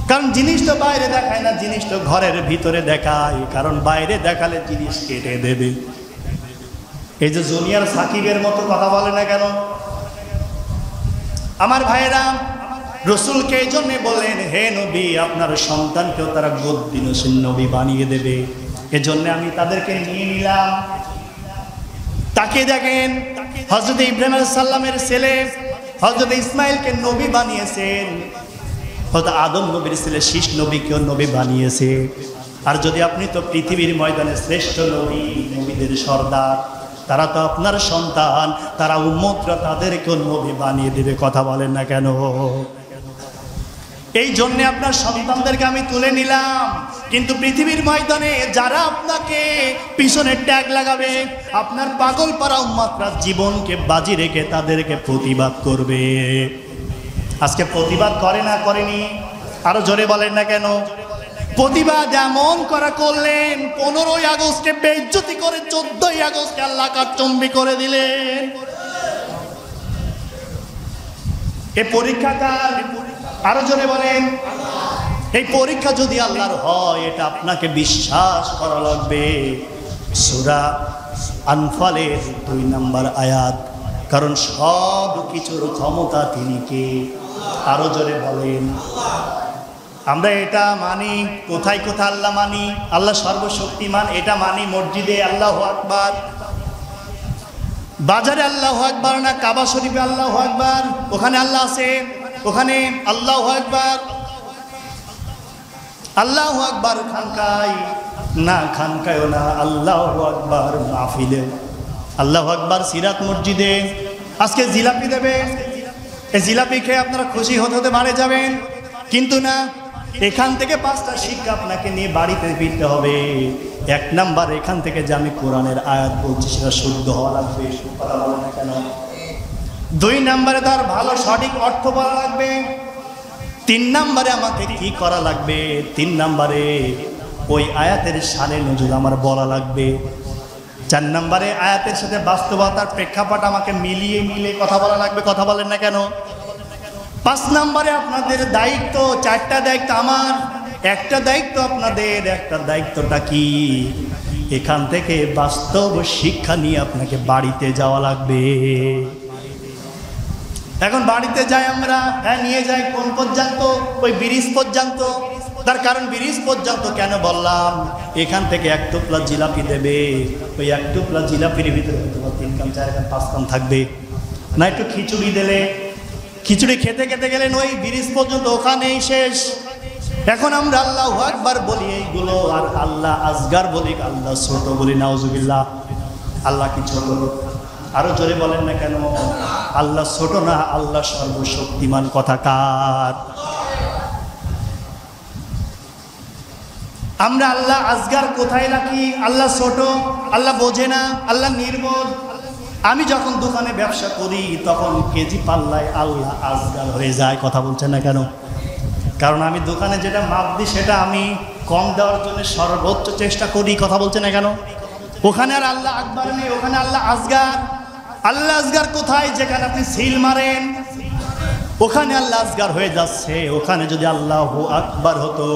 কারণ জিনিস তো বাইরে দেখায় না, জিনিস তো ঘরের ভিতরে দেখায়, কারণ বাইরে দেখালে জিনিস কেটে দেবে। এই যে জুনিয়র সাকিবের মতো কথা বলে না কেন? আমার ভাইয়েরা, রসুলকে এই জন্যে বললেন, হে নবী, আপনার সন্তানকেও তারা গদ্দিনশীল নবী বানিয়ে দেবে। এজন্য আমি তাদেরকে নিয়ে নিলাম। তাকে দেখেন, হযরত ইব্রাহিম আলাইহিস সালামের ছেলে হযরত ইসমাইলকে নবী বানিয়েছেন, হযরত আদম নবীর ছেলে শীষ নবীকেও নবী বানিয়েছে। আর যদি আপনি তো পৃথিবীর ময়দানে শ্রেষ্ঠ নবী, নবীদের সর্দার, তারা তো আপনার সন্তান, তারা উম্মতরা তাদেরকেও নবী বানিয়ে দেবে। কথা বলেন না কেন? এই জন্য আপনার সন্তানদেরকে আমি তুলে নিলাম। কিন্তু পৃথিবীর ময়দানে যারা আপনাকে পিছনে ট্যাগ লাগাবে, আপনার পাগল পাড়া উম্মতরা জীবনকে বাজি রেখে তাদেরকে প্রতিবাদ করবে। আজকে প্রতিবাদ করে না করেনি? আরো জোরে বলেন না কেন? প্রতিবাদ এমন করা করলেন, 15ই আগস্টে বেইজ্জতি করে 14ই আগস্টে আল্লাহ কারচুম্বি করে দিলেন। এই পরীক্ষা কার? আরো জোরে বলেন। এই পরীক্ষা যদি আল্লাহর হয়, এটা আপনাকে বিশ্বাস করা লাগবে। সূরা আনফালের 2 নম্বর আয়াত, কারণ সব কিছুর ক্ষমতা তিনি কে? আরো জোরে বলেন। আমরা এটা মানি, কোথায় কোথায় আল্লাহ মানি? আল্লাহ সর্বশক্তিমান, এটা মানি। মসজিদে আল্লাহু আকবার, বাজারে আল্লাহু আকবার না, কাবা শরীফে আল্লাহু আকবার, ওখানে আল্লাহ আছে, ওখানে আল্লাহু আকবার। আল্লাহু আকবার খানকায় না, খানকায়ও না, আল্লাহু আকবার মাহফিলে, আল্লাহু আকবার সিরাত মসজিদে। আজকে জিলাপি দেবে, এই জিলাপি খেয়ে আপনারা খুশি হতে হতে বাড়ি যাবেন, কিন্তু না, এখান থেকে 5টা শিক্ষা আপনাকে নিয়ে বাড়িতে ফিরতে হবে। 1 নাম্বার, এখান থেকে যে আমি কোরআনের আয়াত বলছি সেটা শুদ্ধ হওয়া লাগবে। কথা বলে না কেন? 2 নাম্বারে তার ভালো সঠিক অর্থ বলা লাগবে। 3 নাম্বারে আমাকে কি করা লাগবে? 3 নাম্বারে ওই আয়াতের শানে নজুল আমার বলা লাগবে। 4 নাম্বারে আয়াতের সাথে বাস্তবতার প্রেক্ষাপট আমাকে মিলিয়ে কথা বলা লাগবে। কথা বলেন না কেন? 5 নাম্বারে আপনাদের দায়িত্ব, 4টা দায়িত্ব আমার, 1টা দায়িত্ব আপনাদের। 1টা দায়িত্বটা কি? এখান থেকে বাস্তব শিক্ষা নিয়ে আপনাকে বাড়িতে যাওয়া লাগবে। এখন বাড়িতে যাই আমরা, হ্যাঁ নিয়ে যাই কোন পর্যন্ত? ওই ব্রিজ পর্যন্ত। তার কারণ ব্রিজ পর্যন্ত কেন বললাম? এখান থেকে 1 টুকরা জিলাপি দেবে, ওই 1 টুকরা জিলাপির ভিতরে 3 কাম 4 কাম 5 কাম থাকবে না। একটু খিচুড়ি দিলে, খিচুড়ি খেতে খেতে গেলেন ওই ব্রিজ পর্যন্ত, ওখানেই শেষ। এখন আমরা আল্লাহু আকবার বলি এইগুলো, আর আল্লাহ আসগার বলি, আল্লাহ ছোট বলি। নাউজুবিল্লাহ। আল্লাহ কি ছোট? আরো জোরে বলেন না কেন? আল্লাহ ছোট না, আল্লাহ সর্বশক্তিমান। কথা কার? আমরা আল্লাহ আসগার কোথায় রাখি? আল্লাহ ছোট, আল্লাহ বোঝে না, আল্লাহ নির্বোধ। আমি যখন দোকানে ব্যবসা করি তখন কেজি পাল্লায় আল্লাহ আসগার হয়ে যায়। কথা বলছেন না কেন? কারণ আমি দোকানে যেটা মাপ দিই সেটা আমি কম দেওয়ার জন্য সর্বোচ্চ চেষ্টা করি। কথা বলছেন না কেন? ওখানে আর আল্লাহ আকবার নেই, ওখানে আল্লাহ আসগার। আল্লাহ আসগার কোথায়? যেখানে আপনি সিল মারেন, ওখানে আল্লাহ আসগার হয়ে যাচ্ছে, ওখানে যদি আল্লাহু আকবার হতো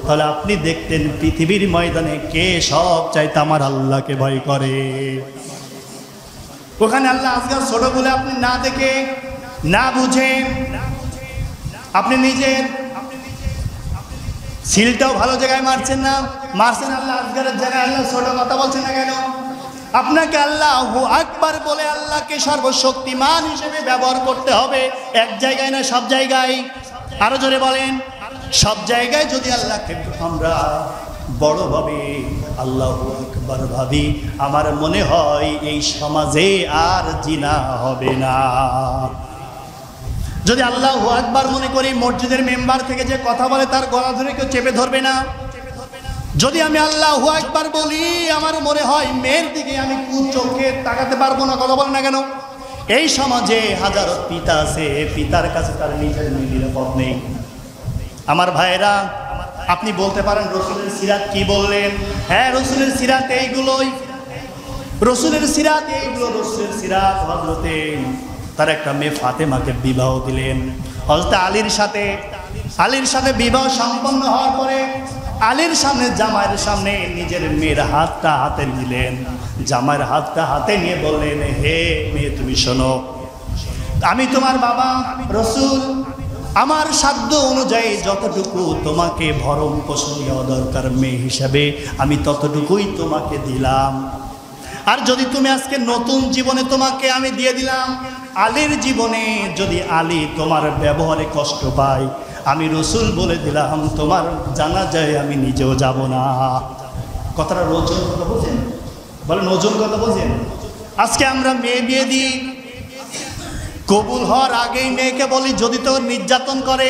তাহলে আপনি দেখতেন পৃথিবীর ময়দানে কে সব চাইতে আমার আল্লাহকে ভয় করে। ওখানে আল্লাহ আসগার ছোট বলে আপনি না দেখে না বুঝে আপনি নিজের সিলটাও ভালো জায়গায় মারছেন না, মারছেন আল্লাহ আসগারের জায়গায়। আল্লাহ ছোট কথা বলছেন না কেন? আপনাকে আল্লাহু আকবার বলে আল্লাহকে সর্বশক্তিমান হিসেবে ব্যবহার করতে হবে, এক জায়গায় না সব জায়গায়। আরো জোরে বলেন, সব জায়গায় যদি আল্লাহকে আমরা বড় ভাবে আল্লাহু আকবার ভাবি, আমার মনে হয় এই সমাজে আর জিনা হবে না। যদি আল্লাহু আকবার মনে করি, মসজিদের মেম্বার থেকে যে কথা বলে তার গলা ধরে কেউ চেপে ধরবে না। যদি আমি আল্লাহু আকবার বলি, আমার মনে হয় মেয়ের দিকে আমি চোখে তাকাতে পারবো না। কথা বলে না কেন? এই সমাজে হাজারো পিতা আছে, পিতার কাছে তার নিজের মেয়ে নিরাপদ নেই। আমার ভাইয়েরা, আপনি বলতে পারেন রসুলের সিরাত কি বললেন? হ্যাঁ, রসুলের সিরাত এইগুলোই, রসুলের সিরাত এইগুলো। রসুলের সিরাত হযরতে তার একটা মেয়ে ফাতেমাকে বিবাহ দিলেন হযরত আলীর সাথে বিবাহ সম্পন্ন হওয়ার পরে আলীর সামনে, জামাইয়ের সামনে নিজের মেয়ের হাতটা হাতে নিলেন। জামাইয়ের হাতটা হাতে নিয়ে বললেন, হে মেয়ে তুমি শোনো, আমি তোমার বাবা রসুল, আমার সাধ্য অনুযায়ী যতটুকু তোমাকে ভরণ পোষণ দেওয়া দরকার মেয়ে হিসাবে, আমি ততটুকুই তোমাকে দিলাম। আর যদি তুমি আজকে নতুন জীবনে তোমাকে আমি দিয়ে দিলাম, আলীর জীবনে যদি আলী তোমার ব্যবহারে কষ্ট পায়, আমি রসুল বলে দিলাম তোমার জানাজায় আমি নিজেও যাব না। কথাটা ওজন কথা বোঝেন? বলেন ওজন কথা বোঝেন? আজকে আমরা মেয়ে বিয়ে দিই, কবুল হওয়ার আগেই মেয়েকে বলি যদি তোর নির্যাতন করে,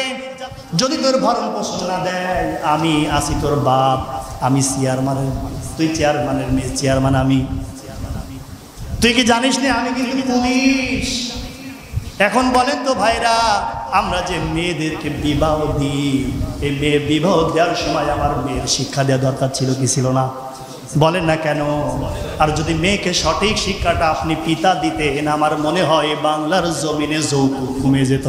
যদি তোর ভরণ পোষণ না দেয়, আমি আসি তোর বাপ, আমি চেয়ারম্যানের, তুই চেয়ারম্যানের মেয়ে, চেয়ারম্যান আমি। তুই কি জানিস না আমি কিন্তু পুলিশ? এখন বলেন তো ভাইরা, আমরা যে মেয়েদেরকে বিবাহ দিই, এই মেয়ে বিবাহ দেওয়ার সময় আমার মেয়ের শিক্ষা দেওয়া দরকার ছিল কি ছিল না? বলেন না কেন? আর যদি মেয়েকে সঠিক শিক্ষাটা আপনি পিতা দিতেন, আমার মনে হয় বাংলার জমিনে যৌতুক কমে যেত।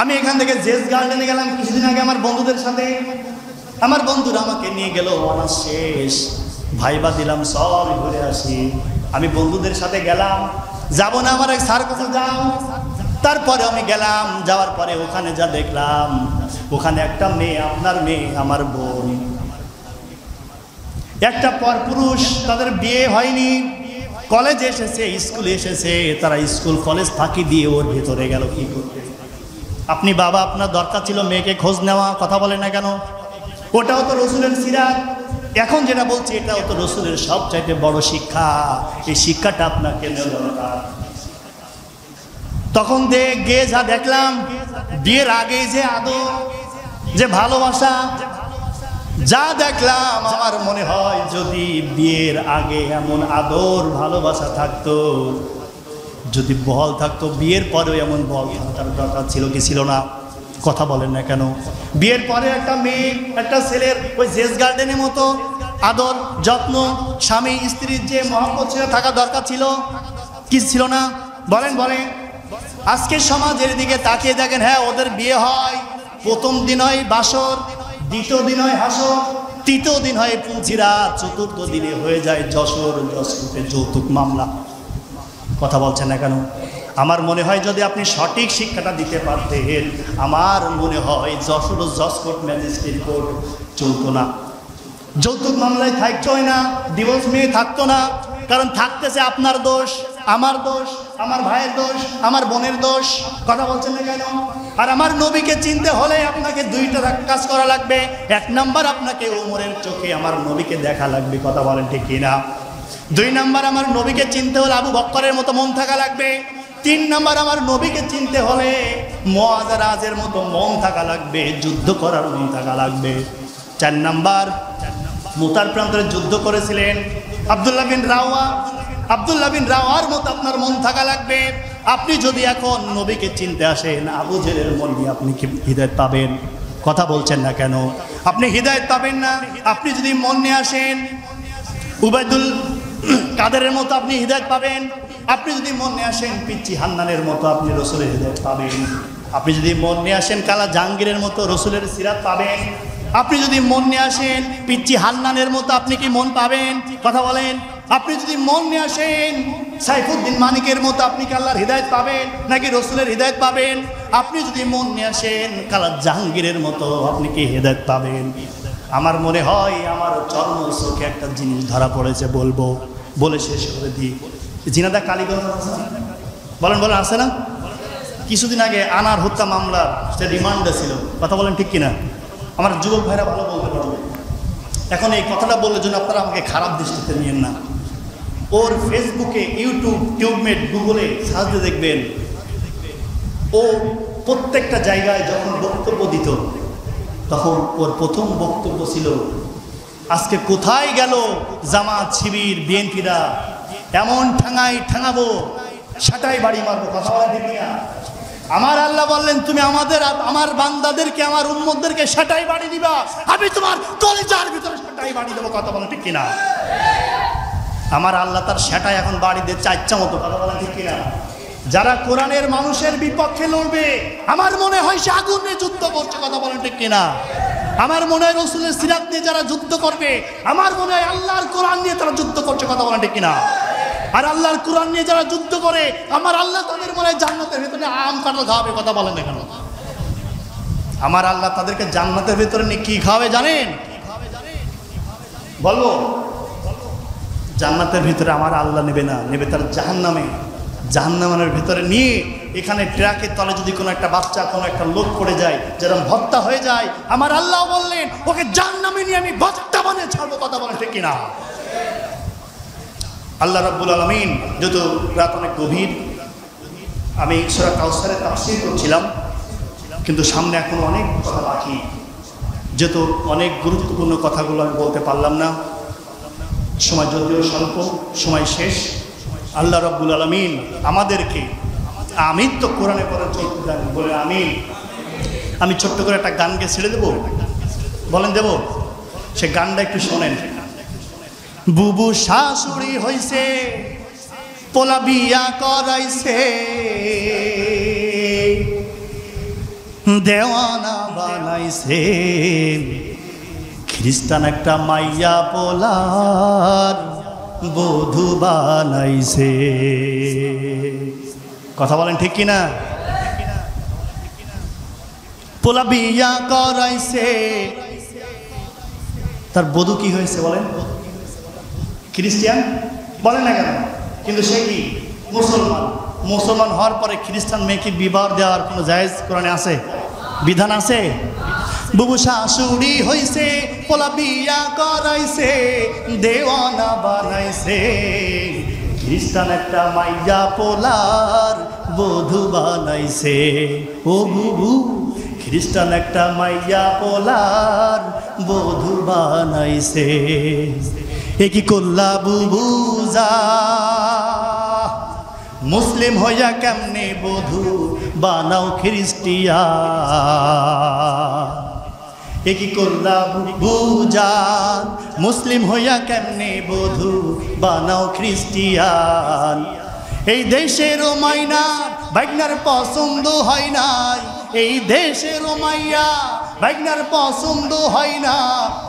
আমি এখান থেকে জেস গার্ডেনে গেলাম কিছুদিন আগে আমার বন্ধুদের সাথে। আমার বন্ধুরা আমাকে নিয়ে গেল, অনার্স শেষ, ভাইবা দিলাম, সব ঘুরে আসি। আমি বন্ধুদের সাথে গেলাম, যাব না, আমার এক স্যার কাছে যাও। তারপরে আমি গেলাম, যাওয়ার পরে ওখানে যা দেখলাম, ওখানে একটা মেয়ে, আপনার মেয়ে, আমার বোন, একটা পরপুরুষ, তাদের বিয়ে হয়নি, কলেজে এসেছে, স্কুলে এসেছে, তারা স্কুল কলেজ ফাঁকি দিয়ে ওর ভেতরে গেল কি করতে? আপনি বাবা, আপনার দরকার ছিল মেয়েকে খোঁজ নেওয়া, কথা বলে না কেন? ওটাও তো রসুলের সিরাত। এখন যেটা বলছি এটাও তো রসুলের সবচাইতে বড় শিক্ষা। এই শিক্ষাটা আপনাকে নেওয়া দরকার। তখন গিয়ে যা দেখলাম, বিয়ের আগে যে আদর, যে ভালোবাসা, যা দেখলাম, আমার মনে হয় যদি বিয়ের আগে এমন আদর ভালোবাসা থাকতো, যদি বল থাকতো, বিয়ের পরেও এমন বল থাকার দরকার ছিল কি ছিল না? কথা বলেন না কেন? বিয়ের পরে একটা মেয়ে, একটা ছেলের ওই জেস গার্ডেনের মতো আদর যত্ন, স্বামী স্ত্রীর যে মহব্বত ছিল থাকা দরকার ছিল কি ছিল না? বলেন বলেন। আজকে সমাজের দিকে তাকিয়ে দেখেন, হ্যাঁ ওদের বিয়ে হয়, প্রথম দিন হয় বাসর, দ্বিতীয় দিন হয় হাসর, তৃতীয় দিন হয় পুঁজিরা, চতুর্থ দিনে হয়ে যায় যশোর, যশোরে যৌতুক মামলা। কথা বলছেন না কেন? আমার মনে হয় যদি আপনি সঠিক শিক্ষাটা দিতে পারতেন, আমার মনে হয় যশোর জজ কোর্ট, ম্যাজিস্ট্রেট কোর্ট চলতো না, যৌতুক মামলায় থাকতোই না, ডিভোর্স মেয়ে থাকতো না। কারণ থাকতেছে আপনার দোষ, আমার দোষ, আমার ভাইয়ের দোষ, আমার বোনের দোষ। কথা বলছেন না কেন? আর আমার নবীকে চিনতে হলে আপনাকে দুইটা কাজ করা লাগবে। এক নাম্বার, আপনাকে ওমরের চোখে আমার নবীকে দেখা লাগবে। কথা বলেন ঠিক কিনা? দুই নাম্বার, আমার নবীকে চিনতে হলে আবু বকরের মতো মন থাকা লাগবে। তিন নাম্বার, আমার নবীকে চিনতে হলে মুআযের মতো মন থাকা লাগবে, যুদ্ধ করার মন থাকা লাগবে। চার নাম্বার, মুতার প্রান্তরে যুদ্ধ করেছিলেন আব্দুল্লাহ বিন রাওয়ার মতো আপনার মন থাকা লাগবে। আপনি যদি এখন নবীকে চিনতে আসেন, আবু জেলের মন নিয়ে আপনি কি হিদায়াত পাবেন? কথা বলছেন না কেন? আপনি হিদায়াত পাবেন না। আপনি যদি মন নিয়ে আসেন, উবাইদুল কাদেরের মতো আপনি হিদায়াত পাবেন। আপনি যদি মন নিয়ে আসেন পিচ্চি হান্নানের মতো আপনি রসুলের হৃদয় পাবেন। আপনি যদি মন নিয়ে আসেন কালা জাহাঙ্গীরের মতো রসুলের সিরাত পাবেন। আপনি যদি মন নিয়ে আসেন পিচ্চি হান্নানের মতো আপনি কি মন পাবেন? কথা বলেন। আপনি যদি মন নিয়ে আসেন সাইফুদ্দিন মানিকের মতো আপনি কি আল্লাহর হৃদায়ত পাবেন নাকি রসুলের হৃদায়ত পাবেন? আপনি যদি মন নিয়ে আসেন কালা জাহাঙ্গীরের মতো আপনি কি হৃদায়ত পাবেন? আমার মনে হয় আমার চর্ম চোখে একটা জিনিস ধরা পড়েছে, বলবো, বলে শেষ করে দিই। জিনাদা কালীগঞ্জ বলেন বলেন আছে না? কিছুদিন আগে আনার হত্যা মামলার সে রিমান্ডে ছিল। কথা বলেন ঠিক কিনা? আমার যুবক ভাইরা ভালো বলতে পারবে। এখন এই কথাটা বললে জন্য আপনারা আমাকে খারাপ দৃষ্টিতে নিয়েন না। ওর ফেসবুকে, ইউটিউব, টিউবমেট, গুগলে সার্চ দিয়ে দেখবেন ও প্রত্যেকটা জায়গায় যখন বক্তব্য দিত তখন ওর প্রথম বক্তব্য ছিল আজকে কোথায় গেল জামাত, শিবির, বিএনপিরা, এমন ঠাঙাবো সেটাই বাড়ি মারবো। কথা বলা ঠিক না? আমার আল্লাহ বললেন তুমি আমার বান্দাদেরকে, আমার উম্মতদেরকে সেটাই বাড়ি দিবা, আমি তোমার কলিজার ভিতরে সেটাই বাড়ি দেবো। কথা বলেন ঠিক কিনা? আমার আল্লাহ তার সেটাই এখন বাড়ি দিয়ে চাইচ্ছা মতো। কথা বলেন ঠিক কিনা? যারা কোরআনের মানুষের বিপক্ষে লড়বে আমার মনে হয় সে আগুনে যুদ্ধ করছে। কথা বলেন ঠিক কিনা? আমার মনে হয় রসুলের সিরাত নিয়ে যারা যুদ্ধ করবে আমার মনে হয় আল্লাহর কোরআন নিয়ে তারা যুদ্ধ করছে। কথা বলেন ঠিক কিনা? আর আল্লাহর কোরআন নিয়ে যারা যুদ্ধ করে আমার আল্লাহ তাদের মনে হয় জান্নাতের ভিতরে আম কাঁঠাল খাওয়াবে। কথা বলেন না কেন? আমার আল্লাহ তাদেরকে জান্নাতের ভিতরে নিয়ে কি খাওয়াবে জানেন? বলবো, জান্নাতের ভিতরে আমার আল্লাহ নেবে না, নেবে তার জাহান্নামে। জাহান্নামের ভিতরে নিয়ে এখানে ট্রাকের তলে যদি কোনো একটা বাচ্চা, কোনো একটা লোক পড়ে যায়, যেরকম ভর্তা হয়ে যায়, আমার আল্লাহ বললেন ওকে জাহান্নামে নিয়ে আমি ভর্তা বানিয়ে ছাড়বো। কথা বলেন ঠিক কিনা? আল্লাহ রাব্বুল আলামিন, যত রাত অনেক গভীর, আমি সূরা কাউসারের তাফসীর করছিলাম, কিন্তু সামনে এখন অনেক কথা বাকি, যেহেতু অনেক গুরুত্বপূর্ণ কথাগুলো আমি বলতে পারলাম না। সময় যদিও স্বল্প, সময় শেষ। আল্লাহ রাব্বুল আলামিন আমাদেরকে আমিন তো কোরআনে পড়ে চলতে জানি বলে আমি ছোট্ট করে একটা গান গেয়ে ছেড়ে দেবো। বলেন দেব? সে গানটা একটু শোনেন। বুবু শাশুড়ি হইছে, পোলা বিয়া করাইছে, দেওয়ানা বানাইছে, খ্রিস্টান একটা মাইয়া পোলার বধূ বানাইছে। কথা বলেন ঠিক কিনা? পোলা বিয়া করাইছে, তার বধূ কি হয়েছে বলেন? খ্রিস্টান। বলেন না কেন? কিন্তু সে কি মুসলমান। মুসলমান হওয়ার পরে খ্রিস্টান মেয়েকে বিবাহ দেওয়ার কোনো জায়েজ কোরআনে আছে? বিধান আছে? বুবু শাশুড়ি হইছে, পোলা বিয়া করাইছে, দেওয়ানা বানাইছে, খ্রিস্টান একটা মাইয়া পোলার বধূ বানাইছে। ও বুবু, খ্রিস্টান একটা মাইয়া পোলার বধূ বানাইছে। এ কি করলা বুবু যা, মুসলিম হইয়া কেমনে বধূ বানাও খ্রিস্টিয়ান। এ কি করলা বুবু জান, মুসলিম হইয়া কেমনে বধূ বানাও খ্রিস্টিয়ান। এই দেশের মাইনা বাইগনার পছন্দ হয় নাই, এই দেশের মাইয়া বাইগনার পছন্দ হয় না,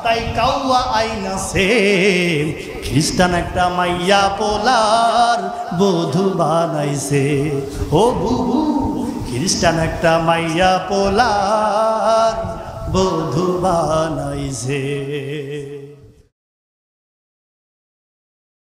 তাই কাউয়া আইনা সে খ্রিস্টান একটা মাইয়া পোলার বধূ বানাইছে। ও বুবু, খ্রিস্টান একটা মাইয়া পোলার বধূ বানাইছে।